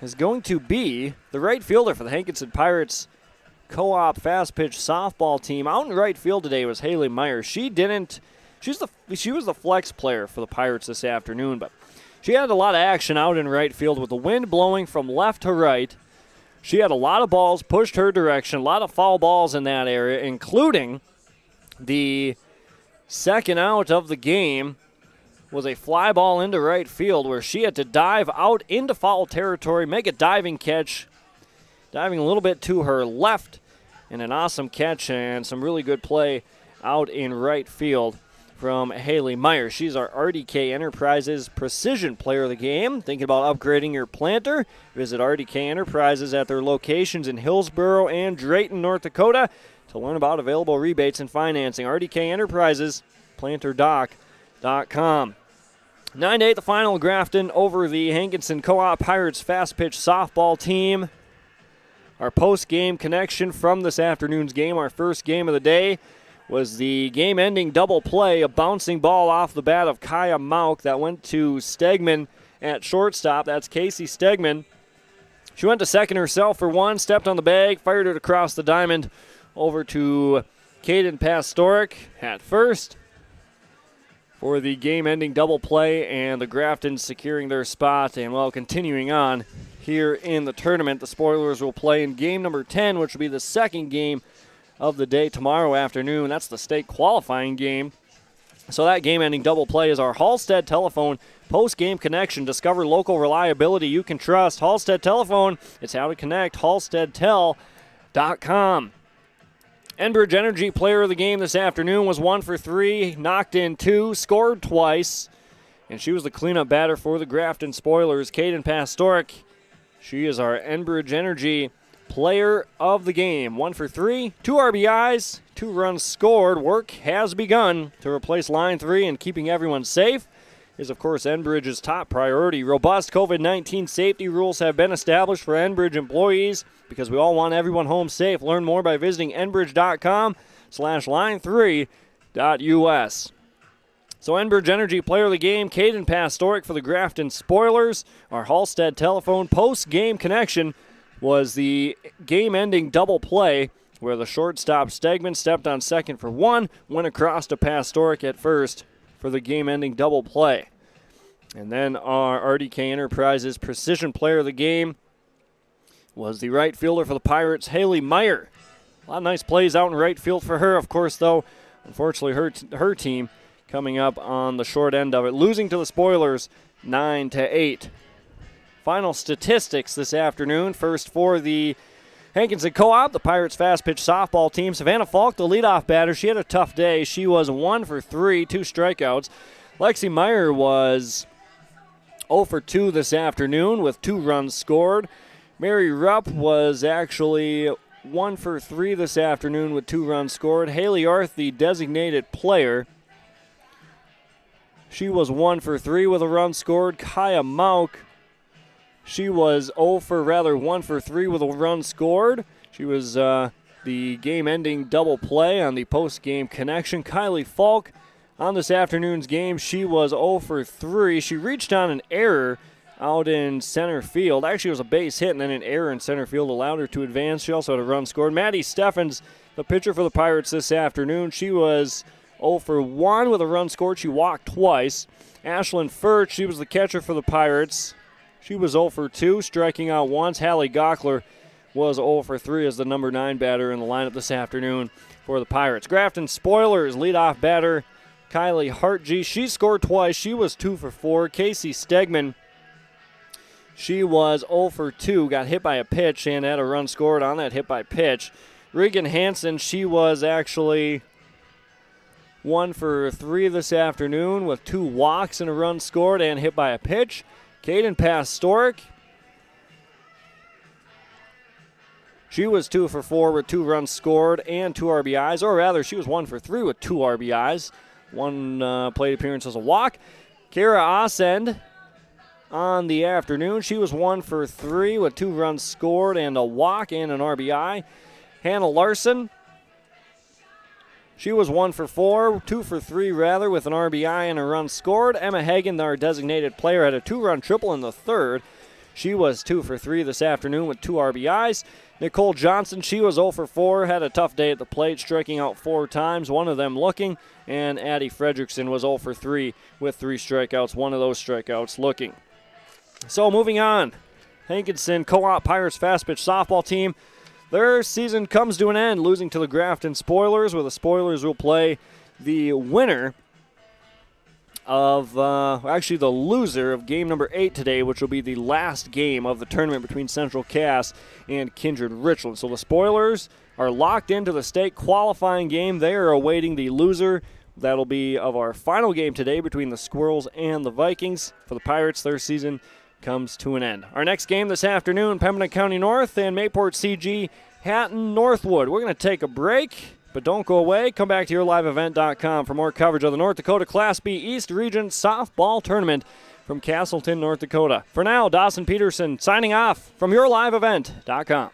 is going to be the right fielder for the Hankinson Pirates Co-op fast pitch softball team. Out in right field today was Haley Meyer. She was the flex player for the Pirates this afternoon, but she had a lot of action out in right field with the wind blowing from left to right. She had a lot of balls pushed her direction, a lot of foul balls in that area, including the second out of the game was a fly ball into right field where she had to dive out into foul territory, make a diving catch, diving a little bit to her left, and an awesome catch and some really good play out in right field from Haley Meyer. She's our RDK Enterprises Precision Player of the Game. Thinking about upgrading your planter? Visit RDK Enterprises at their locations in Hillsborough and Drayton, North Dakota to learn about available rebates and financing. RDK Enterprises, planterdoc.com. 9-8 the final. Grafton over the Hankinson Co-op Pirates fast pitch softball team. Our post-game connection from this afternoon's game, our first game of the day, was the game-ending double play, a bouncing ball off the bat of Kaya Mauk that went to Stegman at shortstop. That's Casey Stegman. She went to second herself for one, stepped on the bag, fired it across the diamond over to Caden Pastorik at first for the game-ending double play, and the Graftons securing their spot. And, well, continuing on here in the tournament, the Spoilers will play in game number 10, which will be the second game of the day tomorrow afternoon. That's the state qualifying game. So that game-ending double play is our Halstead Telephone post-game connection. Discover local reliability you can trust. Halstead Telephone, it's how to connect. HalsteadTel.com. Enbridge Energy Player of the Game this afternoon was 1 for 3, knocked in 2, scored twice, and she was the cleanup batter for the Grafton Spoilers. Caden Pastorik, she is our Enbridge Energy Player of the Game. 1 for 3, 2 RBIs, 2 runs scored. Work has begun to replace line 3 and keeping everyone safe. is, of course, Enbridge's top priority. Robust COVID-19 safety rules have been established for Enbridge employees because we all want everyone home safe. Learn more by visiting enbridge.com/line3.us. So Enbridge Energy Player of the Game, Caden Pastorik for the Grafton Spoilers. Our Halstead telephone post-game connection was the game-ending double play where the shortstop Stegman stepped on second for one, went across to Pastorik at first for the game-ending double play. And then our RDK Enterprises Precision Player of the Game was the right fielder for the Pirates, Haley Meyer. A lot of nice plays out in right field for her, of course, though. Unfortunately, her team coming up on the short end of it, losing to the Spoilers 9-8. Final statistics this afternoon. First for the Hankinson Co-op, the Pirates fast-pitch softball team. Savannah Falk, the leadoff batter, she had a tough day. She was 1 for 3, 2 strikeouts. Lexi Meyer was 0 for 2 this afternoon with 2 runs scored. Mary Rupp was actually 1 for 3 this afternoon with 2 runs scored. Haley Arth, the designated player, she was 1 for 3 with a run scored. Kaya Mauk, she was 1 for 3 with a run scored. She was the game-ending double play on the post-game connection. Kylie Falk on this afternoon's game, she was 0 for 3. She reached on an error out in center field. Actually, it was a base hit, and then an error in center field allowed her to advance. She also had a run scored. Maddie Steffens, the pitcher for the Pirates this afternoon, she was 0 for 1 with a run scored. She walked twice. Ashlyn Furch, she was the catcher for the Pirates. She was 0 for 2, striking out once. Hallie Gockler was 0 for 3 as the number 9 batter in the lineup this afternoon for the Pirates. Grafton Spoilers leadoff batter Kylie Hartgee. She scored twice. She was 2 for 4. Casey Stegman, she was 0 for 2, got hit by a pitch and had a run scored on that hit by pitch. Regan Hansen, she was actually 1 for 3 this afternoon with 2 walks and a run scored and hit by a pitch. Caden Pastorik, she was 2 for 4 with 2 runs scored and 2 RBIs, or rather, she was 1 for 3 with 2 RBIs. 1 plate appearance as a walk. Kara Osend on the afternoon, she was 1 for 3 with 2 runs scored and a walk and an RBI. Hannah Larson, she was 1 for 4, 2 for 3 rather, with an RBI and a run scored. Emma Hagan, our designated player, had a 2-run triple in the third. She was 2 for 3 this afternoon with 2 RBIs. Nicole Johnson, she was 0 for 4, had a tough day at the plate, striking out 4 times, one of them looking. And Addie Fredrickson was 0 for 3 with 3 strikeouts, one of those strikeouts looking. So moving on, Hankinson Co-op Pirates fast-pitch softball team. Their season comes to an end, losing to the Grafton Spoilers, where the Spoilers will play the winner of, actually the loser of game number 8 today, which will be the last game of the tournament between Central Cass and Kindred Richland. So the Spoilers are locked into the state qualifying game. They are awaiting the loser. That'll be of our final game today between the Squirrels and the Vikings. For the Pirates, their season comes to an end. Our next game this afternoon, Pembina County North and Mayport CG Hatton Northwood. We're going to take a break, but don't go away. Come back to yourliveevent.com for more coverage of the North Dakota Class B East Region Softball Tournament from Castleton, North Dakota. For now, Dawson Peterson signing off from yourliveevent.com.